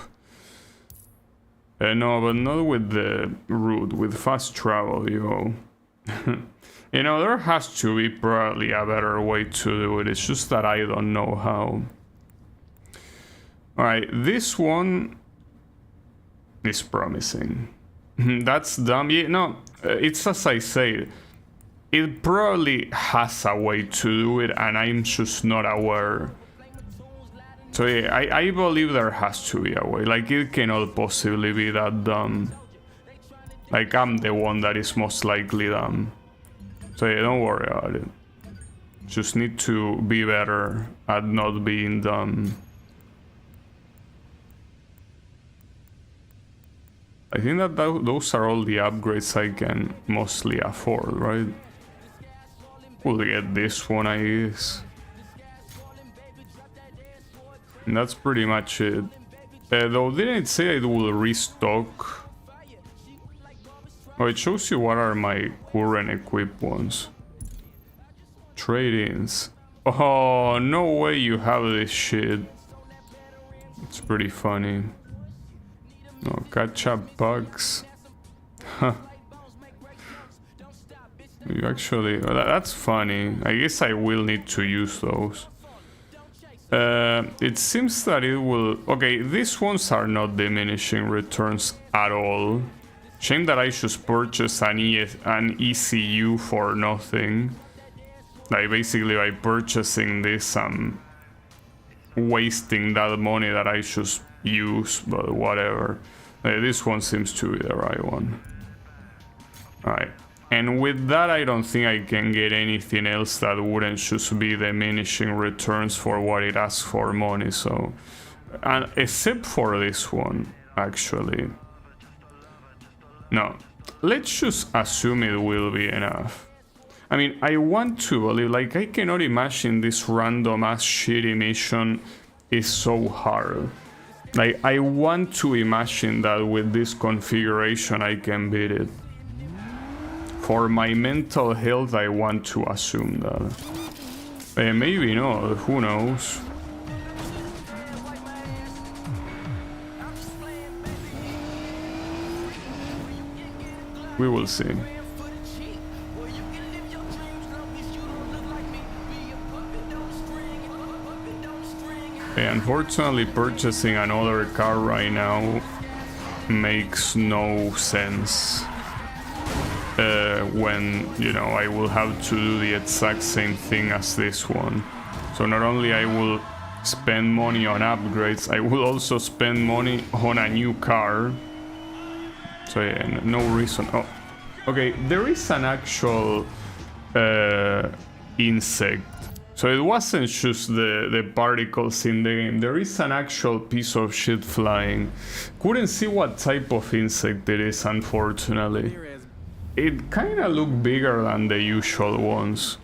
Speaker 1: No, but not with the route, with fast travel you go. You know, there has to be probably a better way to do it, it's just that I don't know how. Alright, this one is promising. That's dumb. Yeah, no, it's as I say, it probably has a way to do it and I'm just not aware. So yeah, I believe there has to be a way. Like, it cannot possibly be that dumb. Like, I'm the one that is most likely dumb. So yeah, don't worry about it. Just need to be better at not being dumb. I think that those are all the upgrades I can mostly afford, right? We'll get this one, I guess. And that's pretty much it. Though didn't it say it will restock Oh, it shows you what are my current equipped ones. Trade-ins. Oh, no way you have this shit. It's pretty funny. No, catch-up bugs. Huh. You actually... well, that's funny. I guess I will need to use those. It seems that it will... okay, these ones are not diminishing returns at all. Shame that I should purchase an ECU for nothing. Like, basically by purchasing this, I'm wasting that money that I should use, but whatever. This one seems to be the right one. Alright. And with that, I don't think I can get anything else that wouldn't just be diminishing returns for what it asks for money, so... and except for this one, actually. No. Let's just assume it will be enough. I mean, I want to believe, like, I cannot imagine this random-ass shitty mission is so hard. Like, I want to imagine that with this configuration I can beat it. For my mental health, I want to assume that. Maybe not, who knows? We will see. Unfortunately, purchasing another car right now makes no sense. When, you know, I will have to do the exact same thing as this one. So not only I will spend money on upgrades, I will also spend money on a new car. So yeah, no reason. Oh, okay, there is an actual insect. So it wasn't just the particles in the game. There is an actual piece of shit flying. Couldn't see what type of insect it is, unfortunately. It kinda looked bigger than the usual ones.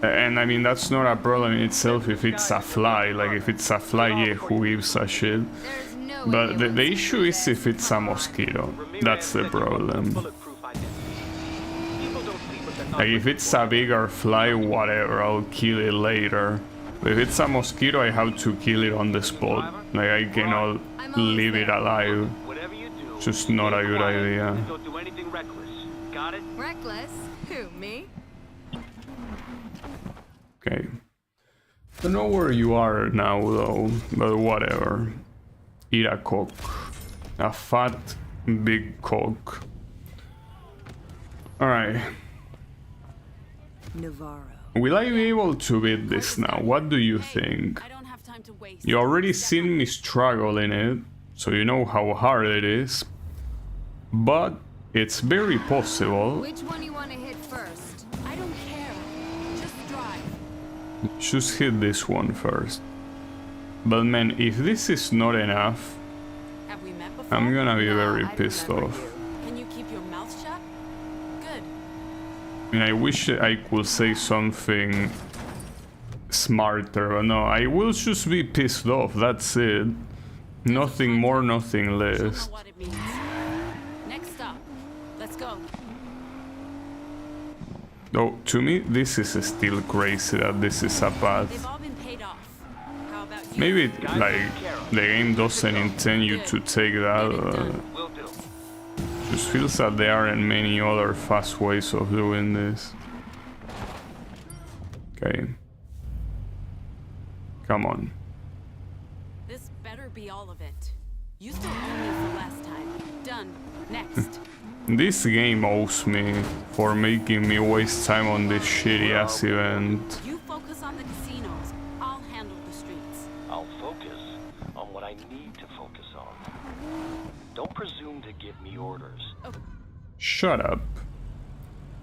Speaker 1: And I mean, that's not a problem in itself if it's a fly. Like, if it's a fly, yeah, who gives a shit? But the issue is if it's a mosquito. That's the problem. Like, if it's a bigger fly, whatever, I'll kill it later. But if it's a mosquito, I have to kill it on the spot. Like, I cannot leave it alive. Just not a good idea.
Speaker 12: Reckless? Who, me?
Speaker 1: Okay. Don't know where you are now, though, but whatever. Eat a cock. A fat, big cock. Alright.
Speaker 5: Navarro.
Speaker 1: Will I be able to beat this now? What do you think? You already seen me struggle in it, so you know how hard it is. But it's very possible.
Speaker 12: Which one you want to hit first?
Speaker 14: I don't care. Just drive.
Speaker 1: Just hit this one first. But man, if this is not enough,
Speaker 14: Have we met before?
Speaker 1: I'm gonna be very pissed off.
Speaker 14: Can you keep your mouth shut? Good.
Speaker 1: I mean, I wish I could say something smarter, but no, I will just be pissed off, that's it. Nothing more, nothing less.
Speaker 14: What it means. Next stop. Let's go.
Speaker 1: Though, to me, this is still crazy that this is a path.
Speaker 14: They've all been paid off. How about you?
Speaker 1: Maybe, like, the game doesn't intend you to take that. Just feels that there aren't many other fast ways of doing this. Okay. Come on.
Speaker 14: This better be all of it. You still owe me for last time. Done. Next.
Speaker 1: This game owes me for making me waste time on this shitty ass event.
Speaker 14: You focus on the casinos. I'll handle the streets.
Speaker 15: I'll focus on what I need to focus on. Don't presume to give me orders.
Speaker 1: Shut up.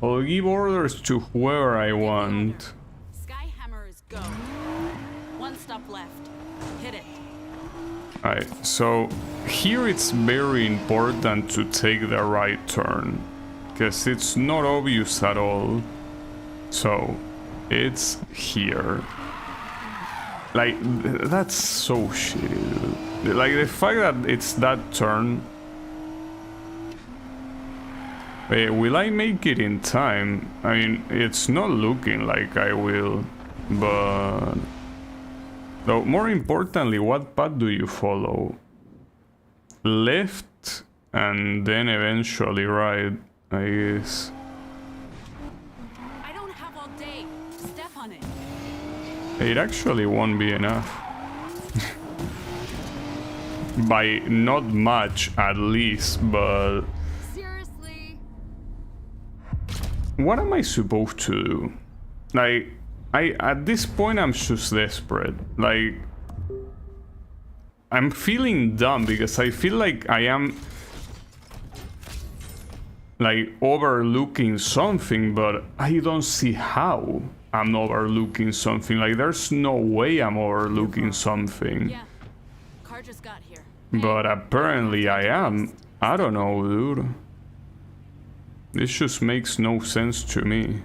Speaker 1: I'll give orders to whoever I want.
Speaker 14: Skyhammer is go. One stop left. Hit it.
Speaker 1: Alright, so here it's very important to take the right turn, because it's not obvious at all. So, it's here. Like, that's so shitty, dude. Like, the fact that it's that turn Will I make it in time? I mean, it's not looking like I will, but... Though, more importantly, what path do you follow? Left, and then eventually right, I guess.
Speaker 14: I don't have all day. Step on it.
Speaker 1: It actually won't be enough. By not much, at least, but...
Speaker 12: Seriously?
Speaker 1: What am I supposed to do? Like, at this point, I'm just desperate. Like, I'm feeling dumb because I feel like I am... like, overlooking something, but I don't see how I'm overlooking something. Like, there's no way I'm overlooking something.
Speaker 14: Yeah. Car just got here.
Speaker 1: But apparently I am. I don't know, dude. This just makes no sense to me.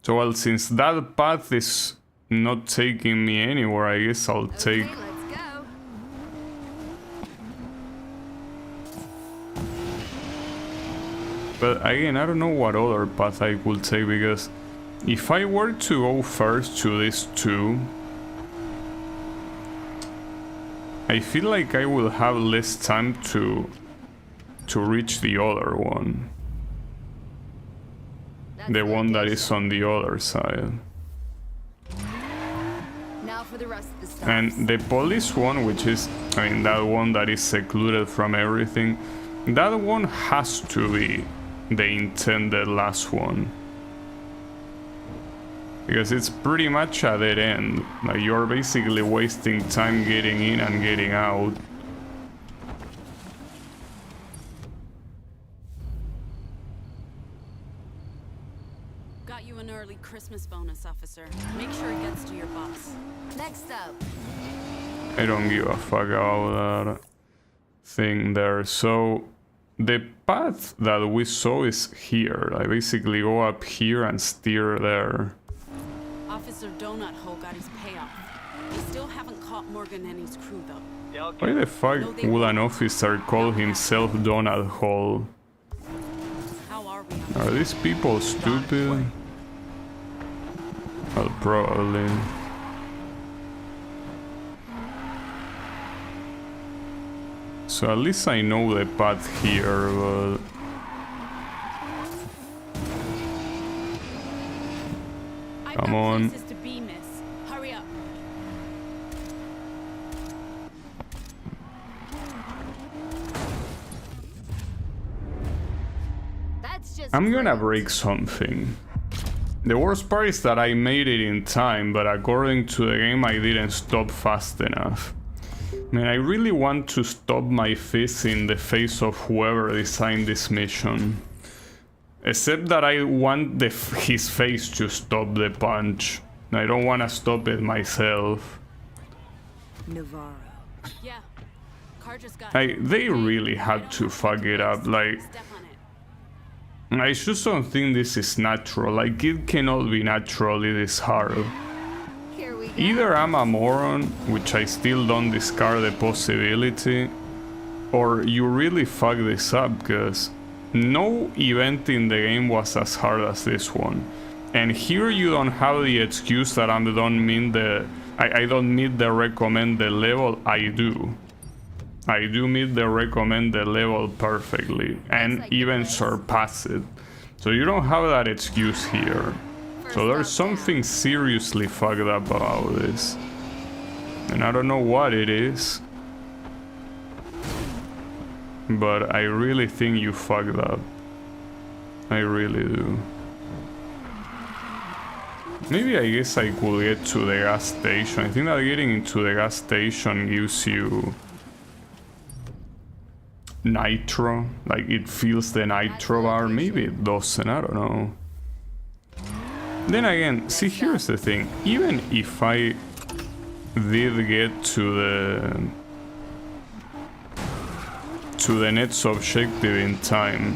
Speaker 1: So, well, since that path is not taking me anywhere, I guess I'll take...
Speaker 12: Let's go.
Speaker 1: But again, I don't know what other path I could take, because if I were to go first to these two, I feel like I will have less time to reach the other one. The one that is on the other side.
Speaker 12: Now for the rest of the stops.
Speaker 1: And the police one, which is, I mean, that one that is secluded from everything, that one has to be the intended last one. Because it's pretty much a dead end. Like, you're basically wasting time getting in and getting out.
Speaker 14: Got you an early Christmas bonus, officer. Make sure it gets to your boss.
Speaker 12: Next up.
Speaker 1: I don't give a fuck about that thing there. So the path that we saw is here. I basically go up here and steer there.
Speaker 14: Officer Donut Hole got his payoff. We still haven't caught Morgan and his crew, though.
Speaker 1: Why the fuck would an officer call himself Donald Hall?
Speaker 14: How are we?
Speaker 1: Are these people stupid? Well, probably. So at least I know the path here, but... Come on.
Speaker 14: Places to be, miss. Hurry up.
Speaker 12: That's just
Speaker 1: I'm gonna break something. The worst part is that I made it in time, but according to the game I didn't stop fast enough. Man, I really want to stop my fist in the face of whoever designed this mission. Except that I want his face to stop the punch. I don't want to stop it myself.
Speaker 12: Navarro.
Speaker 14: Yeah. Car just got
Speaker 1: They really had to fuck it up. Like, I just don't think this is natural. Like, it cannot be naturally this hard.
Speaker 12: Here we go.
Speaker 1: Either I'm a moron, which I still don't discard the possibility, or you really fuck this up, because no event in the game was as hard as this one. And here you don't have the excuse that I don't meet the recommended level. I do. I do meet the recommended level perfectly, and even surpass it. So you don't have that excuse here. So there's something seriously fucked up about this. And I don't know what it is. But I really think you fucked up. I really do. Maybe I guess I could get to the gas station. I think that getting into the gas station gives you nitro. Like, it feels the nitro bar. Maybe it doesn't, I don't know. Then again, see, here's the thing. Even if I did get to the next objective in time,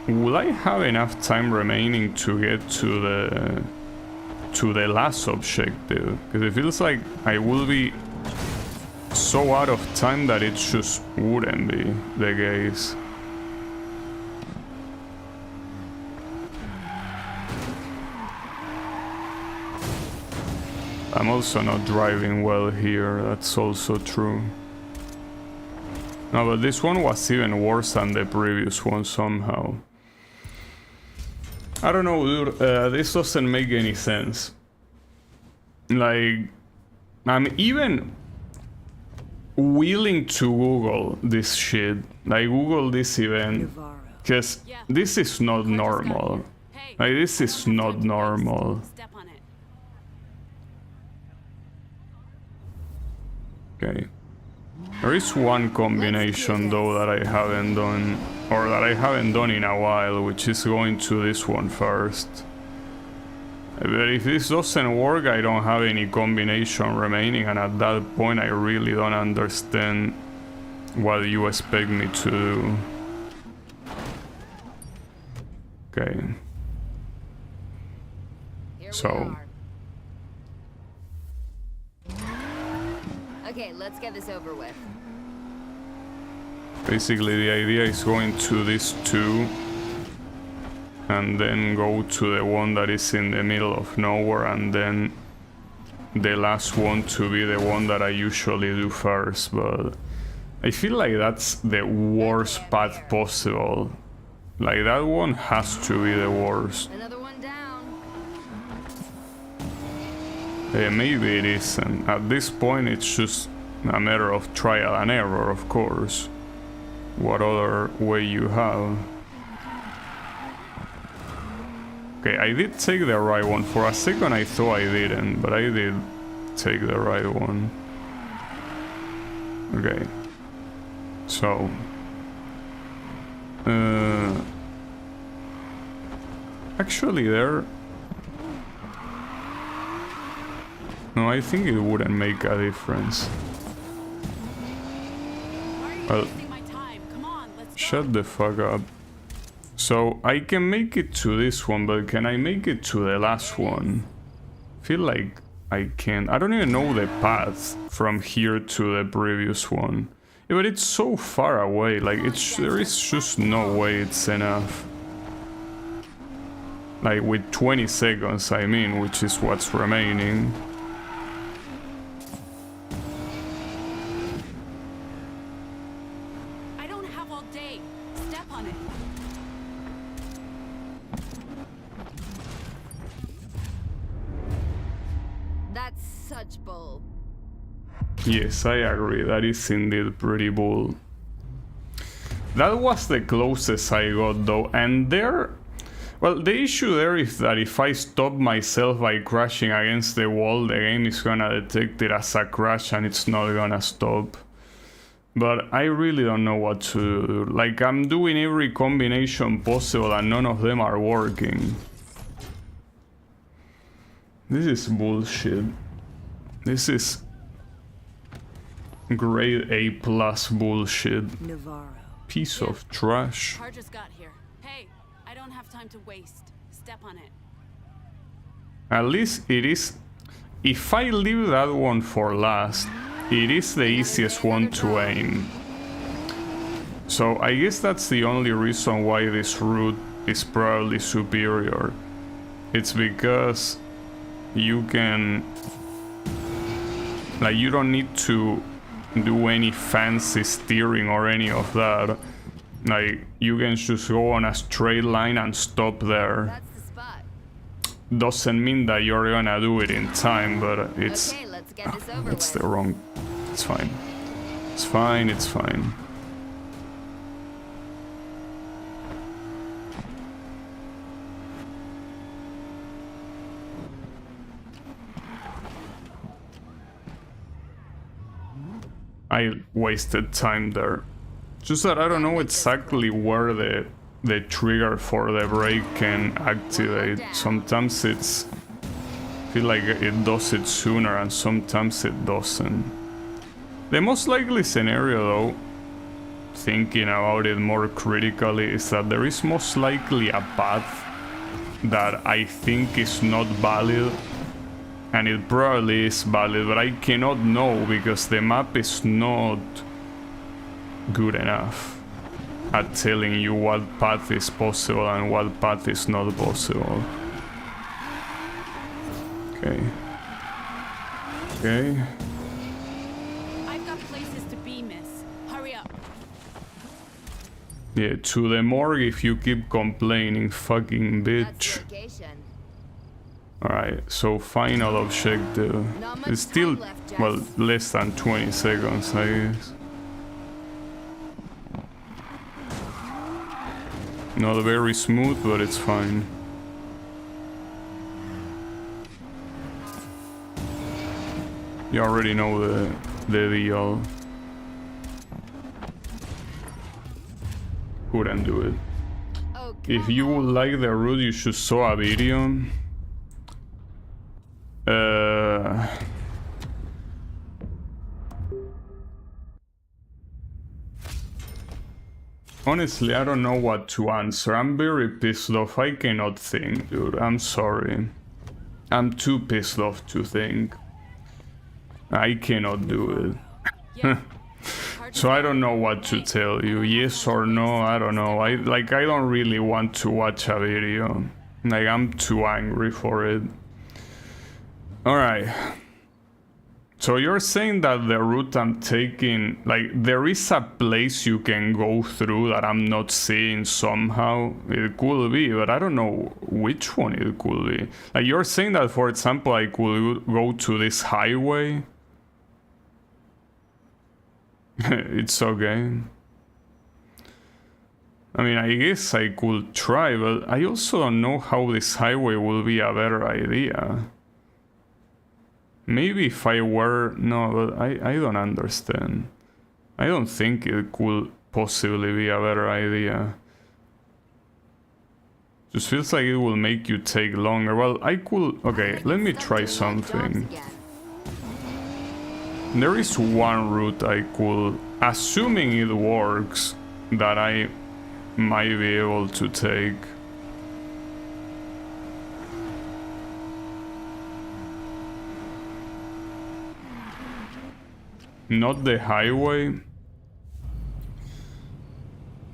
Speaker 1: will I have enough time remaining to get to the last objective? Because it feels like I will be so out of time that it just wouldn't be the case. I'm also not driving well here, that's also true. No, but this one was even worse than the previous one somehow. I don't know, dude, this doesn't make any sense. Like, I'm even willing to Google this shit. Like, Google this event. Because this is not normal. Like, this is not normal. Okay. There is one combination though that I haven't done, or that I haven't done in a while, which is going to this one first. But if this doesn't work, I don't have any combination remaining, and at that point I really don't understand what you expect me to do. Okay. So...
Speaker 12: Okay, let's get this over with.
Speaker 1: Basically, the idea is going to these two and then go to the one that is in the middle of nowhere, and then the last one to be the one that I usually do first, but I feel like that's the worst path possible. Like, that one has to be the worst.
Speaker 12: Another one down.
Speaker 1: Maybe it isn't. At this point, it's just a matter of trial and error, of course. What other way you have? Okay, I did take the right one. For a second I thought I didn't, but I did take the right one. Okay. So... actually there... No, I think it wouldn't make a difference. Well, shut the fuck up. So, I can make it to this one, but can I make it to the last one? Feel like I can't. I don't even know the path from here to the previous one. Yeah, but it's so far away, like, there is just no way it's enough. Like, with 20 seconds, I mean, which is what's remaining. Yes, I agree, that is indeed pretty bull. That was the closest I got though, and there... Well, the issue there is that if I stop myself by crashing against the wall, the game is gonna detect it as a crash and it's not gonna stop. But I really don't know what to do. Like, I'm doing every combination possible and none of them are working. This is bullshit. This is... grade A+ bullshit. Piece of trash.
Speaker 14: Car just got here. Hey, I don't have time to waste. Step on it.
Speaker 1: At least it is... If I leave that one for last, it is the easiest one to aim. So I guess that's the only reason why this route is probably superior. It's because you can... Like, you don't need to do any fancy steering or any of that. Like, you can just go on a straight line and stop there.
Speaker 12: That's the spot.
Speaker 1: Doesn't mean that you're gonna do it in time, but it's...
Speaker 12: Okay, let's get this over
Speaker 1: It's
Speaker 12: with.
Speaker 1: the wrong... It's fine. It's fine, it's fine. I wasted time there. Just that I don't know exactly where the trigger for the brake can activate. Sometimes it's... I feel like it does it sooner and sometimes it doesn't. The most likely scenario though, thinking about it more critically, is that there is most likely a path that I think is not valid and it probably is valid, but I cannot know because the map is not good enough at telling you what path is possible and what path is not possible. Okay. Okay.
Speaker 14: I've got places to be, miss. Hurry up.
Speaker 1: Yeah, to the morgue if you keep complaining, fucking bitch. Alright, so final objective. It's still, well, less than 20 seconds, I guess. Not very smooth, but it's fine. You already know the deal. Couldn't do it. If you would like the route, you should saw a video. Honestly, I don't know what to answer. I'm very pissed off. I cannot think, dude. I'm sorry. I'm too pissed off to think. I cannot do it. So I don't know what to tell you. Yes or no, I don't know. I don't really want to watch a video. Like, I'm too angry for it. Alright. So you're saying that the route I'm taking, like, there is a place you can go through that I'm not seeing somehow? It could be, but I don't know which one it could be. Like, you're saying that, for example, I could go to this highway? It's okay. I mean, I guess I could try, but I also don't know how this highway will be a better idea. Maybe if I were... No, but I don't understand. I don't think it could possibly be a better idea. Just feels like it will make you take longer. Well, I could... Okay, let me try something. There is one route I could, assuming it works, that I might be able to take. Not the highway.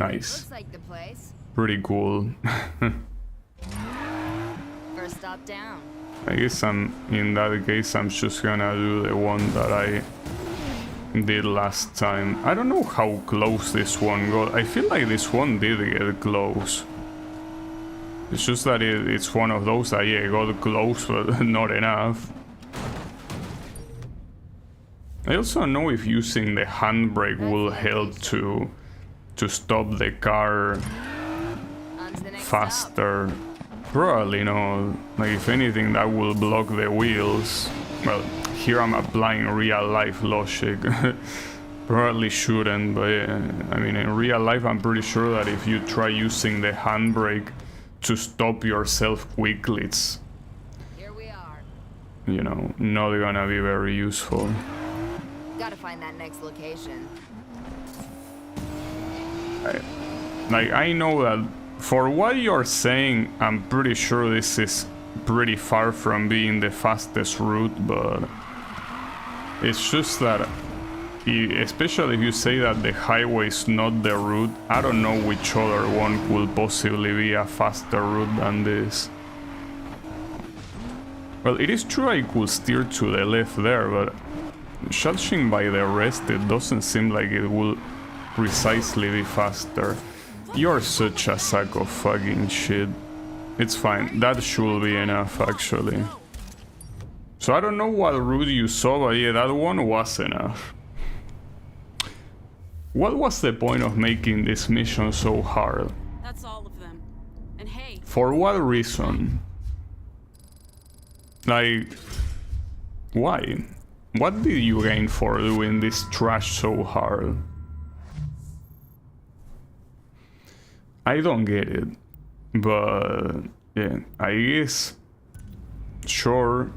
Speaker 1: Nice.
Speaker 12: Looks like the place.
Speaker 1: Pretty cool.
Speaker 12: First stop down.
Speaker 1: I guess in that case I'm just gonna do the one that I did last time. I don't know how close this one got. I feel like this one did get close. It's just that it's one of those that, yeah, got close, but not enough. I also don't know if using the handbrake will help to stop the car faster. Probably no. Like, if anything, that will block the wheels. Well, here I'm applying real life logic. Probably shouldn't, but yeah. I mean, in real life, I'm pretty sure that if you try using the handbrake to stop yourself quickly, it's,
Speaker 12: here we are.
Speaker 1: You know, not gonna be very useful.
Speaker 12: Gotta find that next location.
Speaker 1: I know that for what you're saying, I'm pretty sure this is pretty far from being the fastest route, but it's just that, especially if you say that the highway is not the route, I don't know which other one could possibly be a faster route than this. Well, it is true I could steer to the left there, but judging by the rest, it doesn't seem like it will precisely be faster. You're such a sack of fucking shit. It's fine, that should be enough actually. So I don't know what route you saw, but yeah, that one was enough. What was the point of making this mission so hard?
Speaker 14: That's all of them. And hey,
Speaker 1: for what reason? Like, why? What did you gain for doing this trash so hard? I don't get it, but yeah, I guess, sure.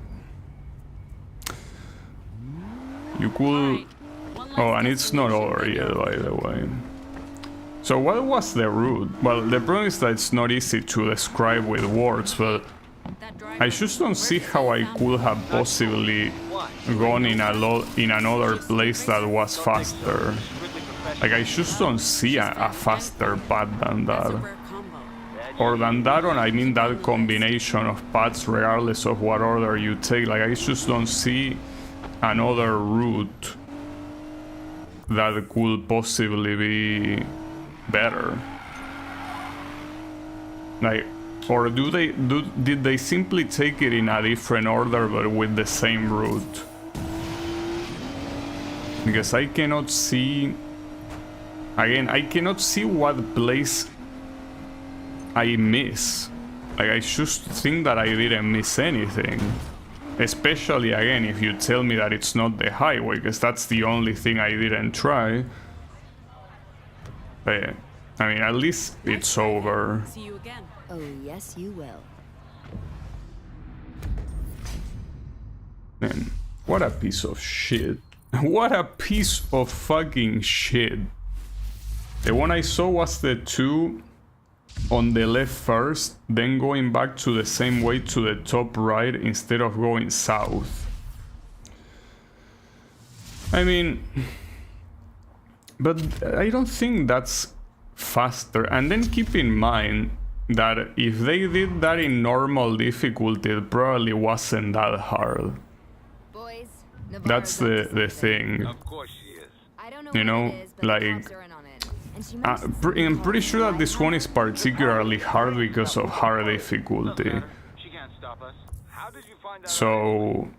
Speaker 1: You could... Oh, and it's not over yet, by the way. So what was the route? Well, the problem is that it's not easy to describe with words, but I just don't see how I could have possibly gone in another place that was faster. Like, I just don't see a faster path than that. Or than that, or I mean that combination of paths regardless of what order you take. Like, I just don't see another route that could possibly be better. Like, or did they simply take it in a different order but with the same route? Because I cannot see, again, I cannot see what place I miss. Like, I just think that I didn't miss anything. Especially, again, if you tell me that it's not the highway, because that's the only thing I didn't try. But, I mean, at least it's over.
Speaker 14: See you again.
Speaker 12: Oh, yes, you will.
Speaker 1: Man, what a piece of shit. What a piece of fucking shit. The one I saw was the 2 on the left first, then going back to the same way to the top right instead of going south. I mean, but I don't think that's faster. And then keep in mind that if they did that in normal difficulty, it probably wasn't that hard.
Speaker 12: Boys,
Speaker 1: That's the thing.
Speaker 11: Of course she is.
Speaker 1: You know, like, I'm pretty sure that this one is particularly hard because of hard difficulty.
Speaker 11: She can't stop us. How did you find out?
Speaker 1: So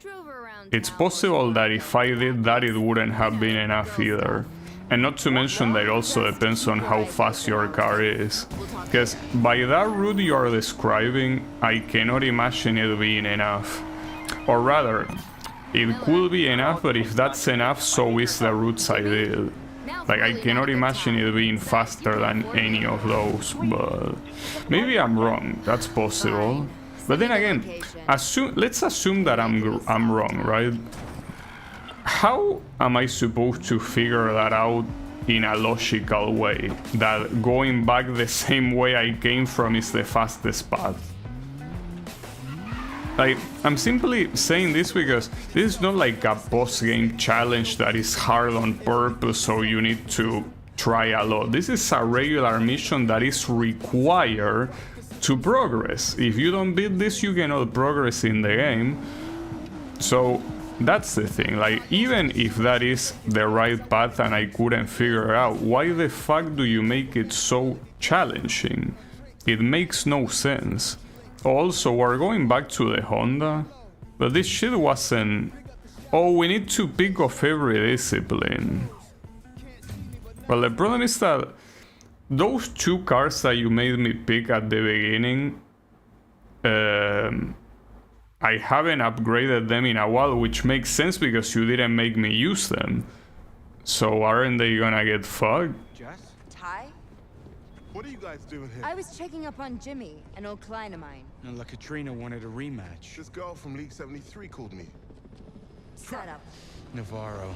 Speaker 1: it's possible that if I did that, it wouldn't have been enough either. And not to mention that it also depends on how fast your car is. Because by that route you are describing, I cannot imagine it being enough. Or rather, it could be enough, but if that's enough, so is the routes I did. Like, I cannot imagine it being faster than any of those, but maybe I'm wrong, that's possible. But then again, let's assume that I'm wrong, right? How am I supposed to figure that out in a logical way? That going back the same way I came from is the fastest path? Like, I'm simply saying this because this is not like a post-game challenge that is hard on purpose, so you need to try a lot. This is a regular mission that is required to progress. If you don't beat this, you cannot progress in the game. So that's the thing. Like, even if that is the right path and I couldn't figure out, why the fuck do you make it so challenging? It makes no sense. Also, we're going back to the Honda, but this shit wasn't... Oh, we need to pick off every discipline. Well, the problem is that those 2 cars that you made me pick at the beginning, I haven't upgraded them in a while, which makes sense because you didn't make me use them. So aren't they gonna get fucked?
Speaker 10: Jess?
Speaker 12: Ty?
Speaker 10: What are you guys doing here?
Speaker 12: I was checking up on Jimmy, an old client of mine.
Speaker 8: And La Katrina wanted a rematch.
Speaker 10: This girl from League 73 called me.
Speaker 12: Set up.
Speaker 8: Navarro.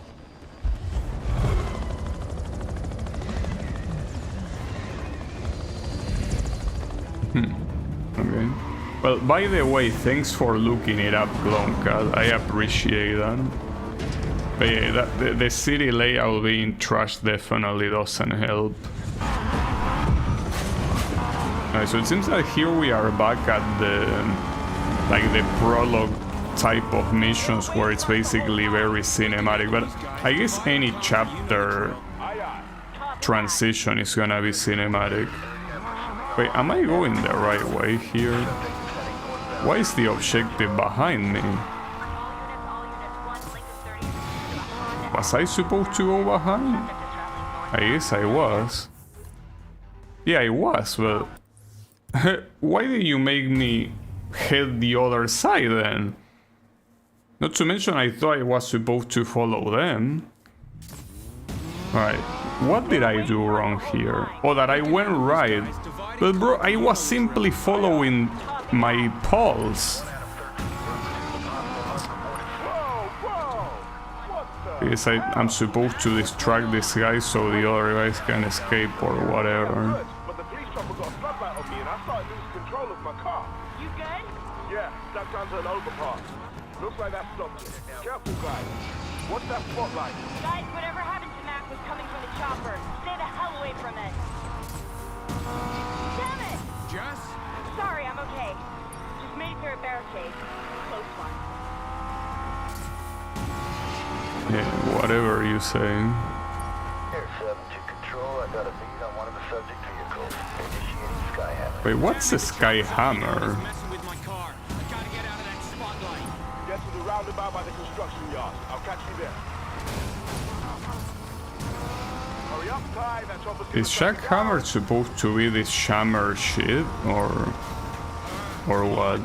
Speaker 1: Okay. Well, by the way, thanks for looking it up, Glonkat. I appreciate that. But yeah, the city layout being trash definitely doesn't help. So it seems that here we are back at the prologue type of missions where it's basically very cinematic, but I guess any chapter transition is gonna be cinematic. Wait, am I going the right way here? Why is the objective behind me? Was I supposed to go behind? I guess I was. Yeah, I was, but... Why did you make me head the other side then? Not to mention I thought I was supposed to follow them. Alright, what did I do wrong here? Oh, that I went right. But bro, I was simply following my pulse. Yes, I'm supposed to distract this guy so the other guys can escape or whatever.
Speaker 10: But the police chopper got a floodlight on me and I started losing control of my car.
Speaker 3: You good?
Speaker 10: Yeah, ducked onto an overpass. Looks like that stopped it. Careful, guys. What's that spotlight?
Speaker 3: Guys, whatever happened to Mac was coming from the chopper. Stay the hell away from it. Damn it!
Speaker 8: Jess?
Speaker 3: Sorry, I'm okay. Just made it through a barricade. Close one.
Speaker 1: Yeah, whatever you say.
Speaker 16: Air 7 to control. I got a beat on one of the subject vehicles. Initiating Skyhammer.
Speaker 1: Wait, what's a Skyhammer?
Speaker 8: Messing with my car. I gotta get out of that spotlight.
Speaker 10: Get to the roundabout by the construction yard. I'll catch you there. Hurry up, Ty. That chopper's gonna
Speaker 1: Is Jackhammer supposed to be this Shammer shit, or what?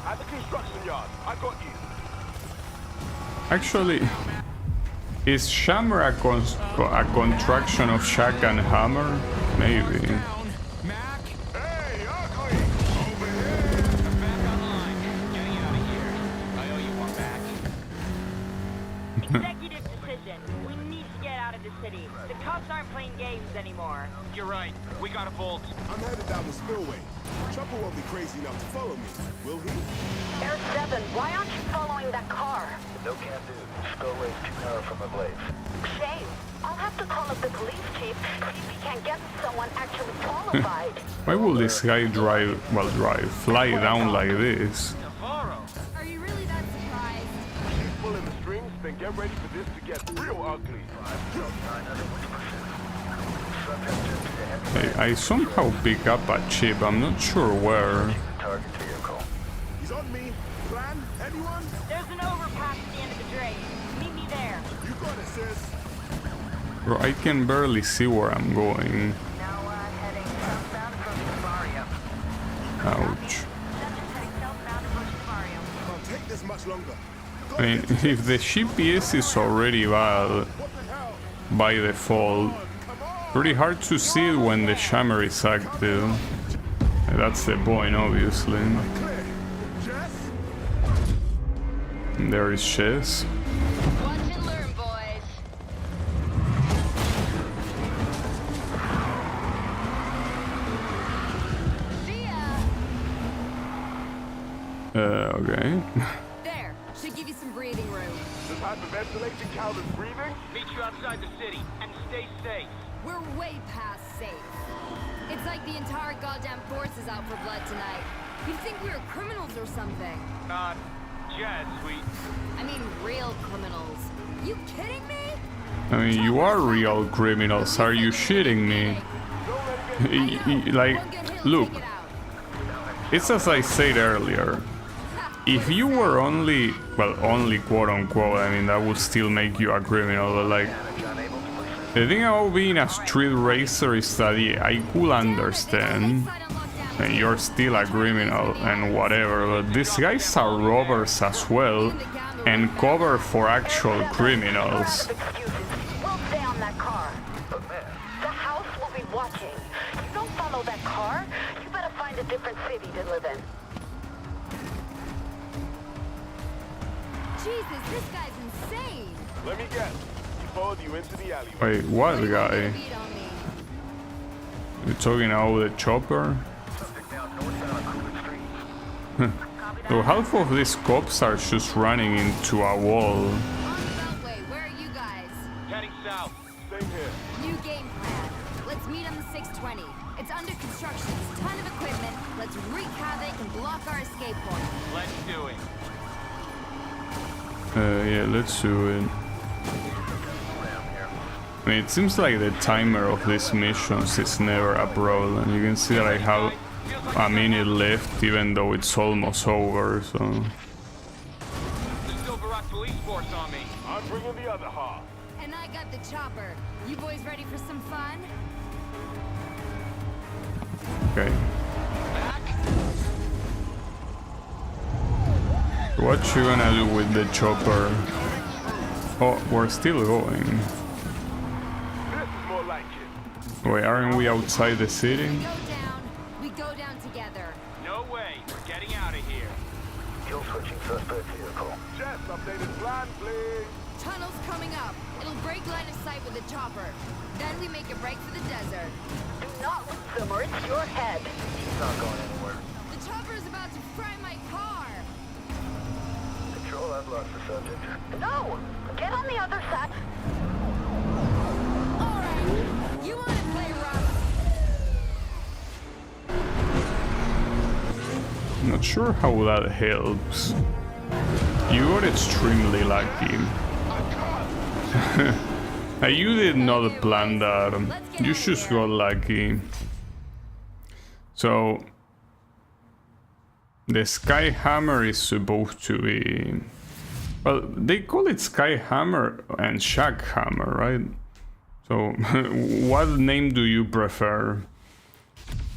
Speaker 10: At the construction yard. I got you.
Speaker 1: Actually, is Shammer a contraction of Shack and Hammer? Maybe.
Speaker 3: Executive decision. We need to get out of the city. The cops aren't playing games anymore.
Speaker 11: You're right. We gotta bolt.
Speaker 10: I'm headed down the spillway. Chopper won't be crazy enough to follow me, will he?
Speaker 7: Air 7, why aren't you following that car?
Speaker 16: No can do. Spillway's too narrow from the blaze.
Speaker 7: Shame. I'll have to call up the police chief, see if he can get someone actually qualified.
Speaker 1: Why will this guy fly down like this?
Speaker 12: Are you really that surprised?
Speaker 10: She's pulling the strings, then get ready for this to get real ugly.
Speaker 1: Hey, I somehow pick up a chip, I'm not sure where.
Speaker 16: Target vehicle.
Speaker 10: He's on me. Plan? Anyone?
Speaker 3: There's an overpass at the end of the drain. Meet me there.
Speaker 10: You got it, sis.
Speaker 1: Bro, I can barely see where I'm going.
Speaker 7: Heading southbound approaching the barrio.
Speaker 1: Ouch.
Speaker 10: Can't take this much longer.
Speaker 1: I mean, if the GPS is already bad by default, pretty hard to see it when the Shammer is active. That's the point, obviously. And there is Chess.
Speaker 12: Watch and learn, boys. See ya.
Speaker 1: Okay.
Speaker 12: There. Should give you some breathing room.
Speaker 10: Does hyperventilation count as breathing?
Speaker 11: Meet you outside the city and stay safe.
Speaker 12: We're way past safe. It's like the entire goddamn force is out for blood tonight. You'd think we were criminals or something.
Speaker 11: Jess,
Speaker 12: I mean, real criminals. You kidding me?
Speaker 1: I mean, you are real criminals. Are you shitting me? Like, look. It's as I said earlier. If you were only quote unquote, I mean, that would still make you a criminal, but like, the thing about being a street racer is that yeah, I could understand, and you're still a criminal and whatever, but these guys are robbers as well, and cover for actual criminals.
Speaker 7: We'll stay on that car. The house will be watching. You don't follow that car, you better find a different city to live in.
Speaker 12: Jesus, this guy's insane.
Speaker 10: Let me guess. He followed you into the alleyway.
Speaker 1: Wait, what guy? You talking about the chopper? So half of these cops are just running into a wall.
Speaker 12: Beltway, where are you guys?
Speaker 11: Heading south.
Speaker 10: Same here.
Speaker 12: New game plan. Let's meet on the 620. It's under construction. It's a ton of equipment. Let's wreak havoc and block our escape point.
Speaker 11: Let's do it.
Speaker 1: Yeah, let's do it. I mean, it seems like the timer of these missions is never a problem. You can see that I have a minute left, even though it's almost over, so...
Speaker 11: The Silver Rock police force on me.
Speaker 10: I'm bringing the other half.
Speaker 12: And I got the chopper. You boys ready for some fun?
Speaker 1: Okay. What you gonna do with the chopper? Oh, we're still going.
Speaker 10: This is more like it.
Speaker 1: Wait, aren't we outside the city?
Speaker 12: We go down together.
Speaker 11: No way. We're getting out of here.
Speaker 16: Kill switching suspect vehicle.
Speaker 10: Jess, updated plan, please.
Speaker 12: Tunnel's coming up. It'll break line of sight with the chopper. Then we make a break for the desert.
Speaker 7: Do not lose them or it's your head.
Speaker 16: She's not going anywhere.
Speaker 12: The chopper is about to fry my car.
Speaker 16: I've lost the subject.
Speaker 7: No! Get on the other side.
Speaker 12: Alright, you wanna play rough?
Speaker 1: Not sure how that helps. You got extremely lucky. You did not plan that. You just got lucky. So the Sky Hammer is supposed to be, well, they call it Sky Hammer and Shack Hammer, right? So what name do you prefer?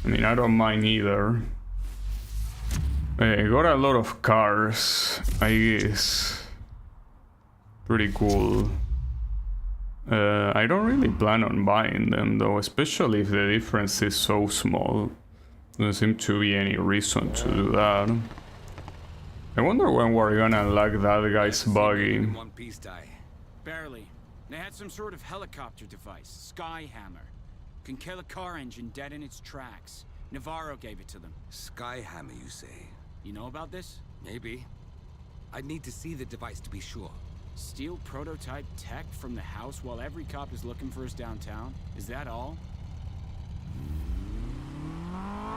Speaker 1: I mean, I don't mind either. I got a lot of cars, I guess. Pretty cool. I don't really plan on buying them though, especially if the difference is so small. Doesn't seem to be any reason to do that. I wonder when we're gonna unlock that guy's buggy.
Speaker 8: One piece die. Barely. They had some sort of helicopter device, Skyhammer. Can kill a car engine dead in its tracks. Navarro gave it to them.
Speaker 17: Skyhammer, you say?
Speaker 8: You know about this?
Speaker 17: Maybe. I'd need to see the device to be sure.
Speaker 8: Steal prototype tech from the house while every cop is looking for us downtown? Is that all?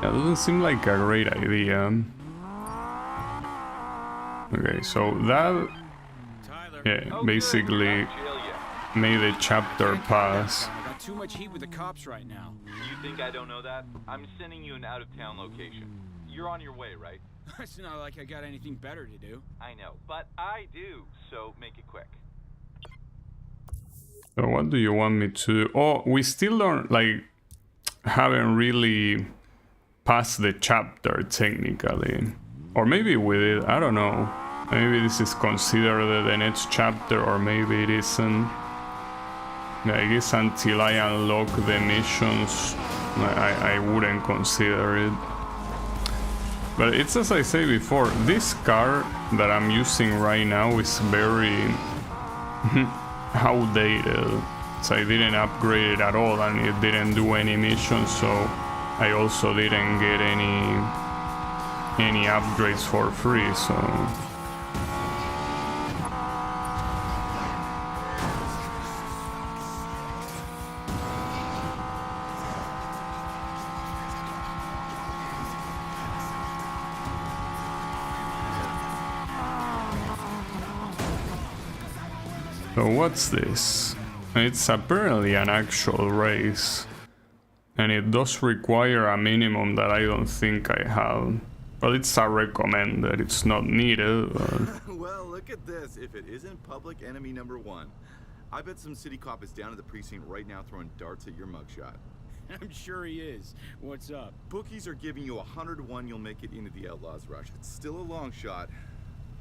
Speaker 1: That doesn't seem like a great idea. Okay, so that, yeah, basically made the chapter pass.
Speaker 8: I got too much heat with the cops right now.
Speaker 18: You think I don't know that? I'm sending you an out-of-town location. You're on your way, right?
Speaker 8: It's not like I got anything better to do.
Speaker 18: I know, but I do, so make it quick.
Speaker 1: So what do you want me to do? Oh, we still don't, like, haven't really passed the chapter technically. Or maybe we did, I don't know. Maybe this is considered the next chapter, or maybe it isn't. Yeah, I guess until I unlock the missions, I wouldn't consider it. But it's as I say before, this car that I'm using right now is very outdated. So I didn't upgrade it at all and it didn't do any missions, so I also didn't get any upgrades for free, so... So what's this? It's apparently an actual race. And it does require a minimum that I don't think I have. Well, it's a recommended, it's not needed, but...
Speaker 19: Well, look at this. If it isn't public enemy number one. I bet some city cop is down at the precinct right now throwing darts at your mugshot.
Speaker 8: I'm sure he is. What's up?
Speaker 19: Bookies are giving you 100 to 1 you'll make it into the Outlaws Rush. It's still a long shot.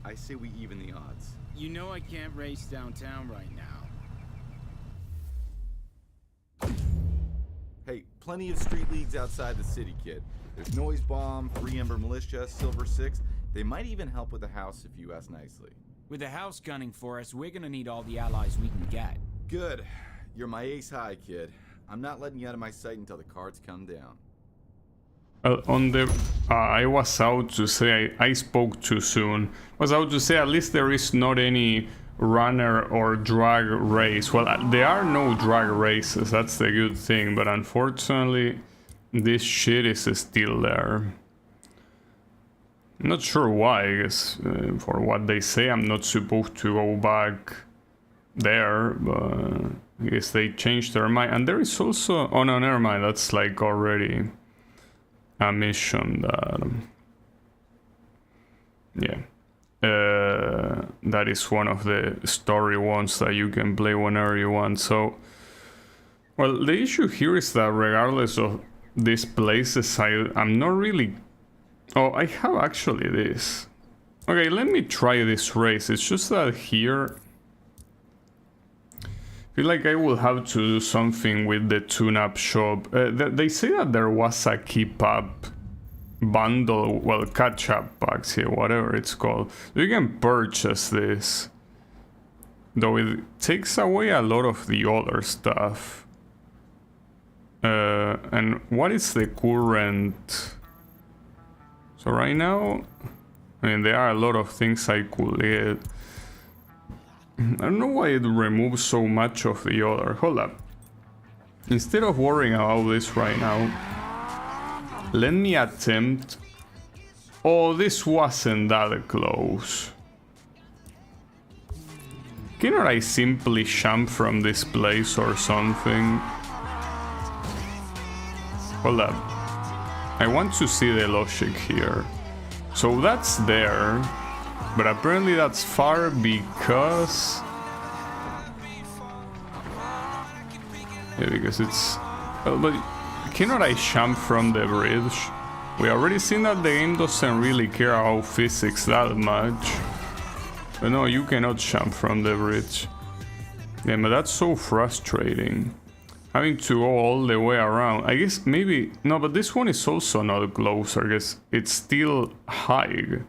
Speaker 19: I say we even the odds.
Speaker 8: You know I can't race downtown right now.
Speaker 19: Hey, plenty of street leagues outside the city, kid. There's Noise Bomb, Free Ember Militia, Silver Six. They might even help with the house if you ask nicely.
Speaker 8: With the house gunning for us, we're gonna need all the allies we can get.
Speaker 19: Good. You're my ace high, kid. I'm not letting you out of my sight until the cards come down.
Speaker 1: On the... I was out to say... I spoke too soon. I was out to say at least there is not any runner or drag race. Well, there are no drag races, that's the good thing, but unfortunately this shit is still there. I'm not sure why, I guess for what they say I'm not supposed to go back there, but I guess they changed their mind. And there is also... Oh no, never mind, that's like already a mission that... yeah. That is one of the story ones that you can play whenever you want. So, well, the issue here is that regardless of these places, I'm not really... Oh, I have actually this. Okay, let me try this race. It's just that here... I feel like I will have to do something with the tune-up shop. They say that there was a keep-up bundle, well, catch-up packs here, whatever it's called. You can purchase this, though it takes away a lot of the other stuff. And what is the current... So right now, I mean, there are a lot of things I could get. I don't know why it removes so much of the other. Hold up. Instead of worrying about this right now, let me attempt... Oh, this wasn't that close. Cannot I simply jump from this place or something? Hold up. I want to see the logic here. So that's there, but apparently that's far because... Yeah, because it's... Well, but cannot I jump from the bridge? We already seen that the game doesn't really care about physics that much. But no, you cannot jump from the bridge. Yeah, but that's so frustrating. Having to go all the way around. I guess maybe... No, but this one is also not close. I guess it's still high.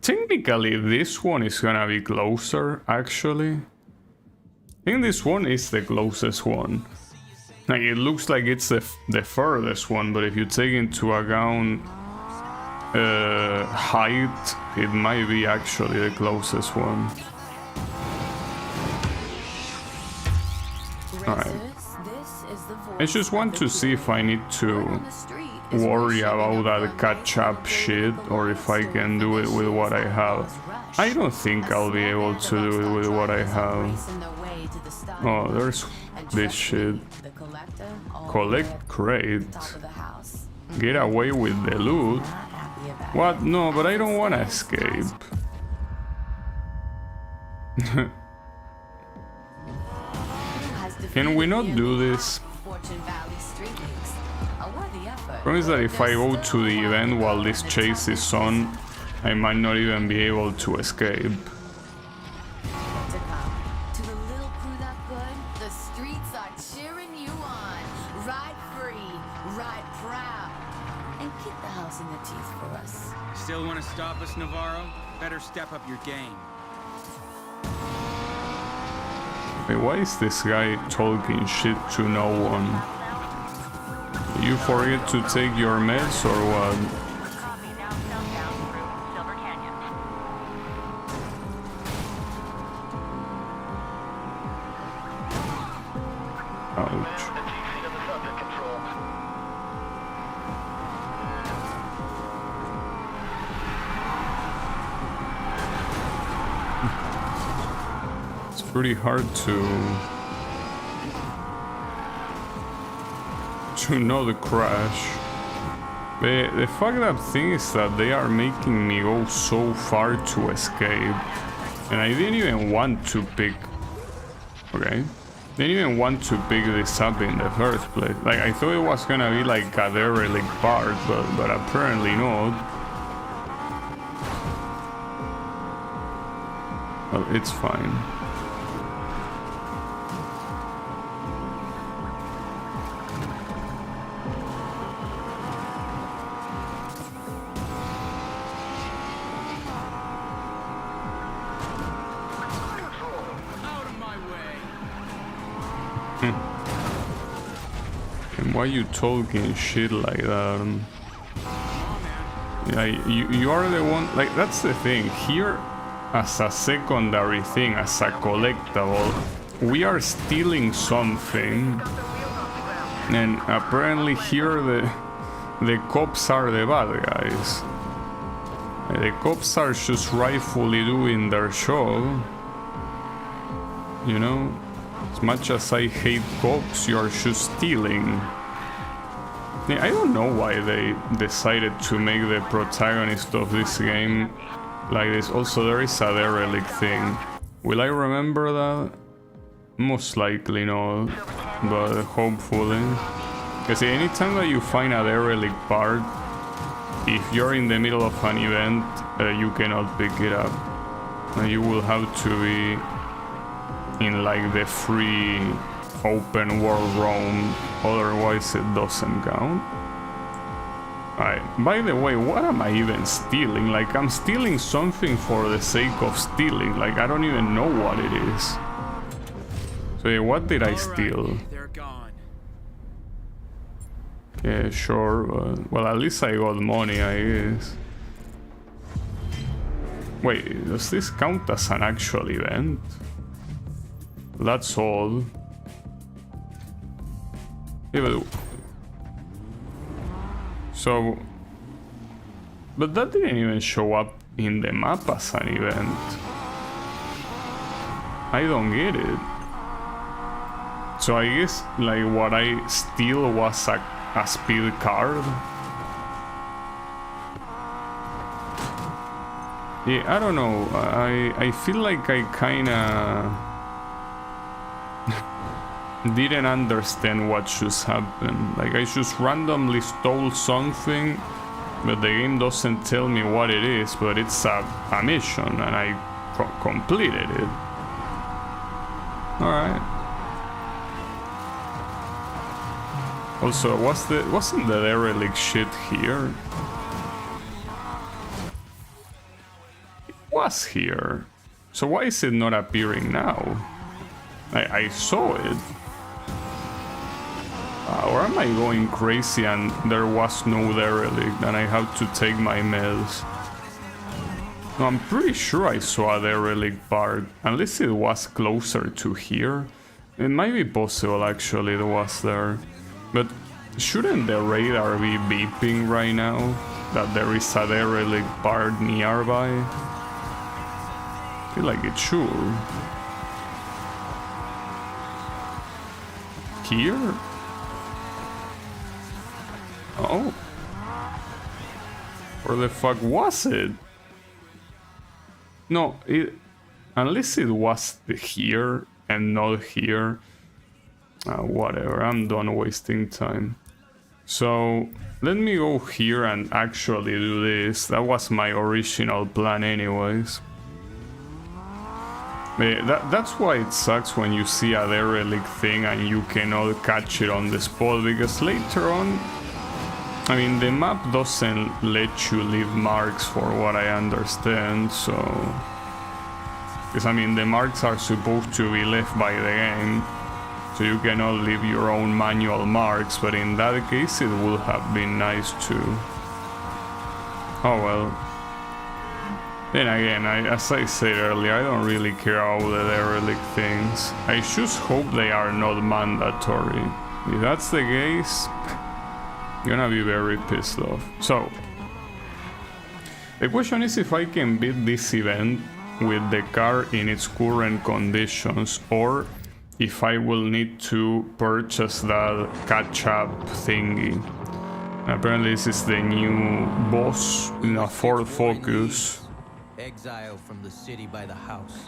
Speaker 1: Technically, this one is gonna be closer, actually. I think this one is the closest one. Like, it looks like it's the furthest one, but if you take into account height, it might be actually the closest one. Alright. I just want to see if I need to worry about that catch-up shit, or if I can do it with what I have. I don't think I'll be able to do it with what I have. Oh, there's this shit. Collect crate. Get away with the loot. What? No, but I don't want to escape. Can we not do this? Promise that if I go to the event while this chase is on, I might not even be able to escape.
Speaker 8: Still want to stop us, Navarro? Better step up your game.
Speaker 1: Wait, why is this guy talking shit to no one? You forget to take your meds or what? Ouch. Pretty hard to know the crash. The fucked up thing is that they are making me go so far to escape, and I didn't even want to pick. Okay, didn't even want to pick this up in the first place. Like, I thought it was gonna be like a derelict part, but apparently not. Well, it's fine. Why you talking shit like that? Yeah, you are the one, like, that's the thing. Here, as a secondary thing, as a collectible, we are stealing something. And apparently here the cops are the bad guys. The cops are just rightfully doing their job. You know? As much as I hate cops, you are just stealing. Yeah, I don't know why they decided to make the protagonist of this game like this. Also, there is a derelict thing. Will I remember that? Most likely not, but hopefully. Because anytime that you find a derelict part, if you're in the middle of an event, you cannot pick it up. You will have to be in like the free open world roam, otherwise it doesn't count. Alright, by the way, what am I even stealing? Like, I'm stealing something for the sake of stealing, like I don't even know what it is. So yeah, what did I steal?
Speaker 8: They're gone.
Speaker 1: Yeah, sure, but, well, at least I got money, I guess. Wait, does this count as an actual event? That's all. Yeah, but... So... But that didn't even show up in the map as an event. I don't get it. So I guess like what I steal was a speed card. Yeah, I don't know. I feel like I kinda didn't understand what just happened. Like I just randomly stole something, but the game doesn't tell me what it is, but it's a mission and I completed it. Alright. Also, wasn't the derelict shit here? It was here. So why is it not appearing now? I saw it. Or am I going crazy and there was no derelict and I have to take my meds? No, I'm pretty sure I saw a derelict part, unless it was closer to here. It might be possible actually it was there. But shouldn't the radar be beeping right now that there is a derelict part nearby? I feel like it should. Here? Oh. Where the fuck was it? No, unless it was here and not here. Whatever, I'm done wasting time. So, let me go here and actually do this. That was my original plan anyways. That's why it sucks when you see a derelict thing and you cannot catch it on the spot, because later on, I mean, the map doesn't let you leave marks for what I understand, so... Because, I mean, the marks are supposed to be left by the game, so you cannot leave your own manual marks, but in that case it would have been nice to... Oh well. Then again, as I said earlier, I don't really care about the derelict things. I just hope they are not mandatory. If that's the case... gonna be very pissed off. So, the question is if I can beat this event with the car in its current conditions, or if I will need to purchase that catch-up thingy. Apparently this is the new boss in a Ford Focus.
Speaker 20: Exile from the city by the house.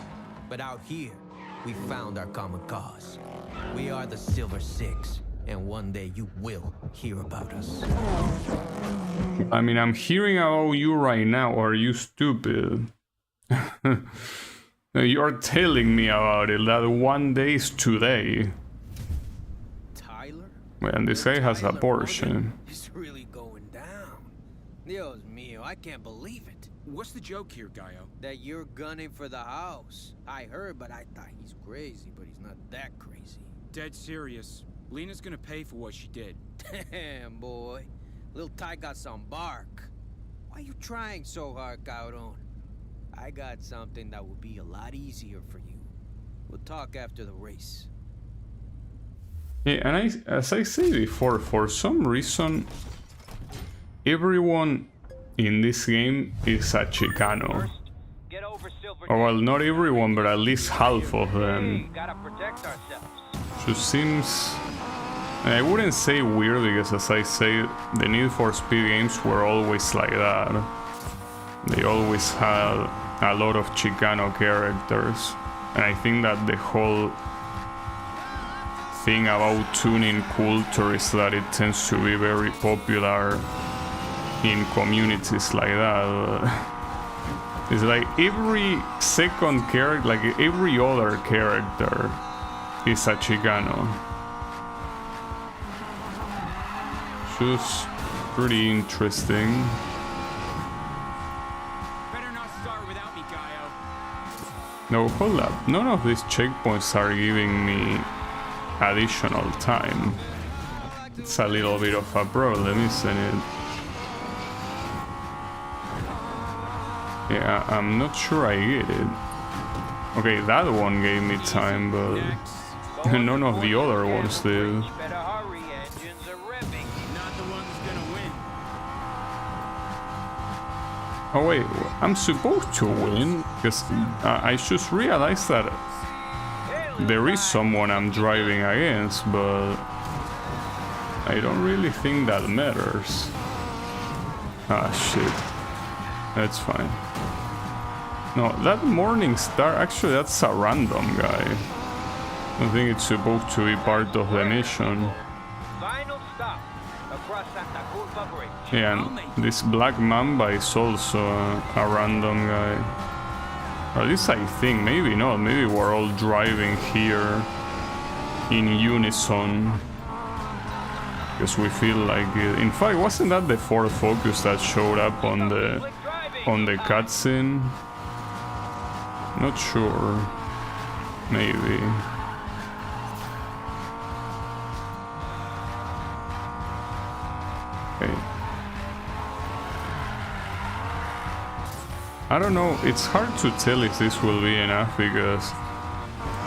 Speaker 20: But out here, we found our common cause. We are the Silver Six. And one day you will hear about us.
Speaker 1: I mean, I'm hearing about you right now, or are you stupid? You're telling me about it, that one day is today.
Speaker 20: Tyler?
Speaker 1: And this guy has a Porsche.
Speaker 20: It's really going down. Dios mío, I can't believe it.
Speaker 8: What's the joke here, Gaio?
Speaker 20: That you're gunning for the house. I heard, but I thought he's crazy, but he's not that crazy.
Speaker 8: Dead serious. Lena's gonna pay for what she did.
Speaker 20: Damn, boy. Little Ty got some bark. Why you trying so hard, Cabrón? I got something that will be a lot easier for you. We'll talk after the race.
Speaker 1: Yeah, and as I said before, for some reason, everyone in this game is a Chicano. Or well, not everyone, but at least half of them. Just seems... I wouldn't say weird, because as I say, the Need for Speed games were always like that. They always had a lot of Chicano characters. And I think that the whole thing about tuning culture is that it tends to be very popular in communities like that. It's like every second character, like every other character is a Chicano. Just pretty interesting.
Speaker 8: Better not start without me, Gaio.
Speaker 1: No, hold up. None of these checkpoints are giving me additional time. It's a little bit of a problem, isn't it? Yeah, I'm not sure I get it. Okay, that one gave me time, but none of the other ones did. Oh wait, I'm supposed to win? Because I just realized that there is someone I'm driving against, but I don't really think that matters. Ah shit, that's fine. No, that morning star, actually that's a random guy. I don't think it's supposed to be part of the mission. Yeah, and this Black Mamba is also a random guy. Or at least I think, maybe not, maybe we're all driving here in unison. Because we feel like it. In fact, wasn't that the Ford Focus that showed up on the cutscene? Not sure. Maybe. Okay. I don't know, it's hard to tell if this will be enough because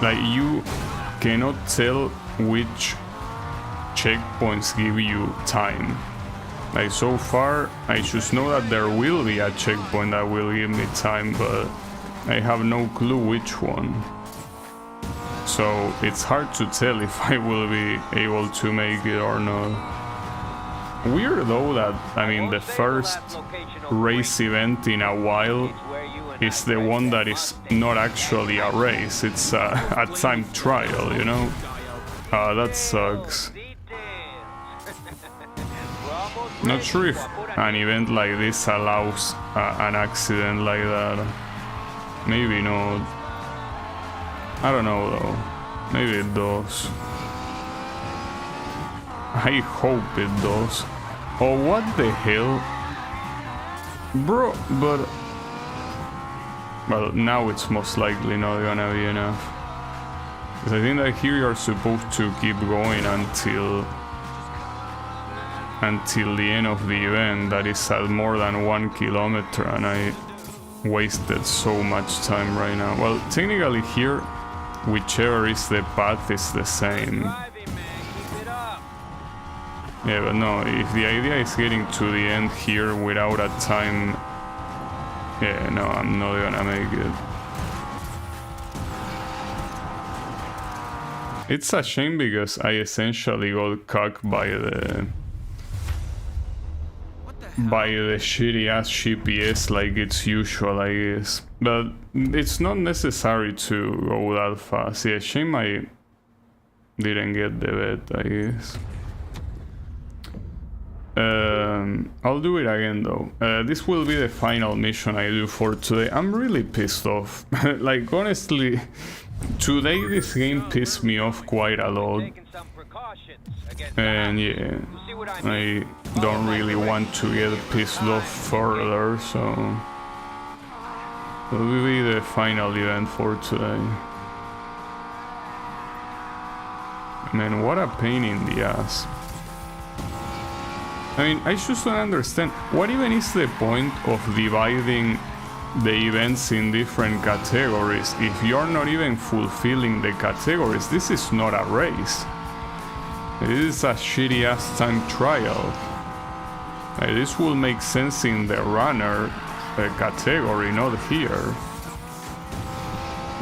Speaker 1: like you cannot tell which checkpoints give you time. Like so far I just know that there will be a checkpoint that will give me time, but I have no clue which one. So it's hard to tell if I will be able to make it or not. Weird though that, I mean, the first race event in a while is the one that is not actually a race, it's a time trial, you know? That sucks. Not sure if an event like this allows an accident like that. Maybe not. I don't know though. Maybe it does. I hope it does. Oh, what the hell? Bro, but... Well, now it's most likely not gonna be enough. Because I think that here you're supposed to keep going until the end of the event. That is at more than 1 kilometer, and I wasted so much time right now. Well, technically here, whichever is the path is the same. Yeah, but no, if the idea is getting to the end here without a time... Yeah, no, I'm not gonna make it. It's a shame because I essentially got cucked by the shitty ass GPS like it's usual, I guess. But it's not necessary to go that fast. Yeah, shame I didn't get the bet, I guess. I'll do it again though. This will be the final mission I do for today. I'm really pissed off. Like honestly, today this game pissed me off quite a lot. And yeah, I don't really want to get pissed off further, so it will be the final event for today. Man, what a pain in the ass. I mean, I just don't understand, what even is the point of dividing the events in different categories if you're not even fulfilling the categories? This is not a race. This is a shitty ass time trial. This will make sense in the runner category, not here.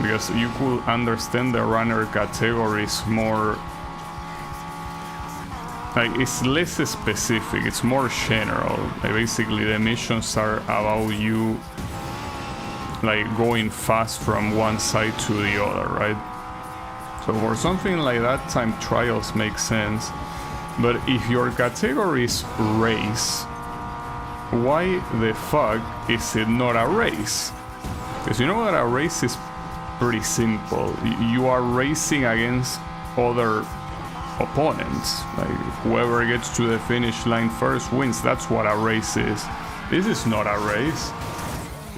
Speaker 1: Because you could understand the runner categories more... Like, it's less specific, it's more general. Like, basically the missions are about you like going fast from one side to the other, right? So for something like that, time trials make sense. But if your category is race, why the fuck is it not a race? Because you know that a race is pretty simple. You are racing against other opponents. Like whoever gets to the finish line first wins. That's what a race is. This is not a race.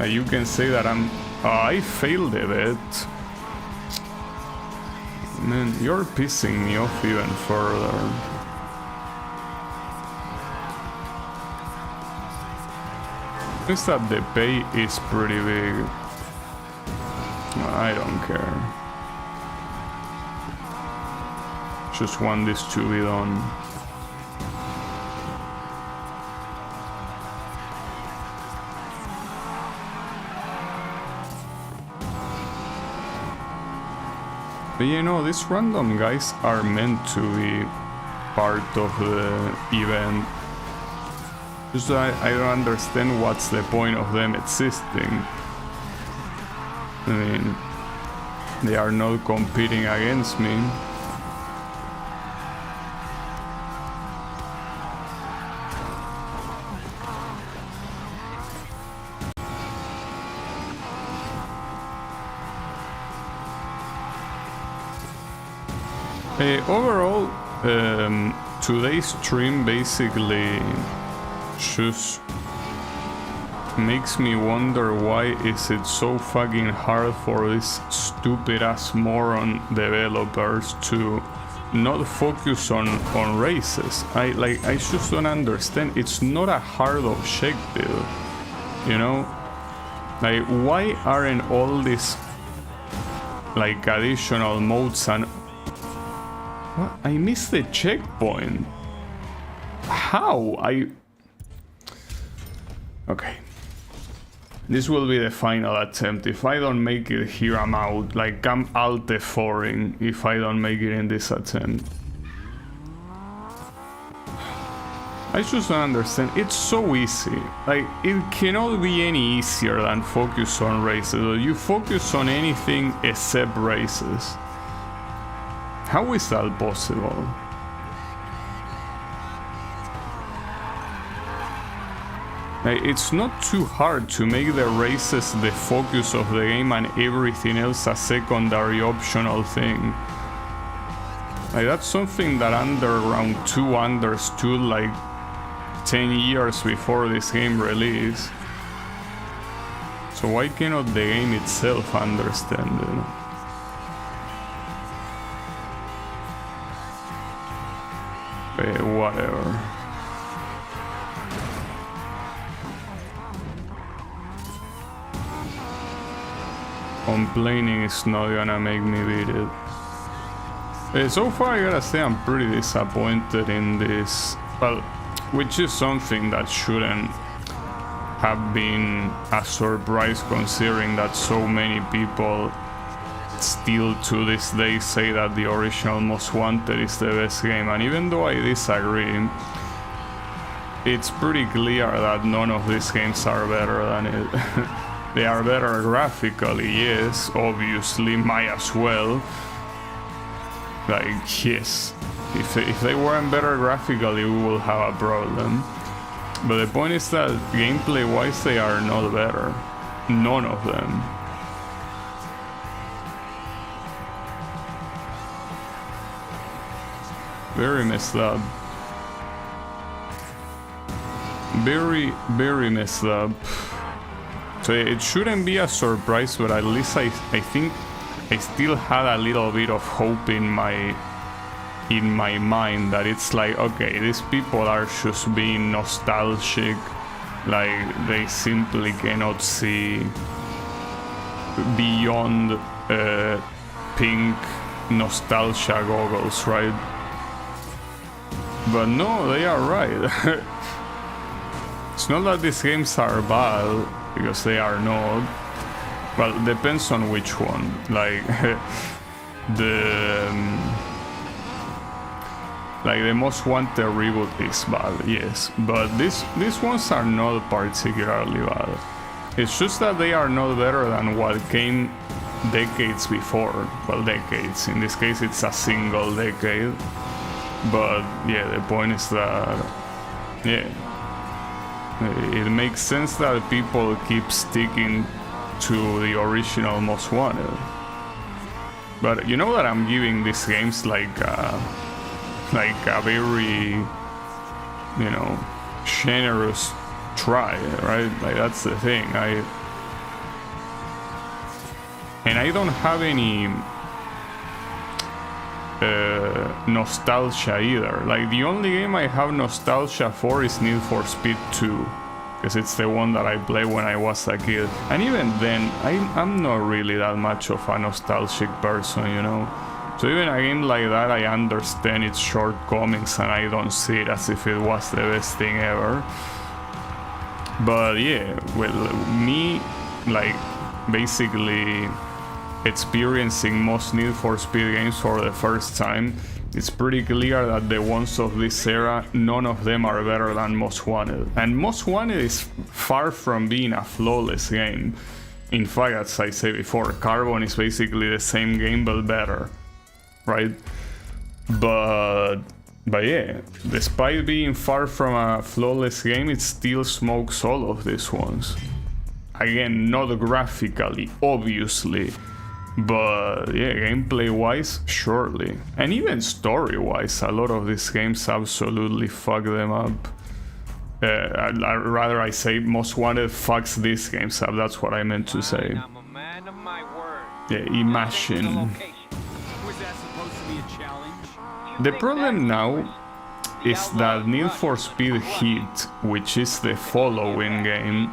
Speaker 1: You can say that I failed a bit. Man, you're pissing me off even further. It's that the pay is pretty big. I don't care. Just want this to be done. But you know, these random guys are meant to be part of the event. Just I don't understand what's the point of them existing. I mean, they are not competing against me. Overall, today's stream basically just makes me wonder why is it so fucking hard for these stupid ass moron developers to not focus on races. I just don't understand. It's not a hard objective, you know? Like, why aren't all these like additional modes and what? I missed the checkpoint. How? Okay. This will be the final attempt. If I don't make it here, I'm out. Like, I'm alt F4ing if I don't make it in this attempt. I just don't understand. It's so easy. Like, it cannot be any easier than focus on races. You focus on anything except races. How is that possible? It's not too hard to make the races the focus of the game and everything else a secondary optional thing. Like, that's something that Underground 2 understood like 10 years before this game release. So why cannot the game itself understand it? Whatever. Complaining is not gonna make me beat it. So far I gotta say I'm pretty disappointed in this, well, which is something that shouldn't have been a surprise considering that so many people still to this day say that the original Most Wanted is the best game, and even though I disagree, it's pretty clear that none of these games are better than it. They are better graphically, yes, obviously, might as well. Like, yes, if they weren't better graphically, we will have a problem. But the point is that gameplay-wise, they are not better. None of them. Very messed up. Very, very messed up. So it shouldn't be a surprise, but at least I think I still had a little bit of hope in my mind that it's like, okay, these people are just being nostalgic, like they simply cannot see beyond pink nostalgia goggles, right? But no, they are right. It's not that these games are bad, because they are not. Well, depends on which one. Like the Most Wanted reboot is bad, yes, but these ones are not particularly bad. It's just that they are not better than what came decades before. Well, decades. In this case, it's a single decade. But yeah, the point is that, yeah, it makes sense that people keep sticking to the original Most Wanted. But you know that I'm giving these games like a very, you know, generous try, right? Like, that's the thing. I don't have any nostalgia either. Like, the only game I have nostalgia for is Need for Speed 2. because it's the one that I played when I was a kid. And even then, I'm not really that much of a nostalgic person, you know. So even a game like that, I understand its shortcomings and I don't see it as if it was the best thing ever. But yeah, well, me, like, basically experiencing most Need for Speed games for the first time, it's pretty clear that the ones of this era, none of them are better than Most Wanted. And Most Wanted is far from being a flawless game. In fact, as I said before, Carbon is basically the same game but better, right? But yeah, despite being far from a flawless game, it still smokes all of these ones. Again, not graphically, obviously, but yeah, gameplay-wise, surely. And even story-wise, a lot of these games absolutely fuck them up. Rather, I say Most Wanted fucks these games up, that's what I meant to say.
Speaker 11: I'm a man of my word.
Speaker 1: Yeah, imagine.
Speaker 8: Was that supposed to be a challenge?
Speaker 1: The problem now is that Need for Speed Heat, which is the following game,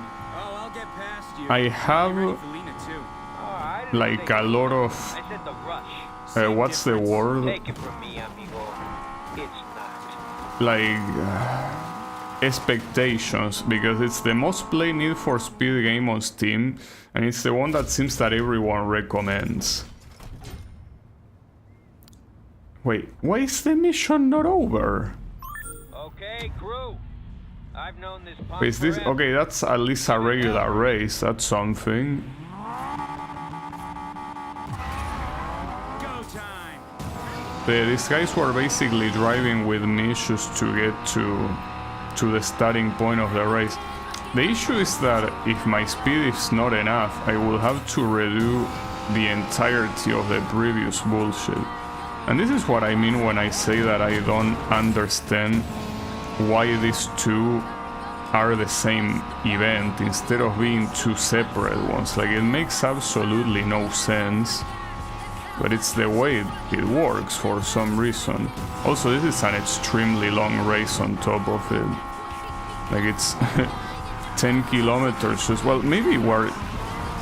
Speaker 1: I have like a lot of what's the word? Like expectations, because it's the most played Need for Speed game on Steam, and it's the one that seems that everyone recommends. Wait, why is the mission not over?
Speaker 11: Okay, crew. I've known this pump
Speaker 1: Is this okay? That's at least a regular race. That's something. These guys were basically driving with me just to get to the starting point of the race. The issue is that if my speed is not enough, I will have to redo the entirety of the previous bullshit. And this is what I mean when I say that I don't understand why these two are the same event instead of being two separate ones. Like, it makes absolutely no sense, but it's the way it works for some reason. Also, this is an extremely long race on top of it. Like, it's 10 kilometers just, well, maybe we're,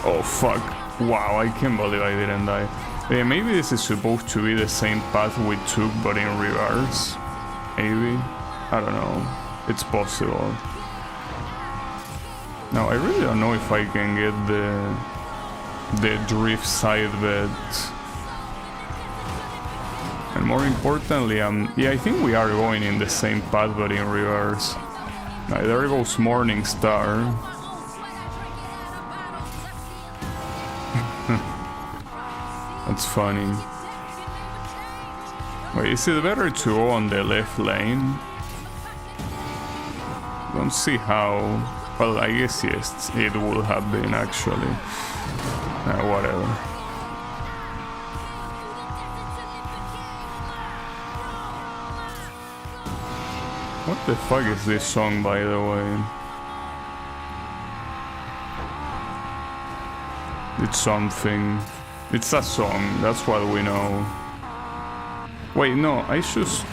Speaker 1: oh fuck, wow, I can't believe I didn't die. Yeah, maybe this is supposed to be the same path we took but in reverse, maybe, I don't know, it's possible. Now, I really don't know if I can get the drift side bet. And more importantly, yeah, I think we are going in the same path but in reverse. There goes Morning Star. That's funny. Wait, is it better to go on the left lane? Don't see how. Well, I guess yes, it would have been actually. Whatever. What the fuck is this song, by the way? It's something. It's a song, that's what we know. Wait, no, I just...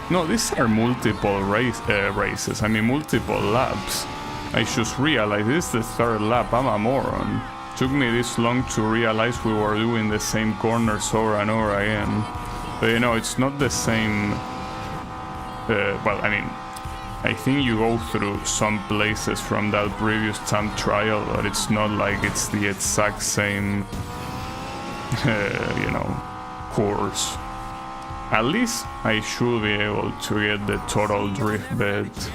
Speaker 1: No, these are multiple races, I mean multiple laps. I just realized this is the third lap, I'm a moron. Took me this long to realize we were doing the same corners over and over again. But you know, it's not the same... well, I mean, I think you go through some places from that previous time trial, but it's not like it's the exact same, you know, course. At least I should be able to get the total drift bet.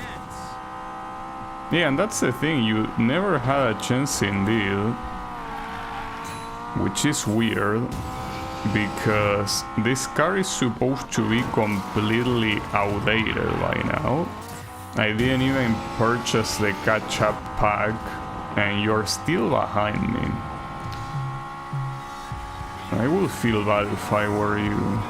Speaker 1: Yeah, and that's the thing, you never had a chance indeed, which is weird, because this car is supposed to be completely outdated by now. I didn't even purchase the catch-up pack, and you're still behind me. I would feel bad if I were you.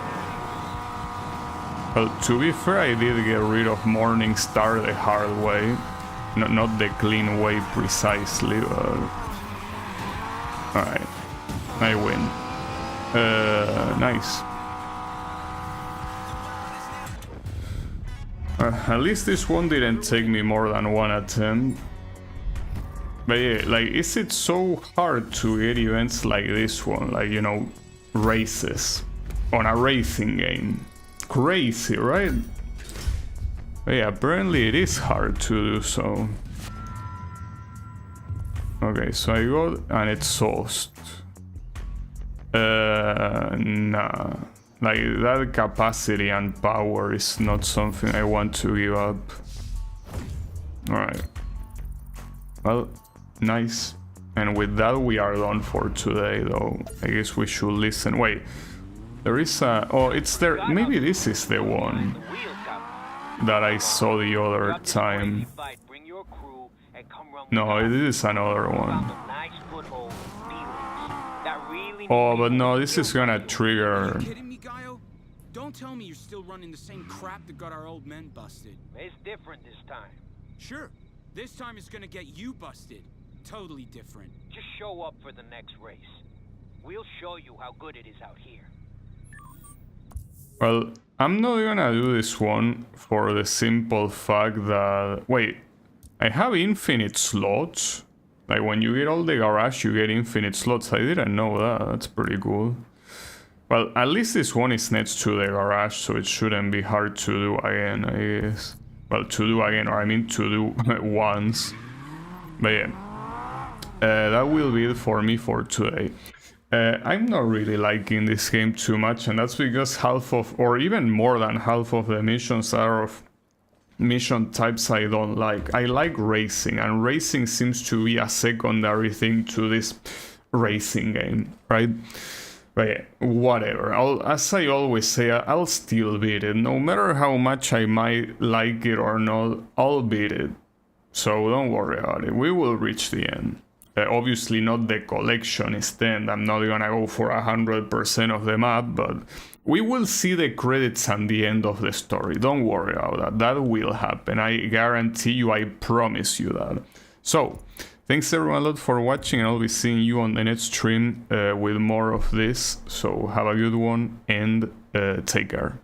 Speaker 1: Well, to be fair, I did get rid of Morning Star the hard way. Not the clean way precisely, but... Alright, I win. Nice. At least this one didn't take me more than one attempt. But yeah, like, is it so hard to get events like this one? Like, you know, races on a racing game. Crazy, right? But yeah, apparently it is hard to do so. Okay, so I got an exhaust. Nah. Like, that capacity and power is not something I want to give up. Alright. Well, nice. And with that we are done for today, though. I guess we should listen. Wait. There is a... Oh, it's there... Maybe this is the one that I saw the other time. No, this is another one. Oh, but no, this is gonna trigger...
Speaker 8: Don't tell me you're still running the same crap that got our old men busted.
Speaker 11: It's different this time.
Speaker 8: Sure. This time it's gonna get you busted. Totally different.
Speaker 11: Just show up for the next race. We'll show you how good it is out here.
Speaker 1: Well, I'm not gonna do this one for the simple fact that... Wait, I have infinite slots? Like, when you get all the garage, you get infinite slots. I didn't know that. That's pretty cool. Well, at least this one is next to the garage, so it shouldn't be hard to do again, I guess. Well, to do again, or I mean to do once. But yeah, that will be it for me for today. I'm not really liking this game too much, and that's because half of, or even more than half of the missions are of mission types I don't like. I like racing, and racing seems to be a secondary thing to this racing game, right? But yeah, whatever. As I always say, I'll still beat it. No matter how much I might like it or not, I'll beat it. So don't worry about it. We will reach the end. Obviously not the collectionist end. I'm not gonna go for 100% of the map, but we will see the credits at the end of the story. Don't worry about that. That will happen. I guarantee you, I promise you that. So, thanks everyone a lot for watching, and I'll be seeing you on the next stream with more of this. So have a good one, and take care.